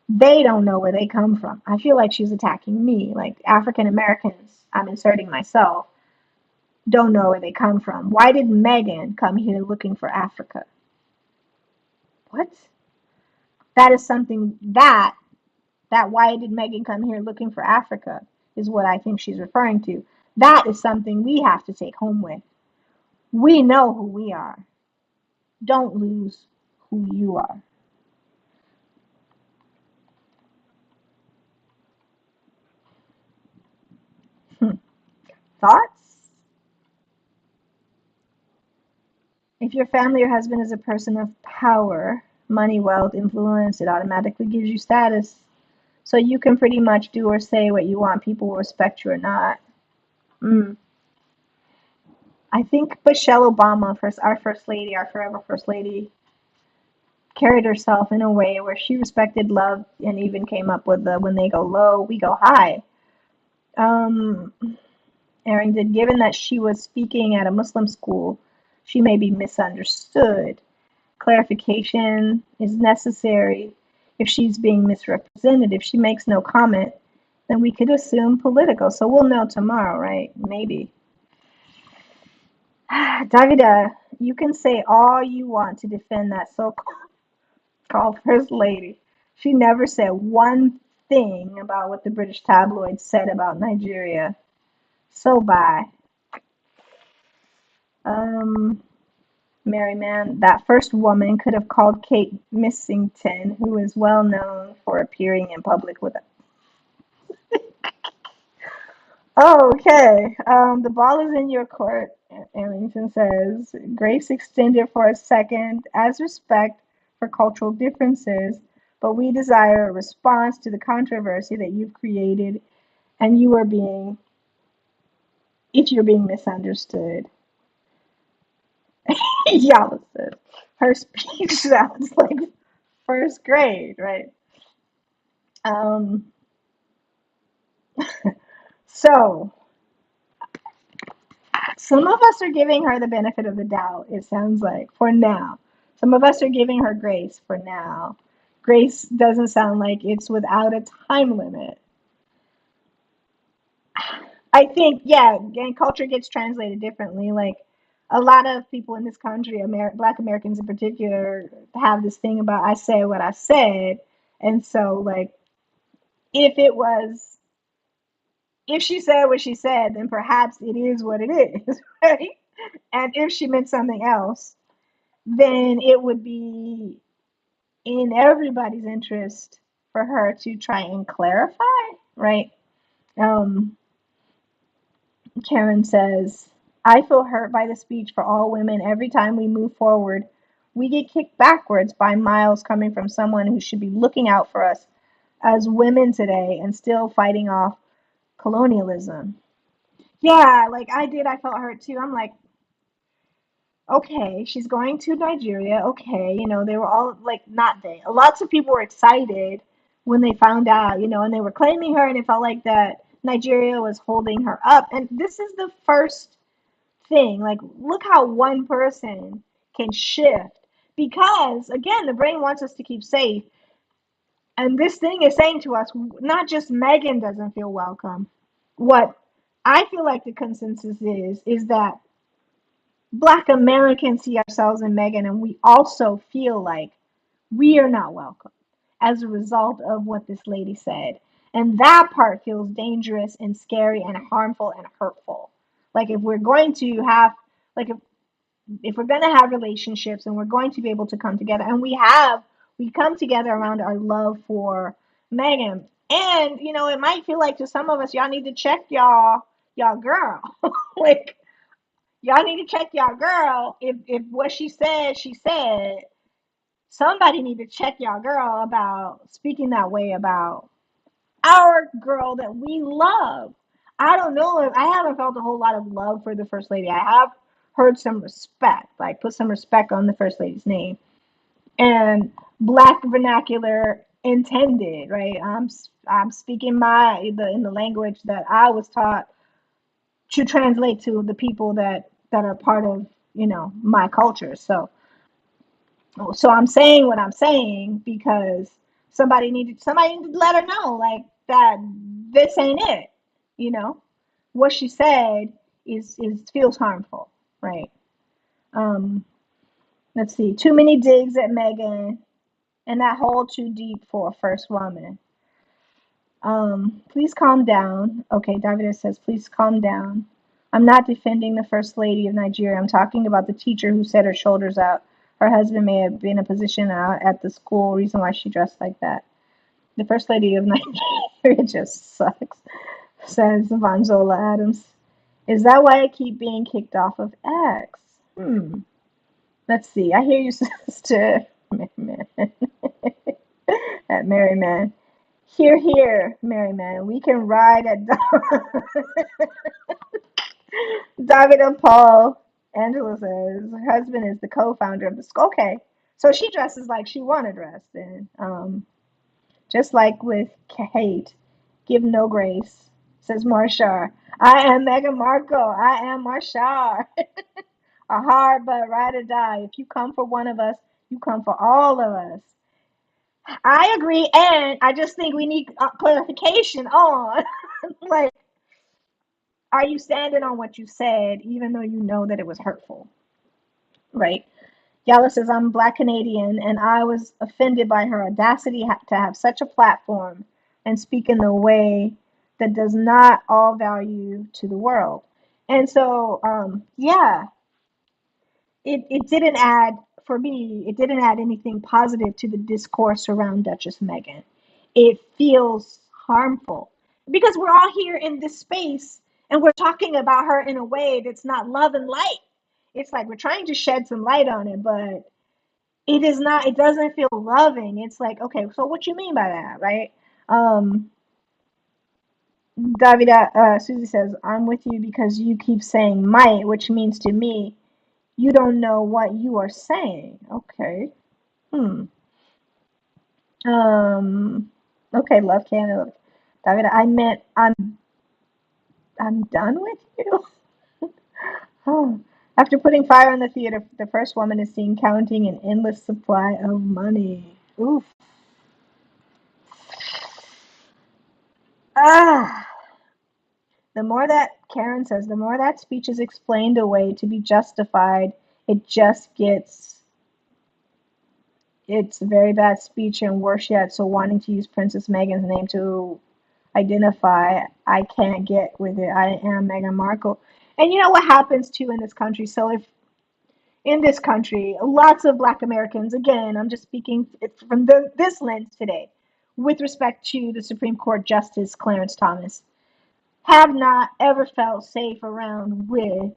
They don't know where they come from. I feel like she's attacking me. Like African Americans, I'm inserting myself, don't know where they come from. Why did Meghan come here looking for Africa? What? That is something that why did Meghan come here looking for Africa is what I think she's referring to. That is something we have to take home with. We know who we are. Don't lose who you are. Thoughts? If your family or husband is a person of power, money, wealth, influence, it automatically gives you status. So you can pretty much do or say what you want. People will respect you or not. Mm. I think Michelle Obama, first our first lady, our forever first lady, carried herself in a way where she respected love and even came up with the when they go low, we go high. Um, Aaron did, given that she was speaking at a Muslim school, she may be misunderstood. Clarification is necessary if she's being misrepresented. If she makes no comment, Then we could assume political. So we'll know tomorrow, right? Maybe. Davida, you can say all you want to defend that so-called first lady. She never said one thing about what the British tabloids said about Nigeria. So bye. Um, Merriman, that first woman could have called Kate Missington, who is well known for appearing in public with. Okay, the ball is in your court, Arlington says. Grace extended for a second as respect for cultural differences, but we desire a response to the controversy that you've created, and you are being, if you're being misunderstood. Yeah, her speech sounds like first grade, right? Um, so some of us are giving her the benefit of the doubt, it sounds like, for now. Some of us are giving her grace for now. Grace doesn't sound like it's without a time limit. I think, yeah, and culture gets translated differently. Like a lot of people in this country, Black Americans in particular, have this thing about I said what I said. And so, like, if it was, if she said what she said, then perhaps it is what it is, right? And if she meant something else, then it would be in everybody's interest for her to try and clarify, right? Um, Karen says, I feel hurt by the speech for all women. Every time we move forward, we get kicked backwards by miles coming from someone who should be looking out for us as women today and still fighting off colonialism. Yeah, like I did, I felt hurt too. I'm like, okay, she's going to Nigeria. Okay, they were all like, not they. Lots of people were excited when they found out, and they were claiming her, and it felt like that Nigeria was holding her up. And this is the first thing. Like, look how one person can shift. Because, again, the brain wants us to keep safe. And this thing is saying to us, not just Meghan doesn't feel welcome. What I feel like the consensus is that Black Americans see ourselves in Meghan, and we also feel like we are not welcome as a result of what this lady said. And that part feels dangerous and scary and harmful and hurtful. Like if we're going to have, like if we're going to have relationships and we're going to be able to come together, and we come together around our love for Meghan. And it might feel like to some of us, y'all need to check y'all girl. Like y'all need to check y'all girl. If what she said, somebody need to check y'all girl about speaking that way about our girl that we love. I don't know if I haven't felt a whole lot of love for the first lady. I have heard some respect, like put some respect on the first lady's name and Black vernacular intended, right? I'm speaking in the language that I was taught to translate to the people that are part of my culture. So I'm saying what I'm saying because somebody needed to let her know like that this ain't it. You know what she said is feels harmful, right? Um, let's see. Too many digs at Meghan and that hole too deep for a first woman. Please calm down. Okay, David says, please calm down. I'm not defending the First Lady of Nigeria. I'm talking about the teacher who set her shoulders out. Her husband may have been in a position at the school, reason why she dressed like that. The First Lady of Nigeria just sucks, says Vanzola Adams. Is that why I keep being kicked off of X? Let's see. I hear you, sister. At Merryman. Here, here, Merryman. We can ride at David and Paul. Angela says her husband is the co-founder of the school. Okay, so she dresses like she want to dress. Then, just like with Kate, give no grace. Says Marshall. I am Meghan Markle. I am Marshall. A hard but ride or die. If you come for one of us, you come for all of us. I agree, and I just think we need clarification on, like, are you standing on what you said, even though you know that it was hurtful, right? Yala says, I'm Black Canadian, and I was offended by her audacity to have such a platform and speak in a way that does not all value to the world. And so, yeah, it didn't add, for me, it didn't add anything positive to the discourse around Duchess Meghan. It feels harmful because we're all here in this space and we're talking about her in a way that's not love and light. It's like we're trying to shed some light on it, but it is not, it doesn't feel loving. It's like, okay, so what you mean by that, right? Um, Davida, Susie says, I'm with you because you keep saying might, which means to me, you don't know what you are saying. Okay. Hmm. Um, okay, love Canada. Davida, I meant I'm done with you. Oh. After putting fire on the theater, the first woman is seen counting an endless supply of money. Oof. Ah. The more that Karen says, the more that speech is explained away to be justified, it just gets it's a very bad speech and worse yet. So wanting to use Princess Meghan's name to identify, I can't get with it. I am Meghan Markle. And you know what happens too in this country? So if in this country, lots of Black Americans, again, I'm just speaking from this lens today, with respect to the Supreme Court Justice Clarence Thomas, have not ever felt safe around with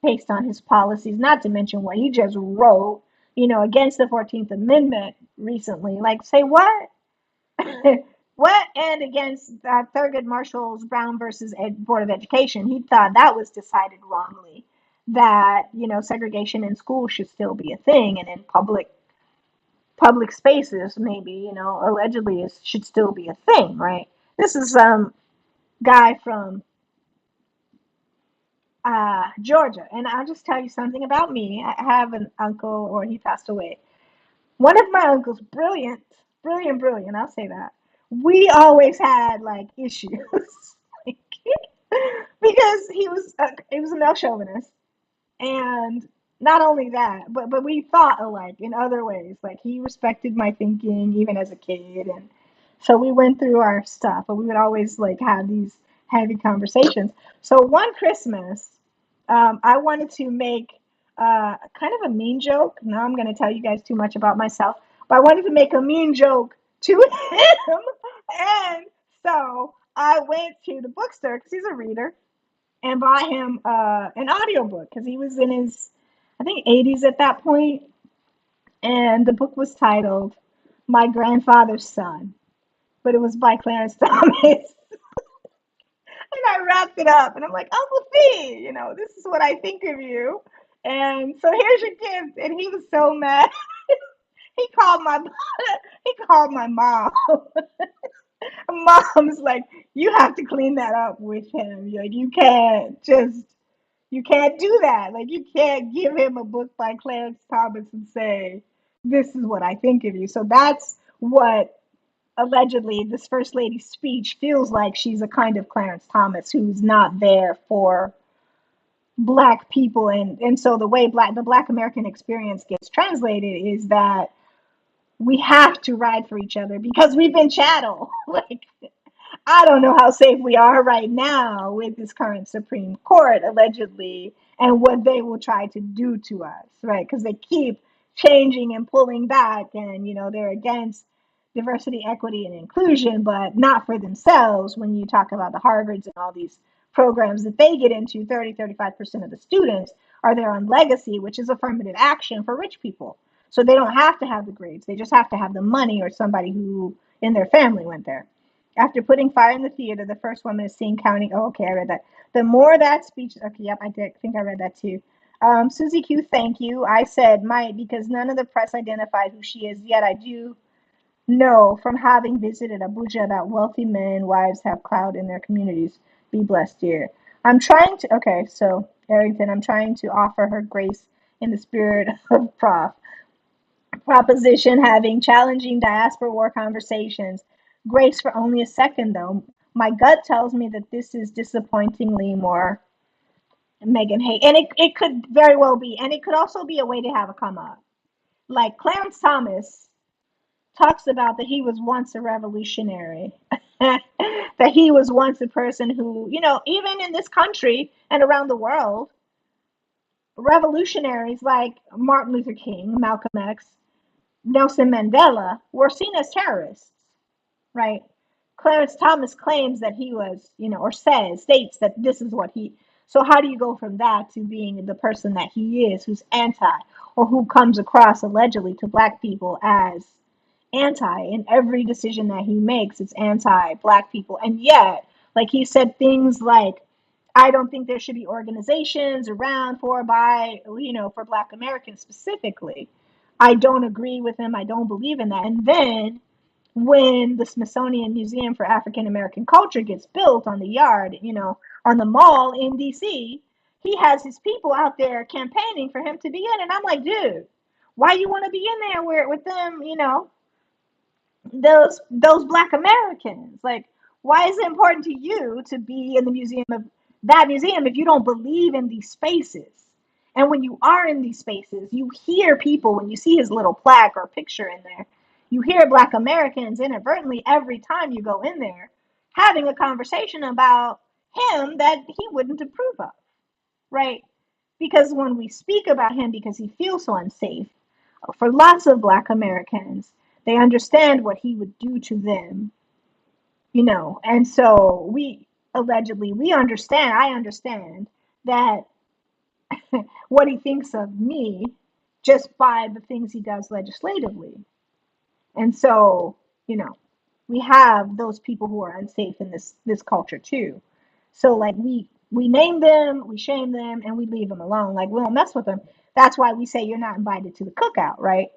based on his policies, not to mention what he just wrote, against the 14th Amendment recently. Like, say what? What? And against Thurgood Marshall's Brown versus Board of Education, he thought that was decided wrongly. That segregation in schools should still be a thing, and in public spaces, maybe allegedly, it should still be a thing, right? This is guy from Georgia. And I'll just tell you something about me. I have an uncle, or he passed away. One of my uncles, brilliant, brilliant, brilliant. I'll say that. We always had like issues, like, because he was a male chauvinist, and not only that, but we thought alike in other ways. Like he respected my thinking even as a kid, and so we went through our stuff. But we would always like have these heavy conversations. So one Christmas, I wanted to make kind of a mean joke. Now I'm going to tell you guys too much about myself, but I wanted to make a mean joke to him, and so I went to the bookstore because he's a reader and bought him an audiobook because he was in his, I think, 80s at that point. And the book was titled My Grandfather's Son, but it was by Clarence Thomas. And I wrapped it up and I'm like, Uncle Fee, this is what I think of you. And so here's your gift. And he was so mad. He called my he called my mom. Mom's like, you have to clean that up with him. Like you can't do that. Like you can't give him a book by Clarence Thomas and say, this is what I think of you. So that's what allegedly this first lady's speech feels like. She's a kind of Clarence Thomas who's not there for black people. And so the way the black American experience gets translated is that we have to ride for each other because we've been chattel. Like I don't know how safe we are right now with this current Supreme Court, allegedly, and what they will try to do to us, right? Because they keep changing and pulling back, and they're against diversity, equity, and inclusion, but not for themselves. When you talk about the Harvards and all these programs that they get into, 35% of the students are there on legacy, which is affirmative action for rich people. So they don't have to have the grades, they just have to have the money or somebody who in their family went there. After putting fire in the theater, the first woman is seen counting. Oh, okay, I read that. The more that speech. Okay, yep, I did. I think I read that too. Susie Q, thank you. I said might because none of the press identified who she is yet. I do know from having visited Abuja that wealthy men and wives have clout in their communities. Be blessed, dear. I'm trying to. Okay, so Arrington, I'm trying to offer her grace in the spirit of Prof. Proposition having challenging diaspora war conversations. Grace for only a second, though. My gut tells me that this is disappointingly more Meghan hate. And it could very well be. And it could also be a way to have a come up. Like Clarence Thomas talks about that he was once a revolutionary, that he was once a person who, even in this country and around the world, revolutionaries like Martin Luther King, Malcolm X, Nelson Mandela were seen as terrorists, right? Clarence Thomas claims that he was, or states that this is what he. So how do you go from that to being the person that he is, who's anti, or who comes across allegedly to black people as anti in every decision that he makes? It's anti black people, and yet, like he said things like, I don't think there should be organizations around for by for black Americans specifically. I don't agree with him. I don't believe in that. And then when the Smithsonian Museum for African American Culture gets built on the yard, on the mall in DC, he has his people out there campaigning for him to be in. And I'm like, dude, why you want to be in there with them, those black Americans? Like, why is it important to you to be in the museum of that museum if you don't believe in these spaces? And when you are in these spaces, you hear people, when you see his little plaque or picture in there, you hear black Americans inadvertently every time you go in there having a conversation about him that he wouldn't approve of, right? Because when we speak about him because he feels so unsafe, for lots of black Americans, they understand what he would do to them, and so I understand that what he thinks of me just by the things he does legislatively. And so, you know, we have those people who are unsafe in this culture too. So like we name them, we shame them, and we leave them alone. Like we don't mess with them. That's why we say you're not invited to the cookout, right?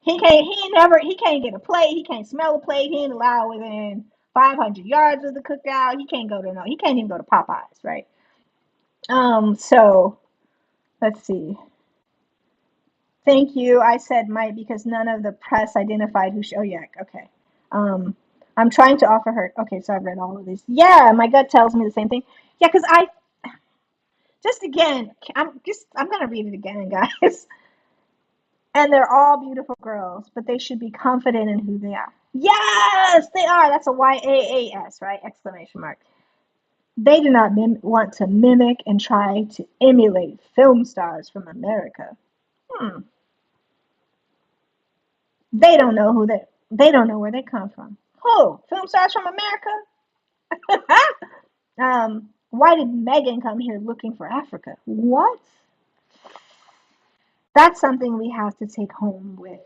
He can't get a plate, he can't smell a plate, he ain't allowed within 500 yards of the cookout. He can't even go to Popeyes, right? So let's see. Thank you. I said might because none of the press identified who. Oh yeah, okay. Um, I'm trying to offer her. Okay, so I've read all of these. Yeah, my gut tells me the same thing. Yeah, because I just again, I'm gonna read it again, guys. And they're all beautiful girls, but they should be confident in who they are. Yes, they are. That's a YAAS, right? Exclamation mark. They do not want to mimic and try to emulate film stars from America. Hmm. They don't know where they come from. Who? Film stars from America? Why did Megan come here looking for Africa? What? That's something we have to take home with.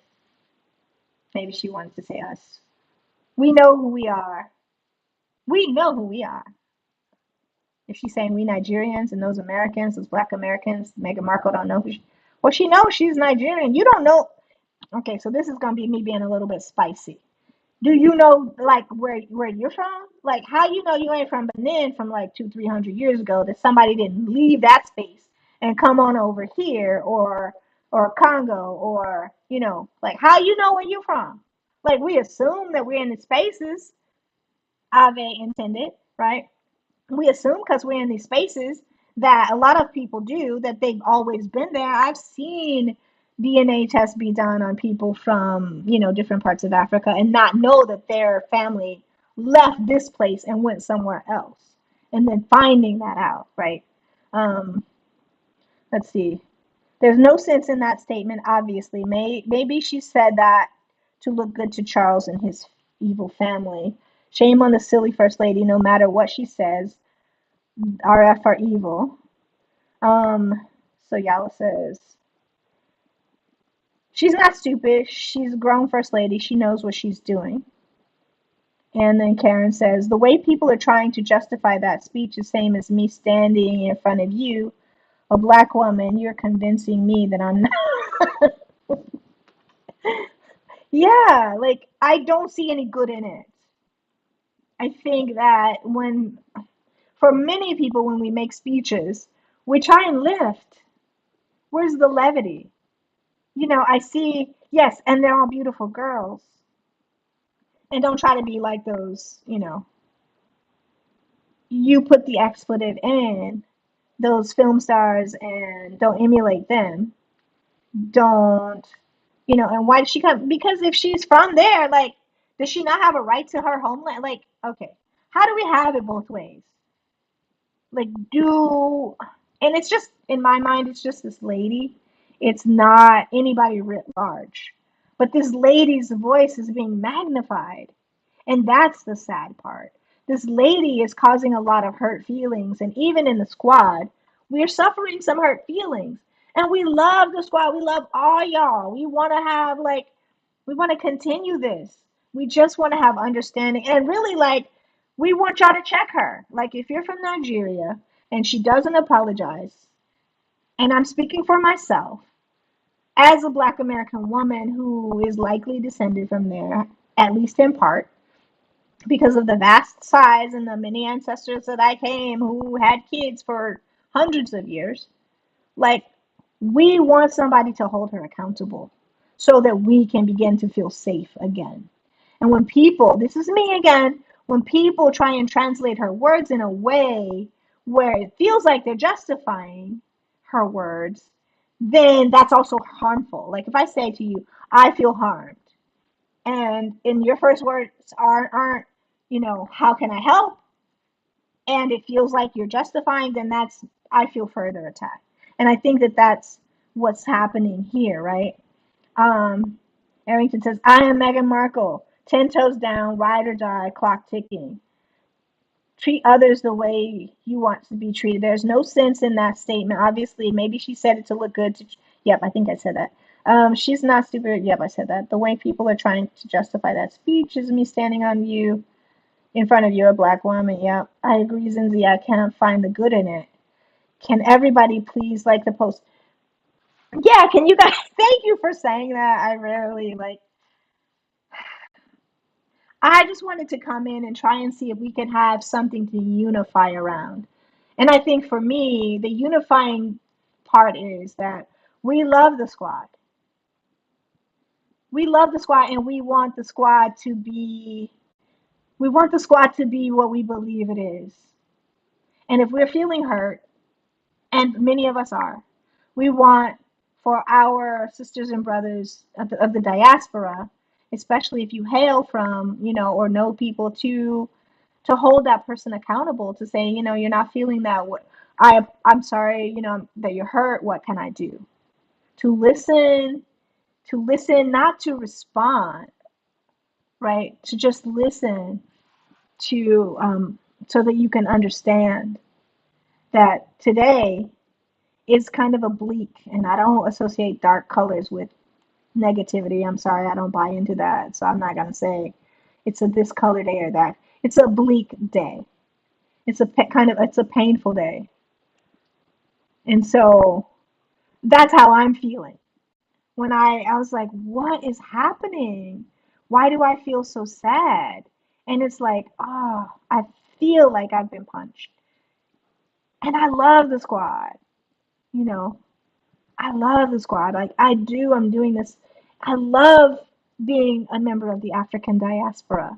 Maybe she wanted to say us. We know who we are. We know who we are. If she's saying we Nigerians and those Americans, those black Americans, Meghan Markle don't know who she, well, she knows she's Nigerian. You don't know. Okay, so this is gonna be me being a little bit spicy. Do you know like where you're from? Like how you know you ain't from Benin from like 200-300 years ago that somebody didn't leave that space and come on over here or Congo or like how you know where you're from? Like we assume that we're in the spaces Ave intended, right? We assume because we're in these spaces that a lot of people do that they've always been there. I've seen DNA tests be done on people from, different parts of Africa and not know that their family left this place and went somewhere else. And then finding that out, right? Um, let's see. There's no sense in that statement, obviously. Maybe she said that to look good to Charles and his evil family. Shame on the silly first lady, no matter what she says. RF are evil. So Yala says, she's not stupid. She's a grown first lady. She knows what she's doing. And then Karen says, the way people are trying to justify that speech is the same as me standing in front of you, a black woman. You're convincing me that I'm not. Yeah, like I don't see any good in it. I think that for many people, when we make speeches, we try and lift. Where's the levity? I see, yes, and they're all beautiful girls. And don't try to be like those, you put the expletive in those film stars and don't emulate them. Don't, and why did she come? Because if she's from there, like, does she not have a right to her homeland? Like, okay, how do we have it both ways? Like, and it's just, in my mind, it's just this lady. It's not anybody writ large. But this lady's voice is being magnified. And that's the sad part. This lady is causing a lot of hurt feelings. And even in the squad, we're suffering some hurt feelings. And we love the squad. We love all y'all. We want to continue this. We just want to have understanding. And really, like, we want y'all to check her. Like, if you're from Nigeria and she doesn't apologize, and I'm speaking for myself, as a Black American woman who is likely descended from there, at least in part, because of the vast size and the many ancestors that I came who had kids for hundreds of years, like, we want somebody to hold her accountable so that we can begin to feel safe again. And when people, this is me again, when people try and translate her words in a way where it feels like they're justifying her words, then that's also harmful. Like, if I say to you, I feel harmed, and in your first words aren't, how can I help? And it feels like you're justifying, then that's, I feel further attacked. And I think that that's what's happening here, right? Um, Arrington says, I am Meghan Markle, 10 toes down, ride or die, clock ticking. Treat others the way you want to be treated. There's no sense in that statement. Obviously, maybe she said it to look good. Yep, I think I said that. She's not stupid. Yep, I said that. The way people are trying to justify that speech is me standing on you in front of you, a Black woman. Yep, I agree, Zinzi. I can't find the good in it. Can everybody please like the post? Yeah, can you guys? Thank you for saying that. I rarely like. I just wanted to come in and try and see if we could have something to unify around. And I think for me, the unifying part is that we love the squad. We love the squad, and we want the squad to be what we believe it is. And if we're feeling hurt, and many of us are, we want for our sisters and brothers of the diaspora, especially if you hail from, or know people, to hold that person accountable, to say, you're not feeling that way. I'm sorry, that you're hurt. What can I do? To listen, not to respond, right? To just listen, to so that you can understand that today is kind of a bleak, and I don't associate dark colors with negativity. I'm sorry, I don't buy into that. So I'm not gonna say it's a this color day or that. It's a bleak day. It's a painful day. And so that's how I'm feeling. When I was like, what is happening? Why do I feel so sad? And it's like, oh, I feel like I've been punched. And I love the squad, you know. I love the squad. Like, I do. I'm doing this. I love being a member of the African diaspora.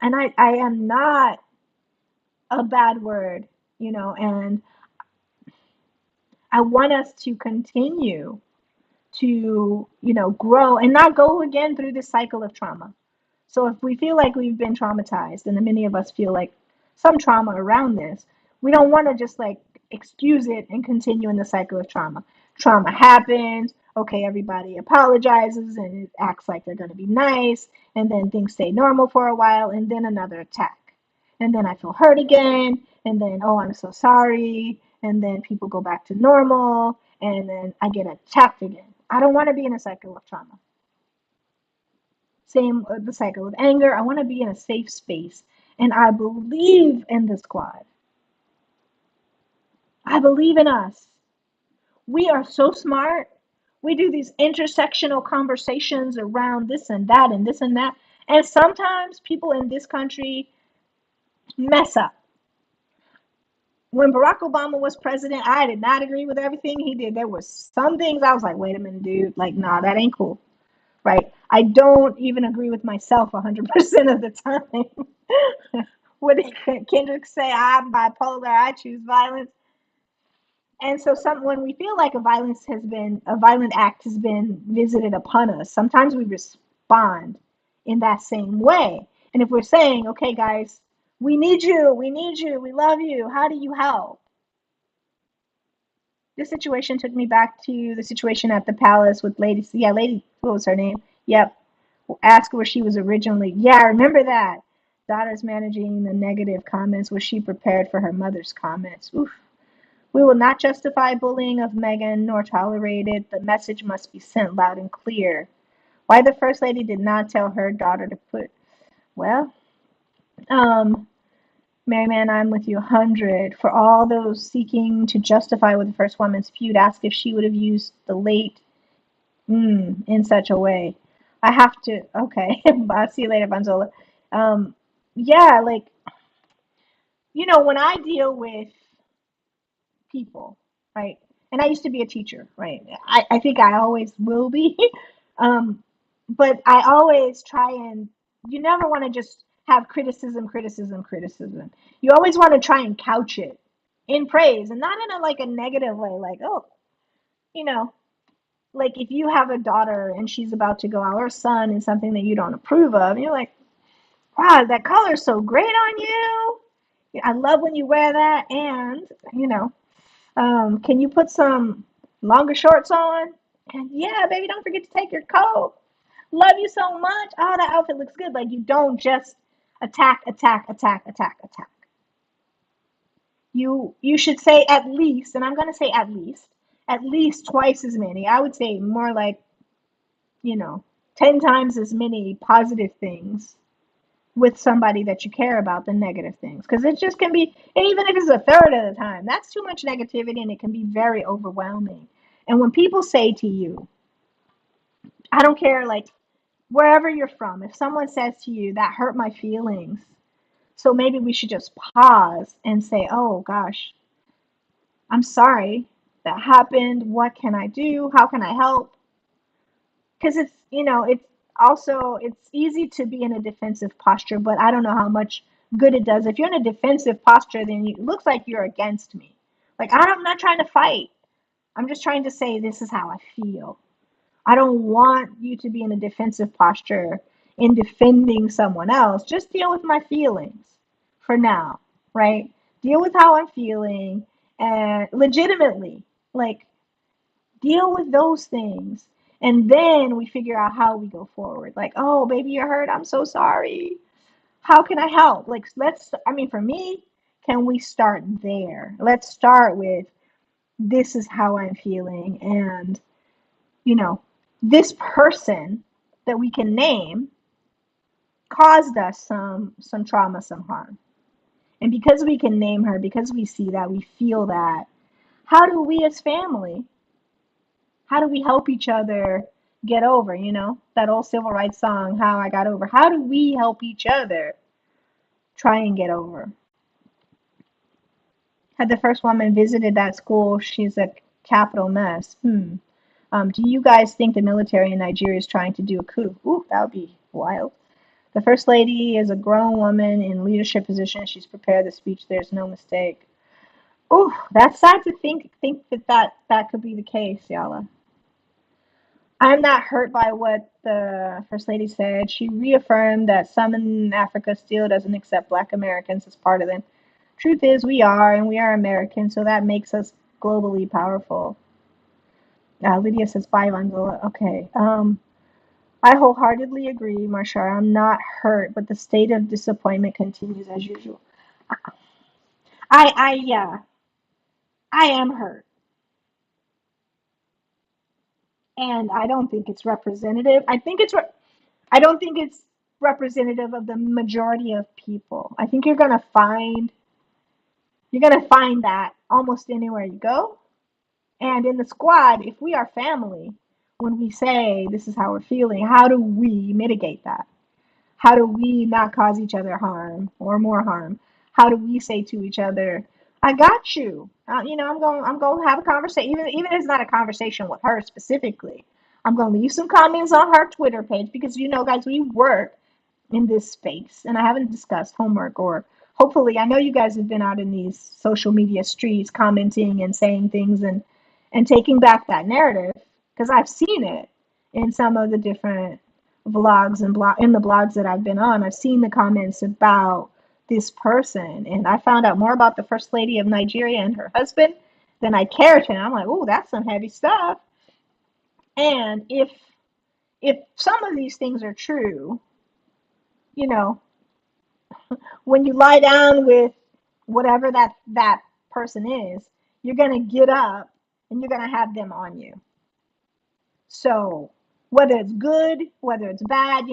And I am not a bad word, and I want us to continue to, grow and not go again through this cycle of trauma. So if we feel like we've been traumatized, and many of us feel like some trauma around this, we don't want to just like excuse it and continue in the cycle of trauma. Trauma happens, okay, everybody apologizes and it acts like they're going to be nice, and then things stay normal for a while, and then another attack. And then I feel hurt again, and then, oh, I'm so sorry, and then people go back to normal, and then I get attacked again. I don't want to be in a cycle of trauma. Same with the cycle of anger. I want to be in a safe space. And I believe in the squad. I believe in us. We are so smart. We do these intersectional conversations around this and that and this and that. And sometimes people in this country mess up. when Barack Obama was president, I did not agree with everything he did. There was some things I was like, wait a minute, dude, like, nah, that ain't cool, right? I don't even agree with myself 100% of the time. What did Kendrick say? I'm bipolar. I choose violence. And so, when we feel like a violent act has been visited upon us, sometimes we respond in that same way. And if we're saying, okay, guys, we need you, we love you, how do you help? This situation took me back to the situation at the palace with Lady, what was her name? Yep. Ask where she was originally. Yeah, I remember that. Daughter's managing the negative comments. Was she prepared for her mother's comments? Oof. We will not justify bullying of Meghan nor tolerate it. The message must be sent loud and clear. Why the First Lady did not tell her daughter to put, well, um, Maryman, I'm with you 100. For all those seeking to justify with the First Woman's feud, ask if she would have used the late in such a way. I have to, okay, I'll see you later, Vanzola. Um, yeah, like, when I deal with people, right? And I used to be a teacher, right? I think I always will be. um, but I always try and, you never want to just have criticism, criticism, criticism. You always want to try and couch it in praise and not in a like a negative way, like, oh, you know, like if you have a daughter and she's about to go out, or son in something that you don't approve of, and you're like, wow, that color's so great on you. I love when you wear that, and can you put some longer shorts on? And yeah, baby, don't forget to take your coat. Love you so much. Oh, that outfit looks good. Like you don't just attack, attack, attack, attack, attack. You should say at least, and I'm gonna say at least twice as many. I would say more like, you know, 10 times as many positive things with somebody that you care about than negative things. Because it just can be, and even if it's a third of the time, that's too much negativity and it can be very overwhelming. And when people say to you, I don't care, like wherever you're from, if someone says to you, that hurt my feelings, so maybe we should just pause and say, oh gosh, I'm sorry that happened. What can I do? How can I help? Because it's also, it's easy to be in a defensive posture, but I don't know how much good it does. If you're in a defensive posture, then it looks like you're against me. Like I'm not trying to fight. I'm just trying to say this is how I feel. I don't want you to be in a defensive posture in defending someone else. Just deal with my feelings for now, right? Deal with how I'm feeling and legitimately, like deal with those things. And then we figure out how we go forward. Like, oh, baby, you're hurt. I'm so sorry. How can I help? Like, I mean, for me, can we start there? Let's start with this is how I'm feeling. And, you know, this person that we can name caused us some trauma, some harm. And because we can name her, because we see that, we feel that, how do we as family, how do we help each other get over, that old civil rights song, How I Got Over? How do we help each other try and get over? Had the first woman visited that school, she's a capital mess. Do you guys think the military in Nigeria is trying to do a coup? Ooh, that would be wild. The first lady is a grown woman in leadership position. She's prepared the speech. There's no mistake. Ooh, that's sad to think that could be the case, Yala. I'm not hurt by what the First Lady said. She reaffirmed that some in Africa still doesn't accept Black Americans as part of them. Truth is, we are, and we are Americans, so that makes us globally powerful. Lydia says, bye, Vanzilla. Okay. I wholeheartedly agree, Marshall. I'm not hurt, but the state of disappointment continues as usual. Yeah, I am hurt, and I don't think it's representative. I don't think it's representative of the majority of people. I think you're gonna find that almost anywhere you go. And in the squad, if we are family, when we say this is how we're feeling, how do we mitigate that? How do we not cause each other harm or more harm? How do we say to each other, I got you. I'm going to have a conversation, even if it's not a conversation with her specifically. I'm going to leave some comments on her Twitter page because, guys, we work in this space, and I haven't discussed homework, or hopefully I know you guys have been out in these social media streets commenting and saying things, and taking back that narrative, because I've seen it in some of the different vlogs and in the blogs that I've been on. I've seen the comments about this person, and I found out more about the first lady of Nigeria and her husband than I cared to. And I'm like, oh, that's some heavy stuff. And if some of these things are true, you know, when you lie down with whatever that person is, you're gonna get up and you're gonna have them on you. So whether it's good, whether it's bad,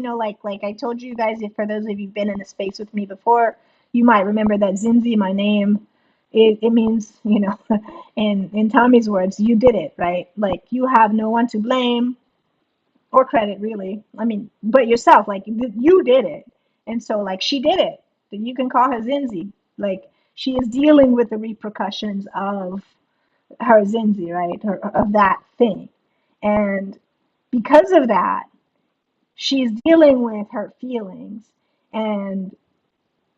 like I told you guys, if for those of you who've been in the space with me before, you might remember that Zinzi, my name, it means, in Tommy's words, you did it, right? Like you have no one to blame or credit really. I mean, but yourself, like you did it. And so like she did it. Then you can call her Zinzi. Like she is dealing with the repercussions of her Zinzi, right? Of that thing. And because of that, she's dealing with her feelings. And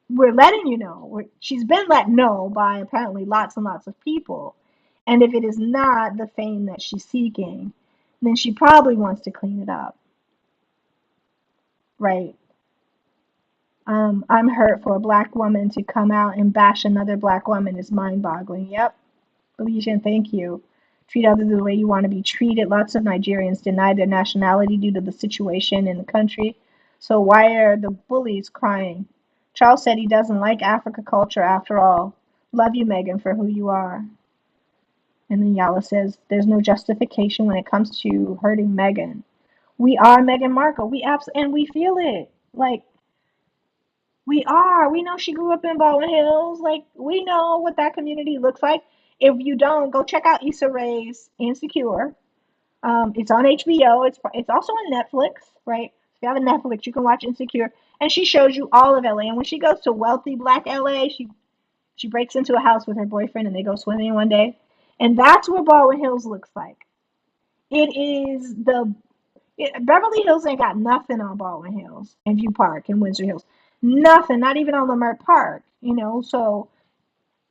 we're letting you know, she's been let know by apparently lots and lots of people. And if it is not the fame that she's seeking, then she probably wants to clean it up, right? I'm hurt for a black woman to come out and bash another black woman is mind boggling. Yep, Felician, thank you. Treat others the way you want to be treated. Lots of Nigerians deny their nationality due to the situation in the country. So why are the bullies crying? Charles said he doesn't like Africa culture after all. Love you, Megan, for who you are. And then Yala says, there's no justification when it comes to hurting Megan. We are Meghan Markle. And we feel it. Like, we are. We know she grew up in Baldwin Hills. Like, we know what that community looks like. If you don't, go check out Issa Rae's Insecure. It's on HBO. It's also on Netflix, right? If you have a Netflix, you can watch Insecure. And she shows you all of LA. And when she goes to wealthy black LA, she breaks into a house with her boyfriend and they go swimming one day. And that's what Baldwin Hills looks like. It is Beverly Hills ain't got nothing on Baldwin Hills and View Park and Windsor Hills. Nothing, not even on Leimert Park, So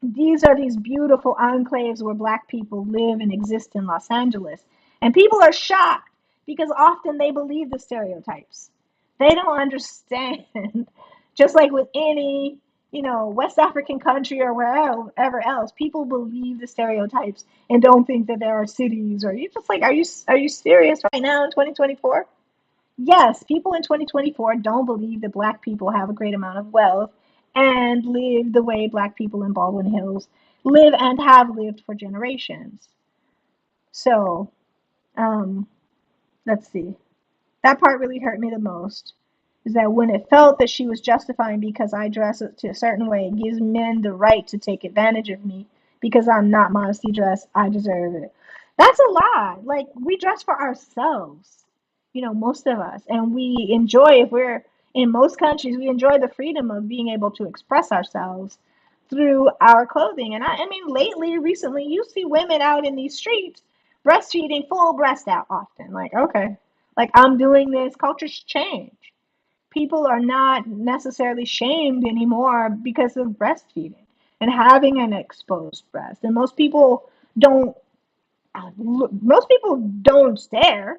these are these beautiful enclaves where black people live and exist in Los Angeles. And people are shocked because often they believe the stereotypes. They don't understand. Just like with any, West African country or wherever else, people believe the stereotypes and don't think that there are cities, or you just like, are you serious right now in 2024? Yes, people in 2024 don't believe that black people have a great amount of wealth and live the way black people in Baldwin Hills live and have lived for generations. So, um, let's see. That part really hurt me the most. Is that when it felt that she was justifying because I dress to a certain way, it gives men the right to take advantage of me because I'm not modesty dressed. I deserve it. That's a lie. Like, we dress for ourselves, most of us. And we enjoy, if we're in most countries, we enjoy the freedom of being able to express ourselves through our clothing. And I mean, recently, you see women out in these streets breastfeeding full breast out often. Like, okay, like I'm doing this, cultures change. People are not necessarily shamed anymore because of breastfeeding and having an exposed breast. And don't most people don't stare.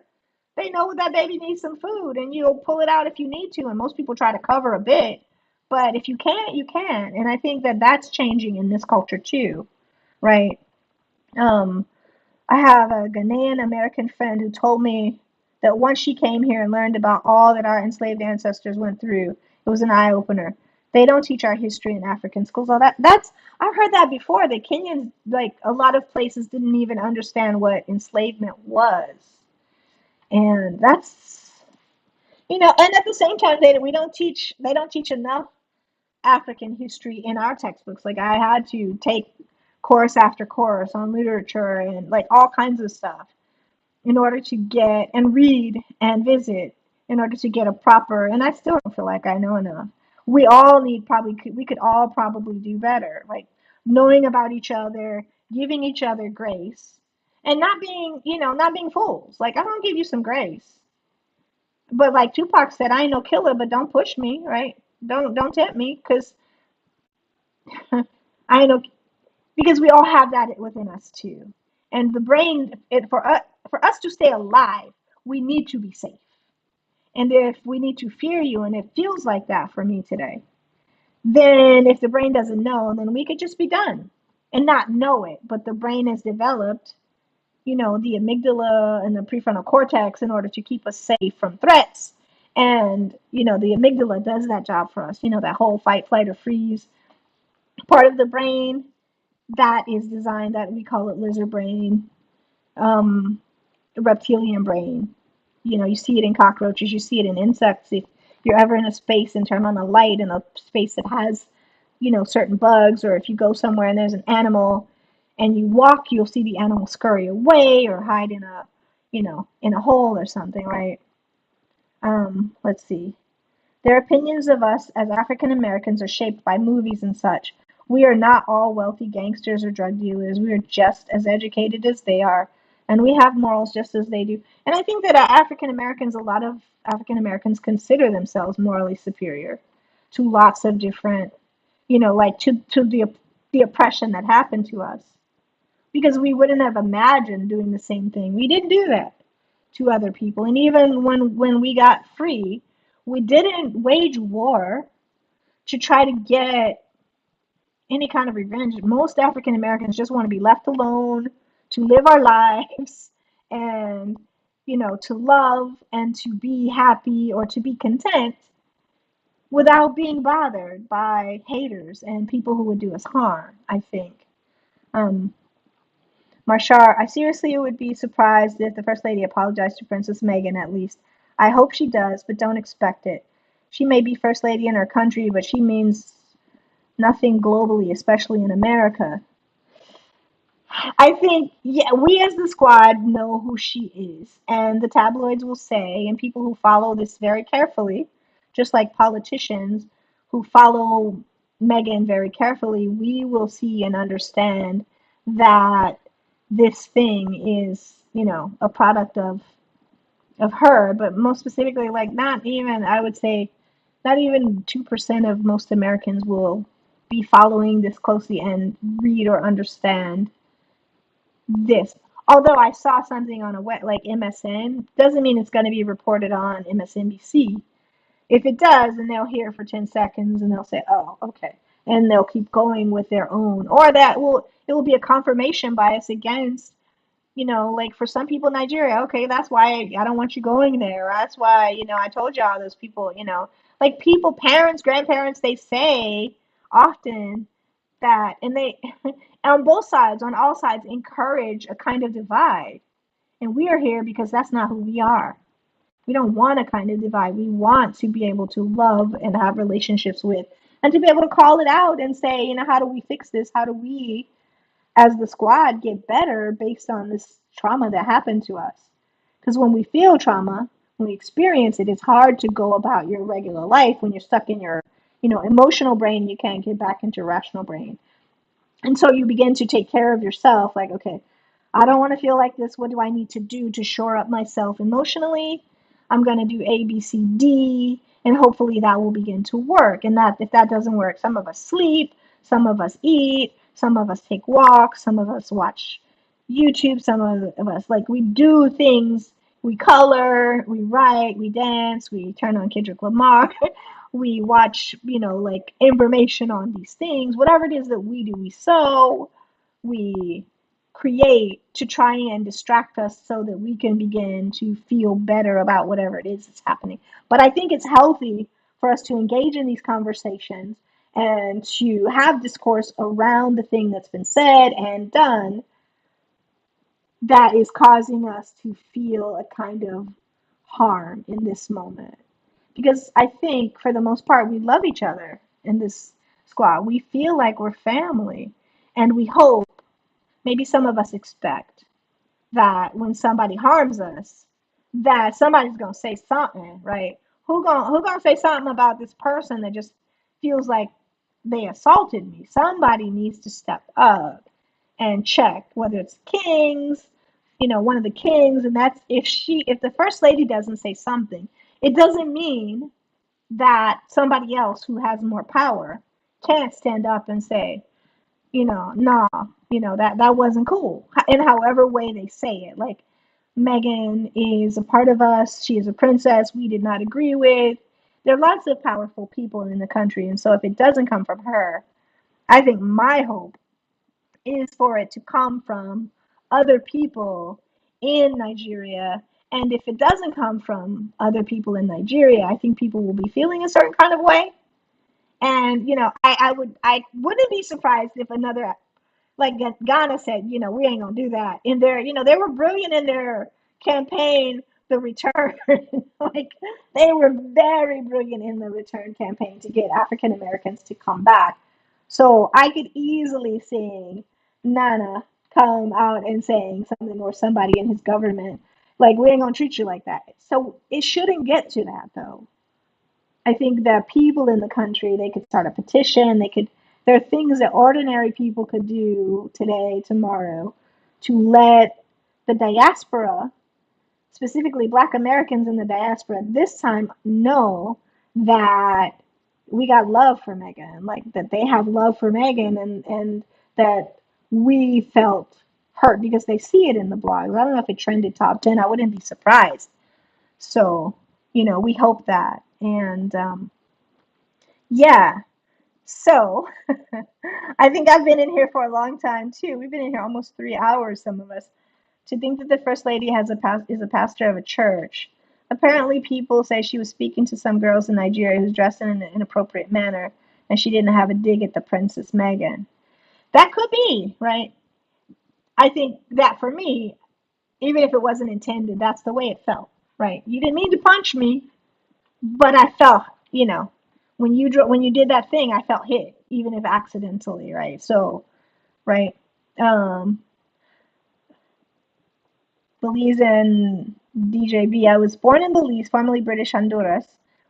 They know that baby needs some food and you'll pull it out if you need to. And most people try to cover a bit, but if you can't, you can. And I think that that's changing in this culture too, right? Um, I have a Ghanaian American friend who told me that once she came here and learned about all that our enslaved ancestors went through, it was an eye opener. They don't teach our history in African schools. All that's I've heard that before. The Kenyans, like a lot of places, didn't even understand what enslavement was, and and at the same time, they don't teach enough African history in our textbooks. Like I had to take course after course on literature and like all kinds of stuff in order to get and read and visit in order to get a proper, and I still don't feel like I know enough. We all need probably we could all probably do better. Like knowing about each other, giving each other grace, and not being, not being fools. Like, I'm gonna give you some grace. But like Tupac said, I ain't no killer, but don't push me, right? Don't tempt me, because I ain't no, because we all have that within us too. And the brain, for us to stay alive, we need to be safe. And if we need to fear you, and it feels like that for me today, then if the brain doesn't know, then we could just be done and not know it. But the brain has developed, the amygdala and the prefrontal cortex in order to keep us safe from threats. And, the amygdala does that job for us, that whole fight, flight, or freeze part of the brain that is designed, that we call it lizard brain, um, reptilian brain. You see it in cockroaches, you see it in insects. If you're ever in a space and turn on a light in a space that has, certain bugs, or if you go somewhere and there's an animal and you walk, you'll see the animal scurry away or hide in a hole or something, right? Let's see. Their opinions of us as African Americans are shaped by movies and such. We are not all wealthy gangsters or drug dealers. We are just as educated as they are, and we have morals just as they do. And I think that African Americans, a lot of African Americans consider themselves morally superior to lots of different, like to the oppression that happened to us, because we wouldn't have imagined doing the same thing. We didn't do that to other people. And even when we got free, we didn't wage war to try to get any kind of revenge. Most African Americans just want to be left alone, to live our lives, and to love and to be happy or to be content without being bothered by haters and people who would do us harm, I think. Um, Marshar, I seriously would be surprised if the First Lady apologized to Princess Meghan, at least. I hope she does, but don't expect it. She may be First Lady in her country, but she means nothing globally, especially in America. I think, yeah, we as the squad know who she is, and the tabloids will say, and people who follow this very carefully, just like politicians who follow Meghan very carefully, we will see and understand that this thing is, a product of her, but most specifically, like, not even, I would say, not even 2% of most Americans will be following this closely and read or understand this. Although I saw something on a web like MSN, doesn't mean it's going to be reported on MSNBC. If it does, then they'll hear for 10 seconds and they'll say, "Oh, okay," and they'll keep going with their own, or that will it will be a confirmation bias against, like for some people in Nigeria. Okay, that's why I don't want you going there. That's why, I told y'all those people, like people, parents, grandparents, they say often that, and they on both sides, on all sides, encourage a kind of divide. And we are here because that's not who we are. We don't want a kind of divide. We want to be able to love and have relationships with, and to be able to call it out and say, how do we fix this? How do we, as the squad, get better based on this trauma that happened to us? Because when we feel trauma, when we experience it, it's hard to go about your regular life when you're stuck in your, emotional brain. You can't get back into rational brain. And so you begin to take care of yourself, like, okay, I don't want to feel like this. What do I need to do to shore up myself emotionally? I'm going to do A, B, C, D, and hopefully that will begin to work. And that, if that doesn't work, some of us sleep, some of us eat, some of us take walks, some of us watch YouTube, some of us, like, we do things. We color, we write, we dance, we turn on Kendrick Lamar, we watch, like, information on these things. Whatever it is that we do, we sew, we create to try and distract us so that we can begin to feel better about whatever it is that's happening. But I think it's healthy for us to engage in these conversations and to have discourse around the thing that's been said and done that is causing us to feel a kind of harm in this moment. Because I think for the most part, we love each other in this squad. We feel like we're family, and we hope, maybe some of us expect, that when somebody harms us, that somebody's gonna say something, right? Who gonna say something about this person that just feels like they assaulted me. Somebody needs to step up and check whether it's kings, one of the kings, and that's if the first lady doesn't say something, it doesn't mean that somebody else who has more power can't stand up and say, nah, that wasn't cool. In however way they say it, like Meghan is a part of us. She is a princess we did not agree with. There are lots of powerful people in the country, and so if it doesn't come from her, I think my hope is for it to come from other people in Nigeria. And if it doesn't come from other people in Nigeria, I think people will be feeling a certain kind of way. And I wouldn't be surprised if another, like Ghana said, we ain't gonna do that. In their, they were brilliant in their campaign, the return. Like they were very brilliant in the return campaign to get African Americans to come back. So I could easily see Nana come out and saying something, or somebody in his government, like we ain't gonna treat you like that. So it shouldn't get to that though. I think that people in the country, they could start a petition. There are things that ordinary people could do today, tomorrow, to let the diaspora, specifically Black Americans in the diaspora, this time know that we got love for Meghan, like that they have love for Meghan, and that we felt hurt because they see it in the blogs. I don't know if it trended top 10. I wouldn't be surprised. So, we hope that. And yeah, so I think I've been in here for a long time too. We've been in here almost 3 hours, some of us. To think that the first lady is a pastor of a church. Apparently, people say she was speaking to some girls in Nigeria who's dressed in an inappropriate manner, and she didn't have a dig at the Princess Meghan. That could be right. I think that for me, even if it wasn't intended, that's the way it felt. Right? You didn't mean to punch me, but I felt, when you did that thing, I felt hit, even if accidentally, right? So, right. Um, Belize and DJB. I was born in Belize, formerly British Honduras.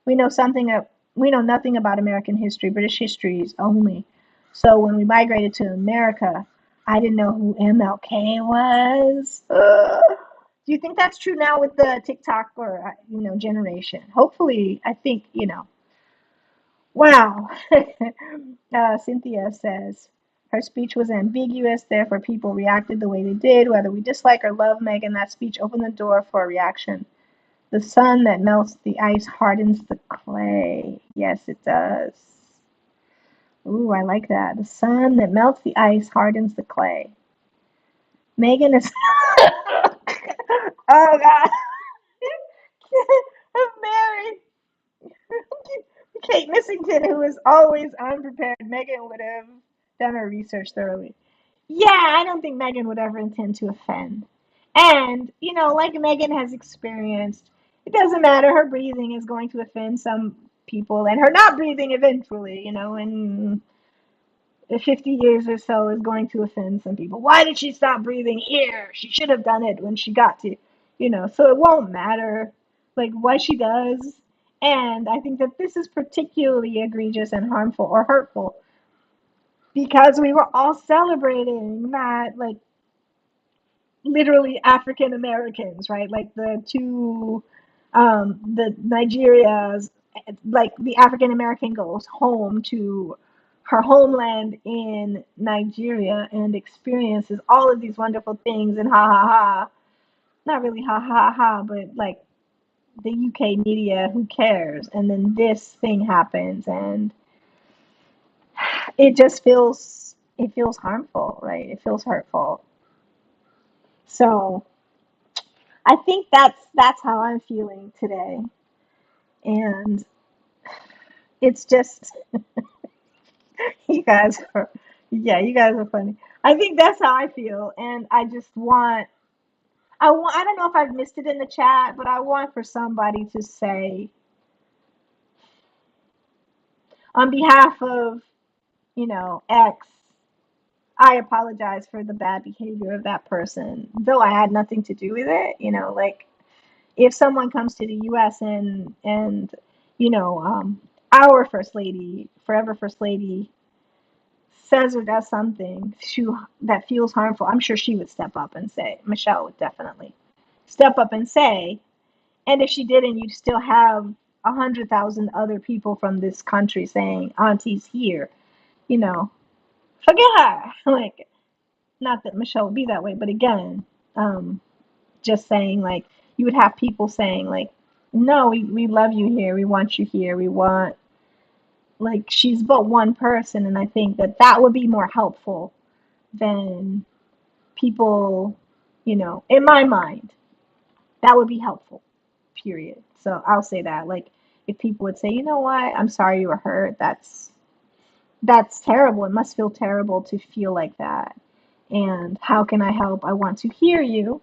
We know something. We know nothing about American history, British histories only. So when we migrated to America, I didn't know who MLK was. Do you think that's true now with the TikTok or generation? Hopefully, I think Wow. Cynthia says her speech was ambiguous, therefore people reacted the way they did. Whether we dislike or love Meghan, that speech opened the door for a reaction. The sun that melts the ice hardens the clay. Yes, it does. Ooh, I like that. The sun that melts the ice hardens the clay. Meghan is. Oh God. I'm married. Kate Missington, who is always unprepared. Meghan would have done her research thoroughly. Yeah, I don't think Meghan would ever intend to offend. And, like Meghan has experienced, it doesn't matter. Her breathing is going to offend some people, and her not breathing eventually, in 50 years or so is going to offend some people. Why did she stop breathing here? She should have done it when she got to, so it won't matter like what she does. And I think that this is particularly egregious and harmful or hurtful because we were all celebrating that, like, literally African Americans, right? Like the Nigeria's, like the African American goes home to her homeland in Nigeria and experiences all of these wonderful things, and ha ha ha, not really ha ha ha, but like the UK media, who cares? And then this thing happens, and it feels harmful, right? It feels hurtful. So I think that's how I'm feeling today. And it's just you guys are yeah, you guys are funny. I think that's how I feel. And I don't know if I've missed it in the chat, but I want for somebody to say on behalf of, X, I apologize for the bad behavior of that person, though I had nothing to do with it. Like if someone comes to the US and you know, um our first lady, forever first lady says or does something that feels harmful, I'm sure she would step up and say, Michelle would definitely step up and say, and if she didn't, you'd still have 100,000 other people from this country saying, Auntie's here, you know, forget her. Like, not that Michelle would be that way, but again, um, just saying, like, you would have people saying, like, no, we love you here. We want you here. We want, like, she's but one person. And I think that that would be more helpful than people, in my mind, that would be helpful, period. So I'll say that. Like, if people would say, you know what, I'm sorry you were hurt, that's terrible. It must feel terrible to feel like that. And how can I help? I want to hear you,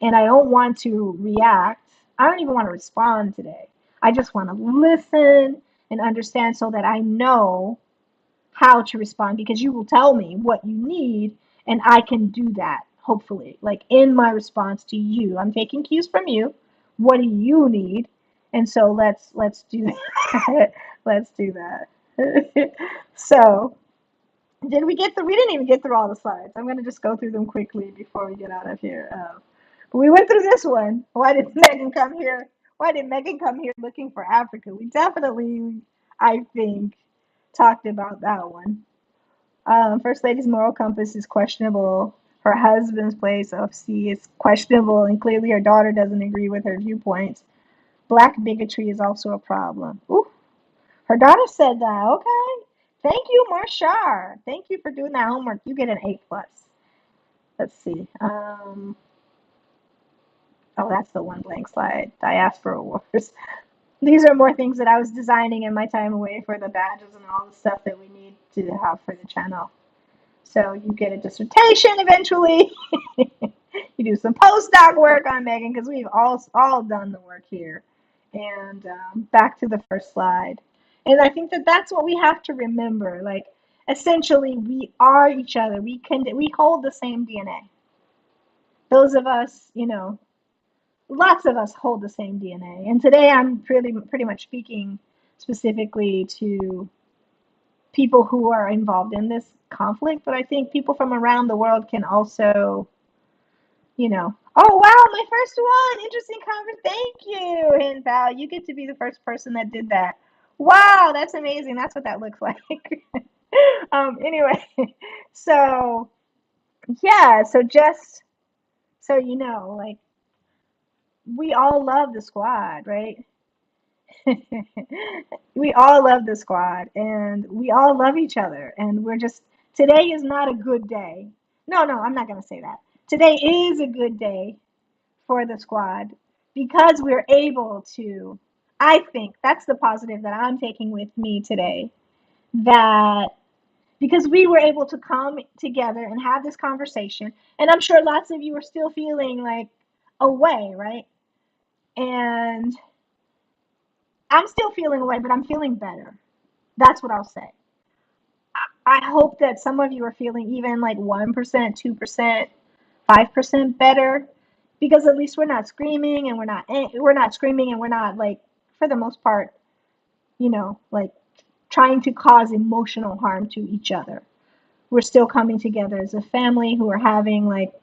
and I don't want to react. I don't even want to respond today. I just want to listen and understand so that I know how to respond, because you will tell me what you need and I can do that, hopefully. Like, in my response to you, I'm taking cues from you. What do you need? And so let's do that. Let's do that. So, did we get through? We didn't even get through all the slides. I'm going to just go through them quickly before we get out of here. But we went through this one. Why did Meghan come here? Why did Meghan come here looking for Africa? We definitely, I think, talked about that one. First Lady's moral compass is questionable. Her husband's place of sea is questionable, and clearly her daughter doesn't agree with her viewpoints. Black bigotry is also a problem. Ooh, her daughter said that. Okay. Thank you, Marshar. Thank you for doing that homework. You get an A plus. Let's see. Oh, that's the one blank slide. Diaspora wars. These are more things that I was designing in my time away for the badges and all the stuff that we need to have for the channel. So you get a dissertation eventually. You do some postdoc work on Meghan, because we've all done the work here. And back to the first slide. And I think that that's what we have to remember. Like, essentially, we are each other. We hold the same DNA. Those of us, lots of us hold the same DNA. And today I'm pretty much speaking specifically to people who are involved in this conflict, but I think people from around the world can also, oh wow, my first one, interesting conversation. Thank you, and Val, you get to be the first person that did that. Wow, that's amazing. That's what that looks like. Anyway, so yeah, so just so you know, like, we all love the squad, right? We all love the squad, and we all love each other, and we're just, today is not a good day. No, I'm not going to say that. Today is a good day for the squad, because we're able to, I think that's the positive that I'm taking with me today, that because we were able to come together and have this conversation, and I'm sure lots of you are still feeling like away, right? And I'm still feeling away, but I'm feeling better. That's what I'll say. I hope that some of you are feeling even like 1%, 2%, 5% better, because at least we're not screaming, and we're not, like, for the most part, like, trying to cause emotional harm to each other. We're still coming together as a family who are having, like,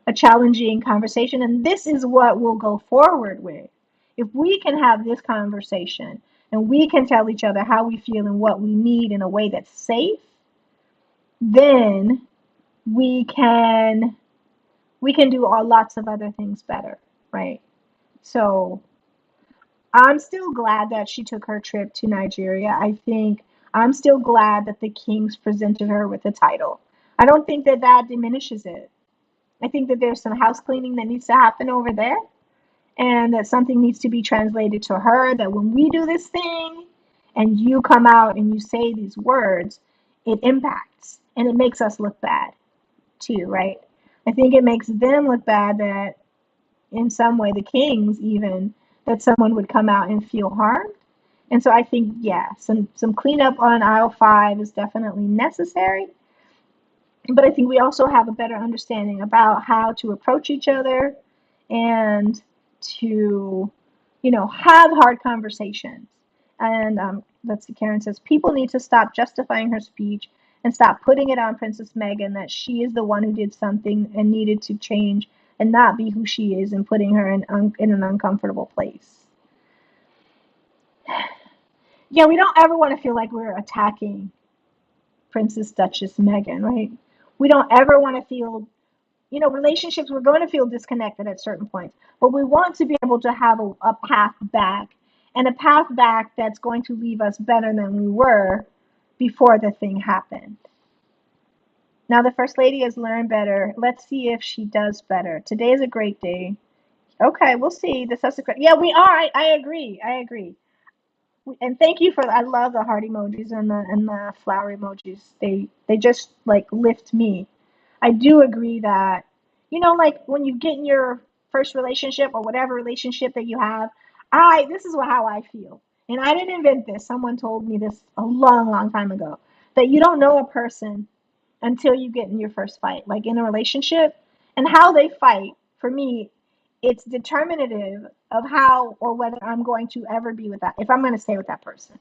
a challenging conversation, and this is what we'll go forward with. If we can have this conversation and we can tell each other how we feel and what we need in a way that's safe, then we can do all lots of other things better, right? So I'm still glad that she took her trip to Nigeria. I think I'm still glad that the Kings presented her with the title. I don't think that that diminishes it. I think that there's some house cleaning that needs to happen over there, and that something needs to be translated to her, that when we do this thing and you come out and you say these words, it impacts and it makes us look bad too, right? I think it makes them look bad that in some way, the Kings even, that someone would come out and feel harmed. And so I think, yeah, some cleanup on aisle 5 is definitely necessary. But I think we also have a better understanding about how to approach each other and to, have hard conversations. And let's see, Karen says, people need to stop justifying her speech and stop putting it on Princess Meghan that she is the one who did something and needed to change and not be who she is, and putting her in an uncomfortable place. Yeah, we don't ever want to feel like we're attacking Princess Duchess Meghan, right? We don't ever want to feel, relationships, we're going to feel disconnected at certain points, but we want to be able to have a path back, and a path back that's going to leave us better than we were before the thing happened. Now, the First Lady has learned better. Let's see if she does better. Today is a great day. Okay, we'll see. The Sussex. Yeah, we are. I agree. I agree. And thank you for. I love the heart emojis and the flower emojis. They just like lift me. I do agree that, like when you get in your first relationship or whatever relationship that you have, this is how I feel. And I didn't invent this. Someone told me this a long, long time ago, that you don't know a person until you get in your first fight, like in a relationship, and how they fight. For me, it's determinative of how or whether I'm going to ever be with that, if I'm going to stay with that person.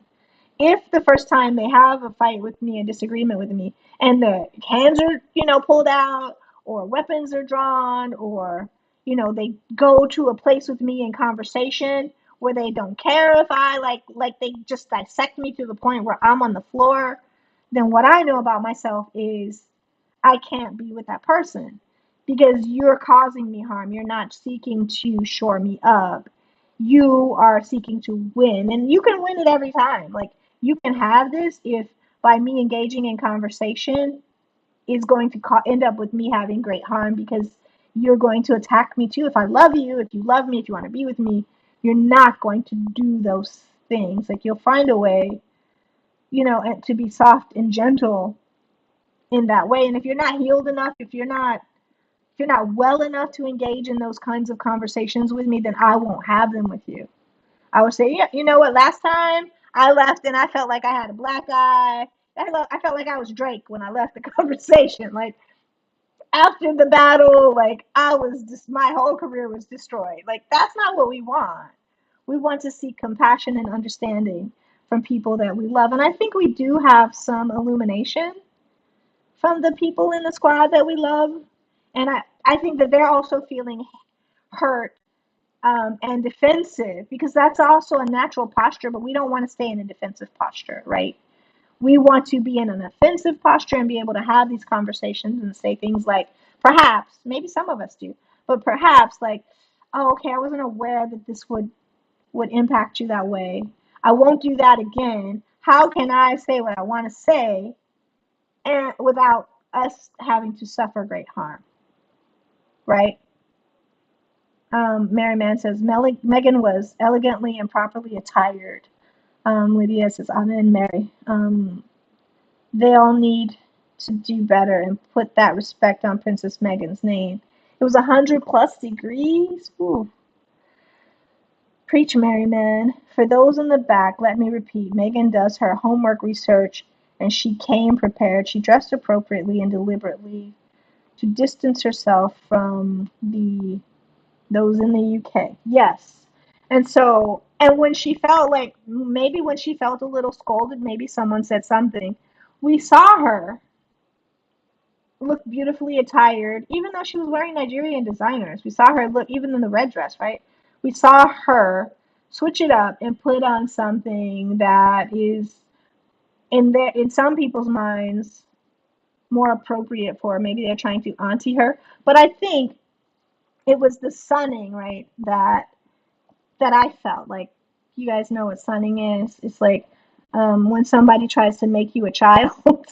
If the first time they have a fight with me, a disagreement with me, and the hands are, pulled out, or weapons are drawn, or, they go to a place with me in conversation where they don't care if I like they just dissect me to the point where I'm on the floor, then what I know about myself is I can't be with that person, because you're causing me harm. You're not seeking to shore me up. You are seeking to win, and you can win it every time. Like, you can have this if by me engaging in conversation is going to end up with me having great harm, because you're going to attack me too. If I love you, if you love me, if you want to be with me, you're not going to do those things. Like, you'll find a way, to be soft and gentle in that way. And if you're not healed enough, if you're not well enough to engage in those kinds of conversations with me, then I won't have them with you. I would say, yeah, you know what? Last time I left and I felt like I had a black eye. I felt like I was Drake when I left the conversation. Like, after the battle, like, I was just, my whole career was destroyed. Like, that's not what we want. We want to seek compassion and understanding from people that we love. And I think we do have some illumination from the people in the squad that we love. And I think that they're also feeling hurt, and defensive, because that's also a natural posture, but we don't want to stay in a defensive posture, right? We want to be in an offensive posture and be able to have these conversations and say things like, perhaps, maybe some of us do, but perhaps like, oh, okay, I wasn't aware that this would impact you that way. I won't do that again. How can I say what I want to say, and without us having to suffer great harm, right? Mary Mann says Meghan was elegantly and properly attired. Lydia says Anna and Mary. They all need to do better and put that respect on Princess Meghan's name. It was 100+ degrees. Ooh. Preach, Mary Mann. For those in the back, let me repeat: Meghan does her homework research, and she came prepared. She dressed appropriately and deliberately to distance herself from those in the UK. Yes. And so, and when she felt like, maybe when she felt a little scolded, maybe someone said something, we saw her look beautifully attired, even though she was wearing Nigerian designers. We saw her look, even in the red dress, right? We saw her switch it up and put on something that is, in some people's minds, more appropriate for her. Maybe they're trying to auntie her. But I think it was the sunning, right, that I felt like. You guys know what sunning is. It's like, when somebody tries to make you a child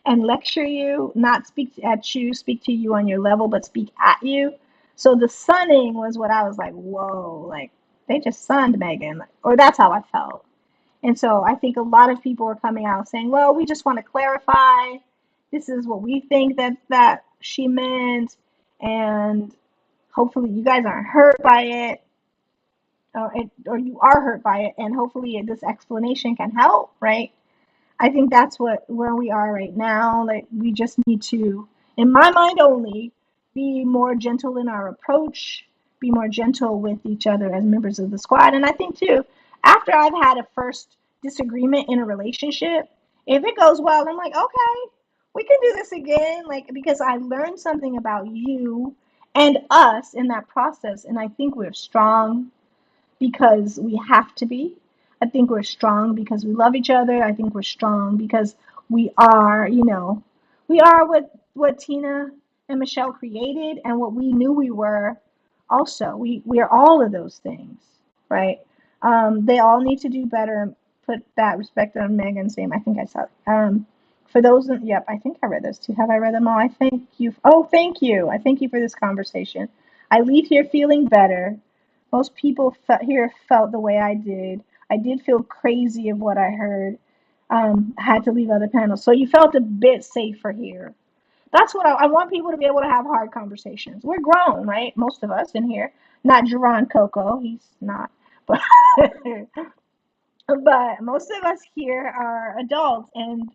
and lecture you, not speak at you, speak to you on your level, but speak at you. So the sunning was what I was like, whoa, like, they just sunned Meghan, or that's how I felt. And so I think a lot of people were coming out saying, well, we just want to clarify. This is what we think that she meant, and hopefully you guys aren't hurt by it, or you are hurt by it, and hopefully this explanation can help, right? I think that's where we are right now. Like, we just need to, in my mind only, be more gentle in our approach, be more gentle with each other as members of the squad. And I think too, after I've had a first disagreement in a relationship, if it goes well, I'm like, okay. we can do this again, like, because I learned something about you and us in that process, and I think we're strong because we have to be. I think we're strong because we love each other. I think we're strong because we are, we are what Tina and Michelle created and what we knew we were also. We are all of those things, right? They all need to do better and put that respect on Megan's name. I think I saw it. For those, yep, I think I read those too. Have I read them all? I thank you. Oh, thank you. I thank you for this conversation. I leave here feeling better. Most people here felt the way I did. I did feel crazy of what I heard. Had to leave other panels. So you felt a bit safer here. That's what I want people to be able to have hard conversations. We're grown, right? Most of us in here. Not Jerron Coco. He's not. But but most of us here are adults, and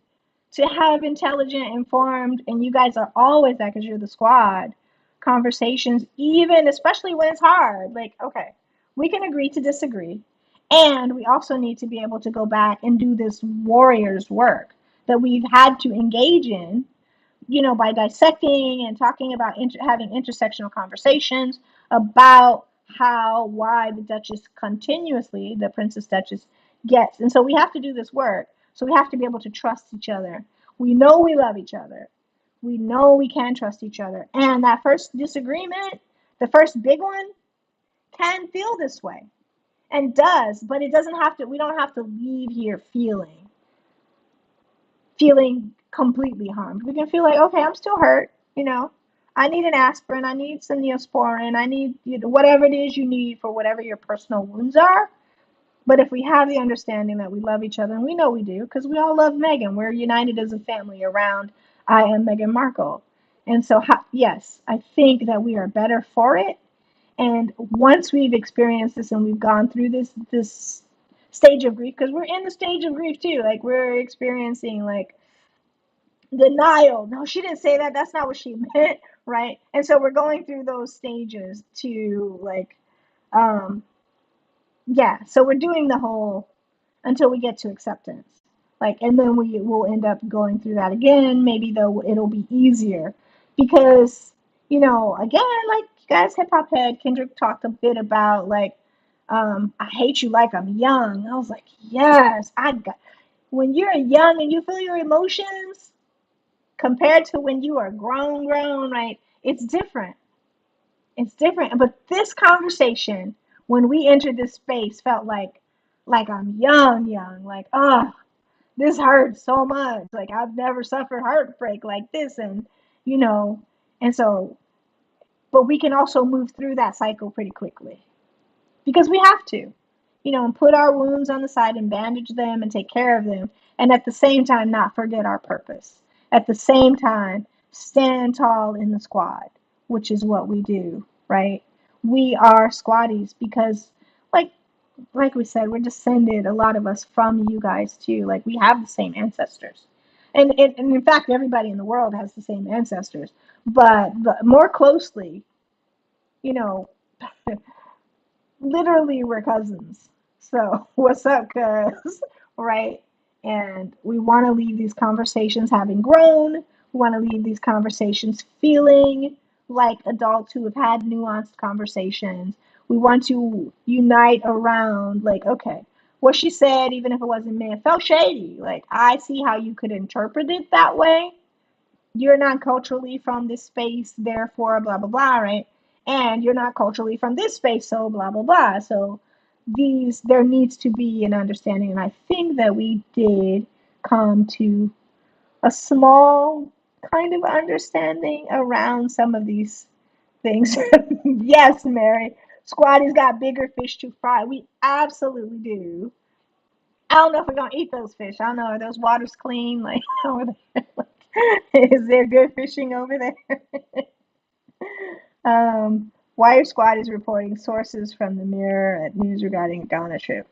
to have intelligent, informed, and you guys are always that because you're the squad, conversations, even especially when it's hard. Like, okay, we can agree to disagree. And we also need to be able to go back and do this warrior's work that we've had to engage in, by dissecting and talking about having intersectional conversations about how, why the Duchess continuously, the Princess Duchess, gets. And so we have to do this work. So we have to be able to trust each other. We know we love each other. We know we can trust each other. And that first disagreement, the first big one, can feel this way and does, but it doesn't have to, we don't have to leave here feeling completely harmed. We can feel like, okay, I'm still hurt, I need an aspirin, I need some neosporin, I need, whatever it is you need for whatever your personal wounds are. But if we have the understanding that we love each other, and we know we do, because we all love Meghan, we're united as a family around I am Meghan Markle. And so, yes, I think that we are better for it. And once we've experienced this and we've gone through this stage of grief, because we're in the stage of grief too, like we're experiencing like denial. No, she didn't say that. That's not what she meant, right? And so we're going through those stages to like, um, yeah. So we're doing the whole until we get to acceptance, like, and then we will end up going through that again. Maybe though it'll be easier because again, like you guys, hip hop head Kendrick talked a bit about like, I hate you like I'm young. I was like, yes, I got. When you're young and you feel your emotions, compared to when you are grown, right? It's different. It's different. But this conversation, when we entered this space, felt like I'm young, like, oh, this hurts so much. Like I've never suffered heartbreak like this, and you know, and so, but we can also move through that cycle pretty quickly because we have to, and put our wounds on the side and bandage them and take care of them. And at the same time, not forget our purpose. At the same time, stand tall in the squad, which is what we do, right? We are squaddies because, like, like we said, we're descended, a lot of us, from you guys too. Like, we have the same ancestors. And in fact, everybody in the world has the same ancestors. But more closely, you know, literally we're cousins. So what's up, cuz? Right? And we want to leave these conversations having grown. We want to leave these conversations feeling like adults who have had nuanced conversations. We want to unite around, like, okay, what she said, even if it wasn't me, it felt shady. Like, I see how you could interpret it that way. You're not culturally from this space, therefore blah blah blah, right? And you're not culturally from this space, so blah blah blah. So there needs to be an understanding, and I think that we did come to a small kind of understanding around some of these things. Yes, Mary, Squatty's got bigger fish to fry. We absolutely do. I don't know if we're gonna eat those fish. I don't know, are those waters clean, like, over there? Is there good fishing over there? Wire Squad is reporting sources from the Mirror at news regarding Ghana trip.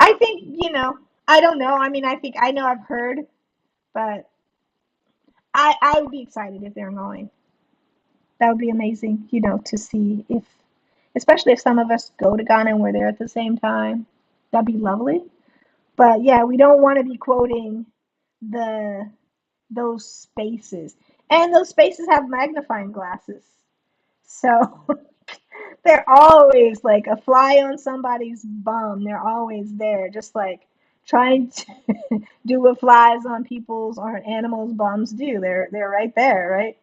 I think, I don't know. I mean, I know I've heard, but I would be excited if they're going. That would be amazing, to see if, especially if some of us go to Ghana and we're there at the same time. That'd be lovely. But yeah, we don't want to be quoting the those spaces. And those spaces have magnifying glasses. So they're always like a fly on somebody's bum. They're always there, just like trying to do what flies on people's or animals' bums do. They're right there, right?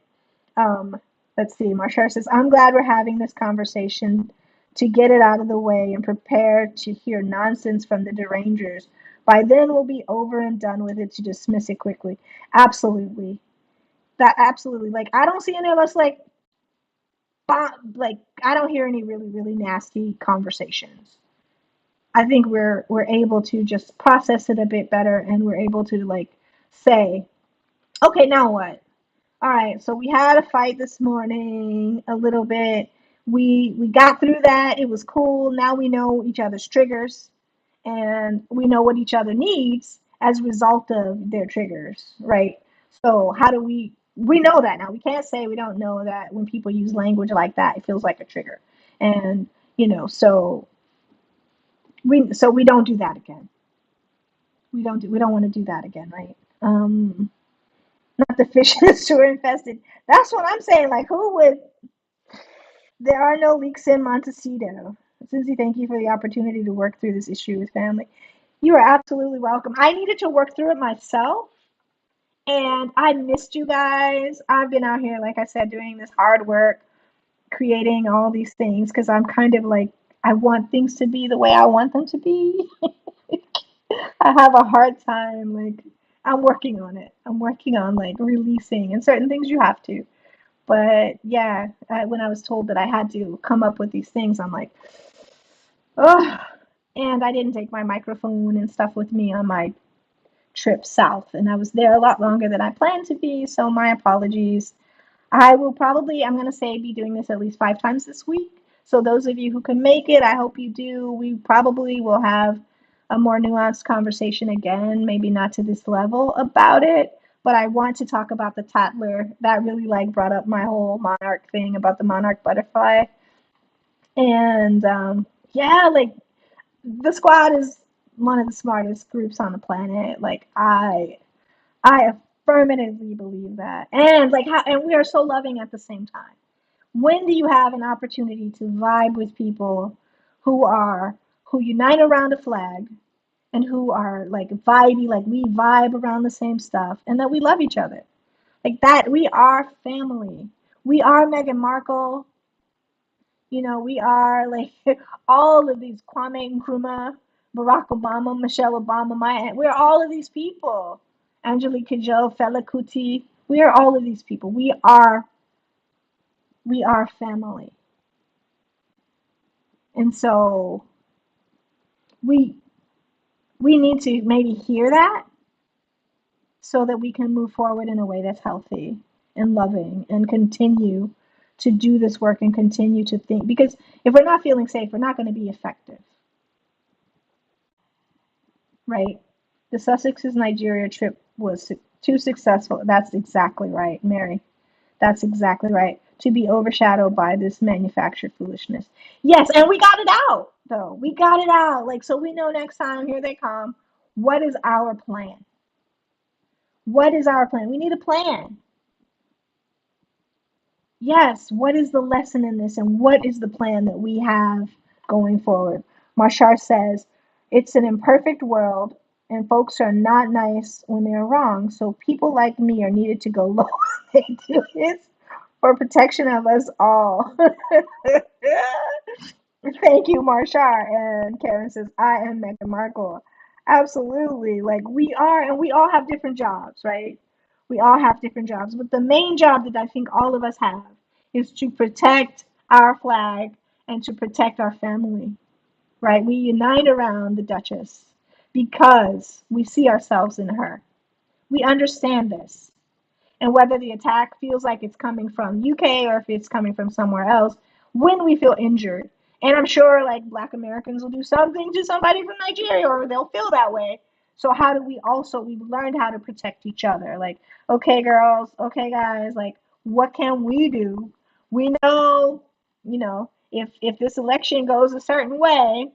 Um, let's see. Marshall says, "I'm glad we're having this conversation to get it out of the way and prepare to hear nonsense from the derangers. By then, we'll be over and done with it to dismiss it quickly." Absolutely. That absolutely. Like I don't see any of us like I don't hear any really nasty conversations. I think we're able to just process it a bit better, and we're able to like say, okay, now what? All right, so we had a fight this morning a little bit. We got through that. It was cool. Now we know each other's triggers, and we know what each other needs as a result of their triggers, right? So how do we know that now? We can't say we don't know that when people use language like that, it feels like a trigger. And so we don't do that again. We don't want to do that again, right? Not the fish in the sewer infested. That's what I'm saying. Like who would there are no leaks in Montecito. Susie, thank you for the opportunity to work through this issue with family. You are absolutely welcome. I needed to work through it myself, and I missed you guys. I've been out here, like I said, doing this hard work, creating all these things because I'm kind of like, I want things to be the way I want them to be. I have a hard time, like, I'm working on it. I'm working on like releasing, and certain things you have to. But yeah, when I was told that I had to come up with these things, I'm like, oh. And I didn't take my microphone and stuff with me on my trip south, and I was there a lot longer than I planned to be, so my apologies. I will probably, I'm going to say, be doing this at least 5 times this week. So those of you who can make it, I hope you do. We probably will have a more nuanced conversation again, maybe not to this level about it, but I want to talk about the toddler. That really like brought up my whole monarch thing about the monarch butterfly. And yeah, like the squad is one of the smartest groups on the planet. Like I affirmatively believe that. And like how and we are so loving at the same time. When do you have an opportunity to vibe with people who are who unite around a flag and who are like vibey, like we vibe around the same stuff and that we love each other? Like that, we are family. We are Meghan Markle. We are like all of these Kwame Nkrumah, Barack Obama, Michelle Obama, my aunt. We're all of these people. Angelique Kidjo, Fela Kuti. We are all of these people. We are family. And so we we need to maybe hear that so that we can move forward in a way that's healthy and loving and continue to do this work and continue to think because if we're not feeling safe, we're not going to be effective, right? The Sussex's Nigeria trip was too successful. That's exactly right, Mary. That's exactly right. To be overshadowed by this manufactured foolishness. Yes, and we got it out, though. We got it out. Like, so we know next time, here they come. What is our plan? What is our plan? We need a plan. Yes, what is the lesson in this and what is the plan that we have going forward? Marshar says, it's an imperfect world and folks are not nice when they're wrong, so people like me are needed to go low. They do this for protection of us all. Thank you, Marshar. And Karen says, I am Meghan Markle. Absolutely. Like we are, and we all have different jobs, right? We all have different jobs. But the main job that I think all of us have is to protect our flag and to protect our family, right? We unite around the Duchess because we see ourselves in her. We understand this. And whether the attack feels like it's coming from UK or if it's coming from somewhere else, when we feel injured, and I'm sure like Black Americans will do something to somebody from Nigeria or they'll feel that way. So how do we also we've learned how to protect each other? Like, okay, girls, okay, guys, like what can we do? We know, if this election goes a certain way,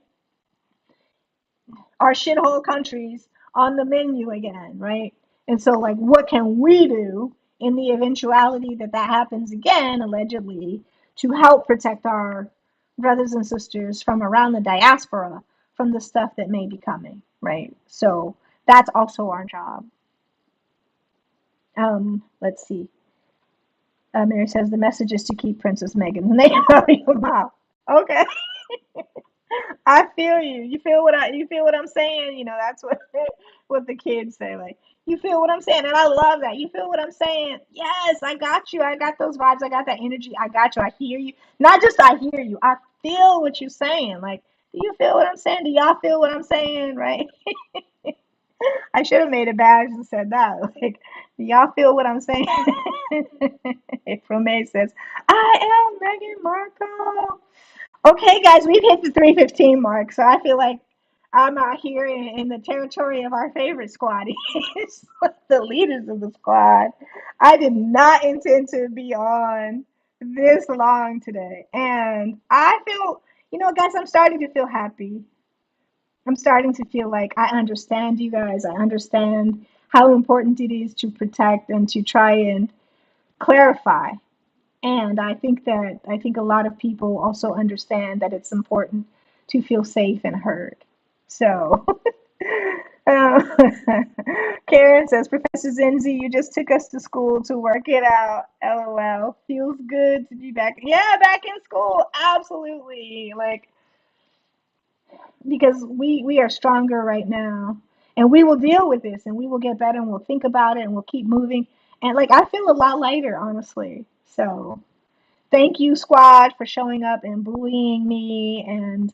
our shithole countries on the menu again, right? And so, like, what can we do in the eventuality that that happens again, allegedly, to help protect our brothers and sisters from around the diaspora from the stuff that may be coming, right? So that's also our job. Let's see. Mary says the message is to keep Princess Meghan. And they have your mouth. Okay. I feel you. You feel what I'm saying? You know, that's what what the kids say. Like, you feel what I'm saying? And I love that. You feel what I'm saying? Yes, I got you. I got those vibes. I got that energy. I got you. I hear you. Not just I hear you. I feel what you're saying. Like, do you feel what I'm saying? Do y'all feel what I'm saying? Right? I should have made a badge and said that. Like, do y'all feel what I'm saying? April May says, I am Meghan Markle. Okay, guys, we've hit the 3:15 mark, so I feel like I'm out here in the territory of our favorite squad, the leaders of the squad. I did not intend to be on this long today, and I feel, you know, guys, I'm starting to feel happy. I'm starting to feel like I understand you guys. I understand how important it is to protect and to try and clarify. And I think a lot of people also understand that it's important to feel safe and heard. So, uh, Karen says, Professor Zenzi, you just took us to school to work it out. LOL. Feels good to be back. Yeah, back in school. Absolutely. Like, because we are stronger right now, and we will deal with this, and we will get better, and we'll think about it, and we'll keep moving. And like, I feel a lot lighter, honestly. So, thank you, squad, for showing up and bullying me and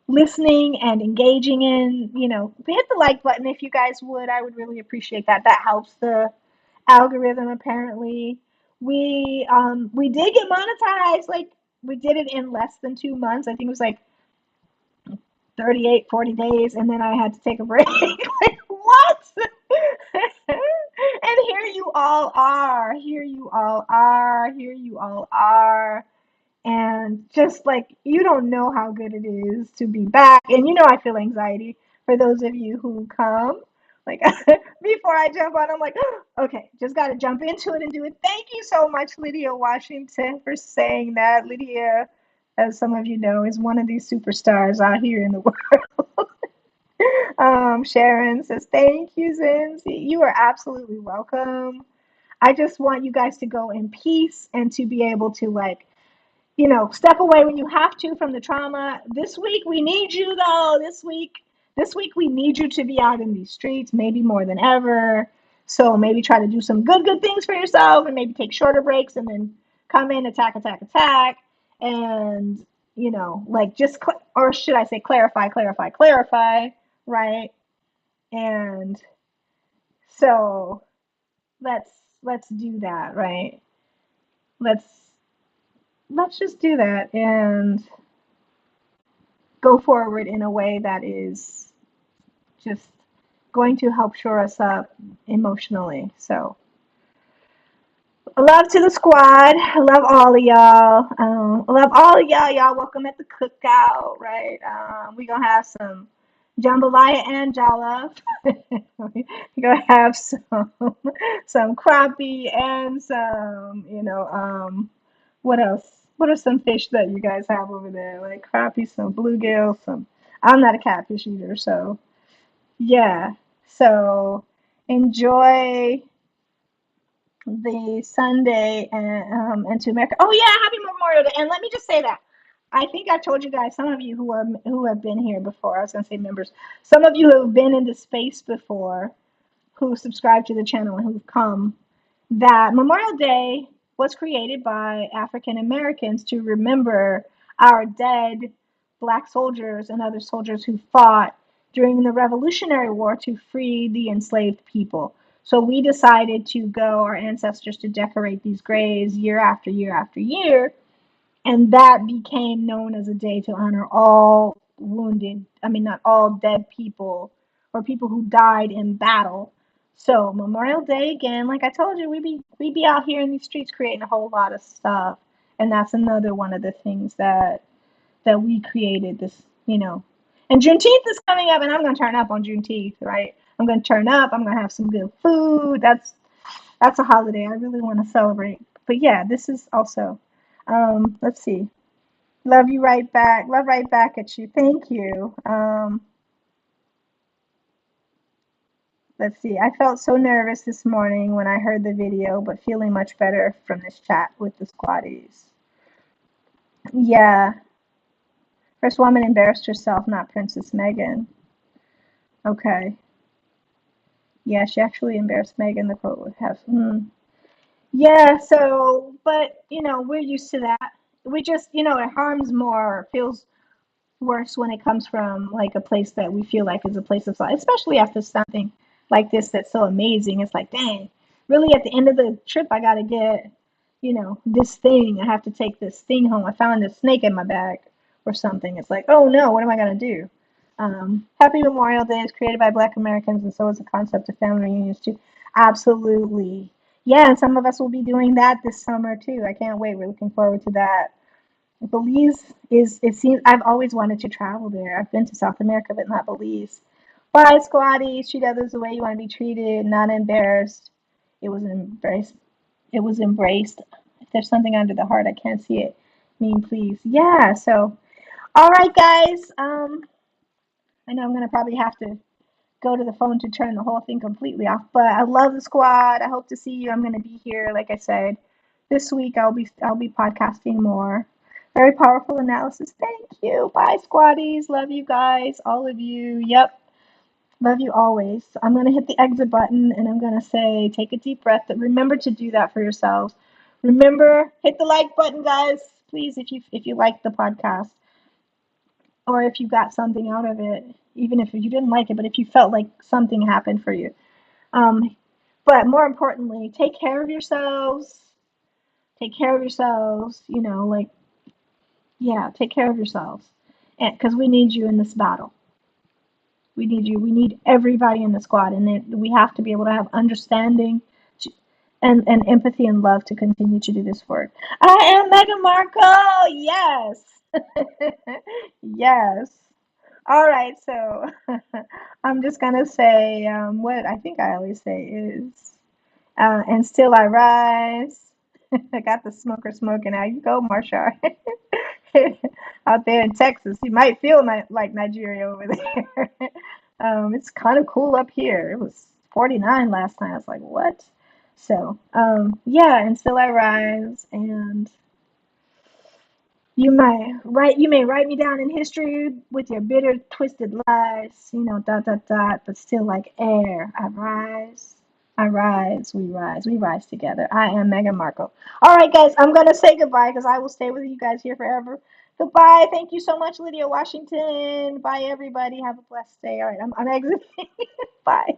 listening and engaging in, you know, hit the like button if you guys would. I would really appreciate that. That helps the algorithm apparently. We did get monetized. Like, we did it in less than 2 months. I think it was like 38, 40 days, and then I had to take a break. Like, what? And here you all are. Here you all are. Here you all are. And just like, you don't know how good it is to be back. And you know, I feel anxiety for those of you who come. Like, before I jump on, I'm like, okay, just got to jump into it and do it. Thank you so much, Lydia Washington, for saying that. Lydia, as some of you know, is one of these superstars out here in the world. Sharon says, thank you, Zinzi. You are absolutely welcome. I just want you guys to go in peace and to be able to, like, you know, step away when you have to from the trauma. This week we need you though. This week we need you to be out in these streets, maybe more than ever. So maybe try to do some good things for yourself, and maybe take shorter breaks and then come in, attack, and you know, like, just or should I say clarify, right? And so let's let's do that, right? Let's let's just do that and go forward in a way that is just going to help shore us up emotionally. So, love to the squad. I love all of y'all. I love all of y'all. Y'all welcome at the cookout, right? We gonna have some jambalaya and jollof. We gonna have some crappie and some, you know, what else? What are some fish that you guys have over there? Like crappie, some bluegill, some. I'm not a catfish eater, so yeah. So enjoy the Sunday and to America. Oh yeah, happy Memorial Day! And let me just say that I think I told you guys, some of you who have been here before. I was gonna say members. Some of you who have been in the space before, who subscribe to the channel and who've come, that Memorial Day was created by African Americans to remember our dead Black soldiers and other soldiers who fought during the Revolutionary War to free the enslaved people. So we decided to go, our ancestors, to decorate these graves year after year after year, and that became known as a day to honor all wounded, I mean, not all dead people or people who died in battle. So Memorial Day again, like I told you, we be out here in these streets creating a whole lot of stuff, and that's another one of the things that we created. This, you know, and Juneteenth is coming up, and I'm gonna turn up on Juneteenth, right? I'm gonna turn up. I'm gonna have some good food. That's a holiday I really want to celebrate. But yeah, this is also. Let's see. Love you right back. Love right back at you. Thank you. Let's see. I felt so nervous this morning when I heard the video, but feeling much better from this chat with the squatties. Yeah. First woman embarrassed herself, not Princess Meghan. Okay. Yeah, she actually embarrassed Meghan. The quote would have. Yeah, so, but, we're used to that. We just, it harms more, feels worse when it comes from like a place that we feel like is a place of solace, especially after something like this that's so amazing. It's like, dang, really at the end of the trip, I got to get, this thing. I have to take this thing home. I found a snake in my bag or something. It's like, oh no, what am I going to do? Happy Memorial Day is created by Black Americans, and so is the concept of family reunions too. Absolutely. Yeah, and some of us will be doing that this summer too. I can't wait. We're looking forward to that. Belize is, it seems, I've always wanted to travel there. I've been to South America, but not Belize. Bye, squatty. Treat others the way you want to be treated, not embarrassed. It was embraced. It was embraced. If there's something under the heart, I can't see it. Mean, please. Yeah. So, all right, guys. I know I'm gonna probably have to go to the phone to turn the whole thing completely off. But I love the squad. I hope to see you. I'm gonna be here, like I said, this week. I'll be podcasting more. Very powerful analysis. Thank you. Bye, squaddies. Love you guys, all of you. Yep. Love you always. I'm gonna hit the exit button and I'm gonna say, take a deep breath. But remember to do that for yourselves. Remember, hit the like button, guys. Please, if you like the podcast or if you got something out of it, even if you didn't like it, but if you felt like something happened for you. Um, but more importantly, take care of yourselves. Take care of yourselves. Like, yeah, take care of yourselves. And because we need you in this battle. We need you. We need everybody in the squad, and we have to be able to have understanding and empathy and love to continue to do this work. I am Meghan Markle. Yes. Yes. All right, so I'm just gonna say what I think I always say is, and still I rise. I got the smoker smoking. How you go, Marsha? Out there in Texas, you might feel like Nigeria over there. It's kind of cool up here. It was 49 last night. I was like, what? So, yeah, and still I rise, and you may write me down in history with your bitter, twisted lies, dot dot dot, but still like air. I rise, we rise together. I am Meghan Markle. All right, guys, I'm gonna say goodbye because I will stay with you guys here forever. Goodbye. Thank you so much, Lydia Washington. Bye, everybody. Have a blessed day. All right, I'm exiting. Bye.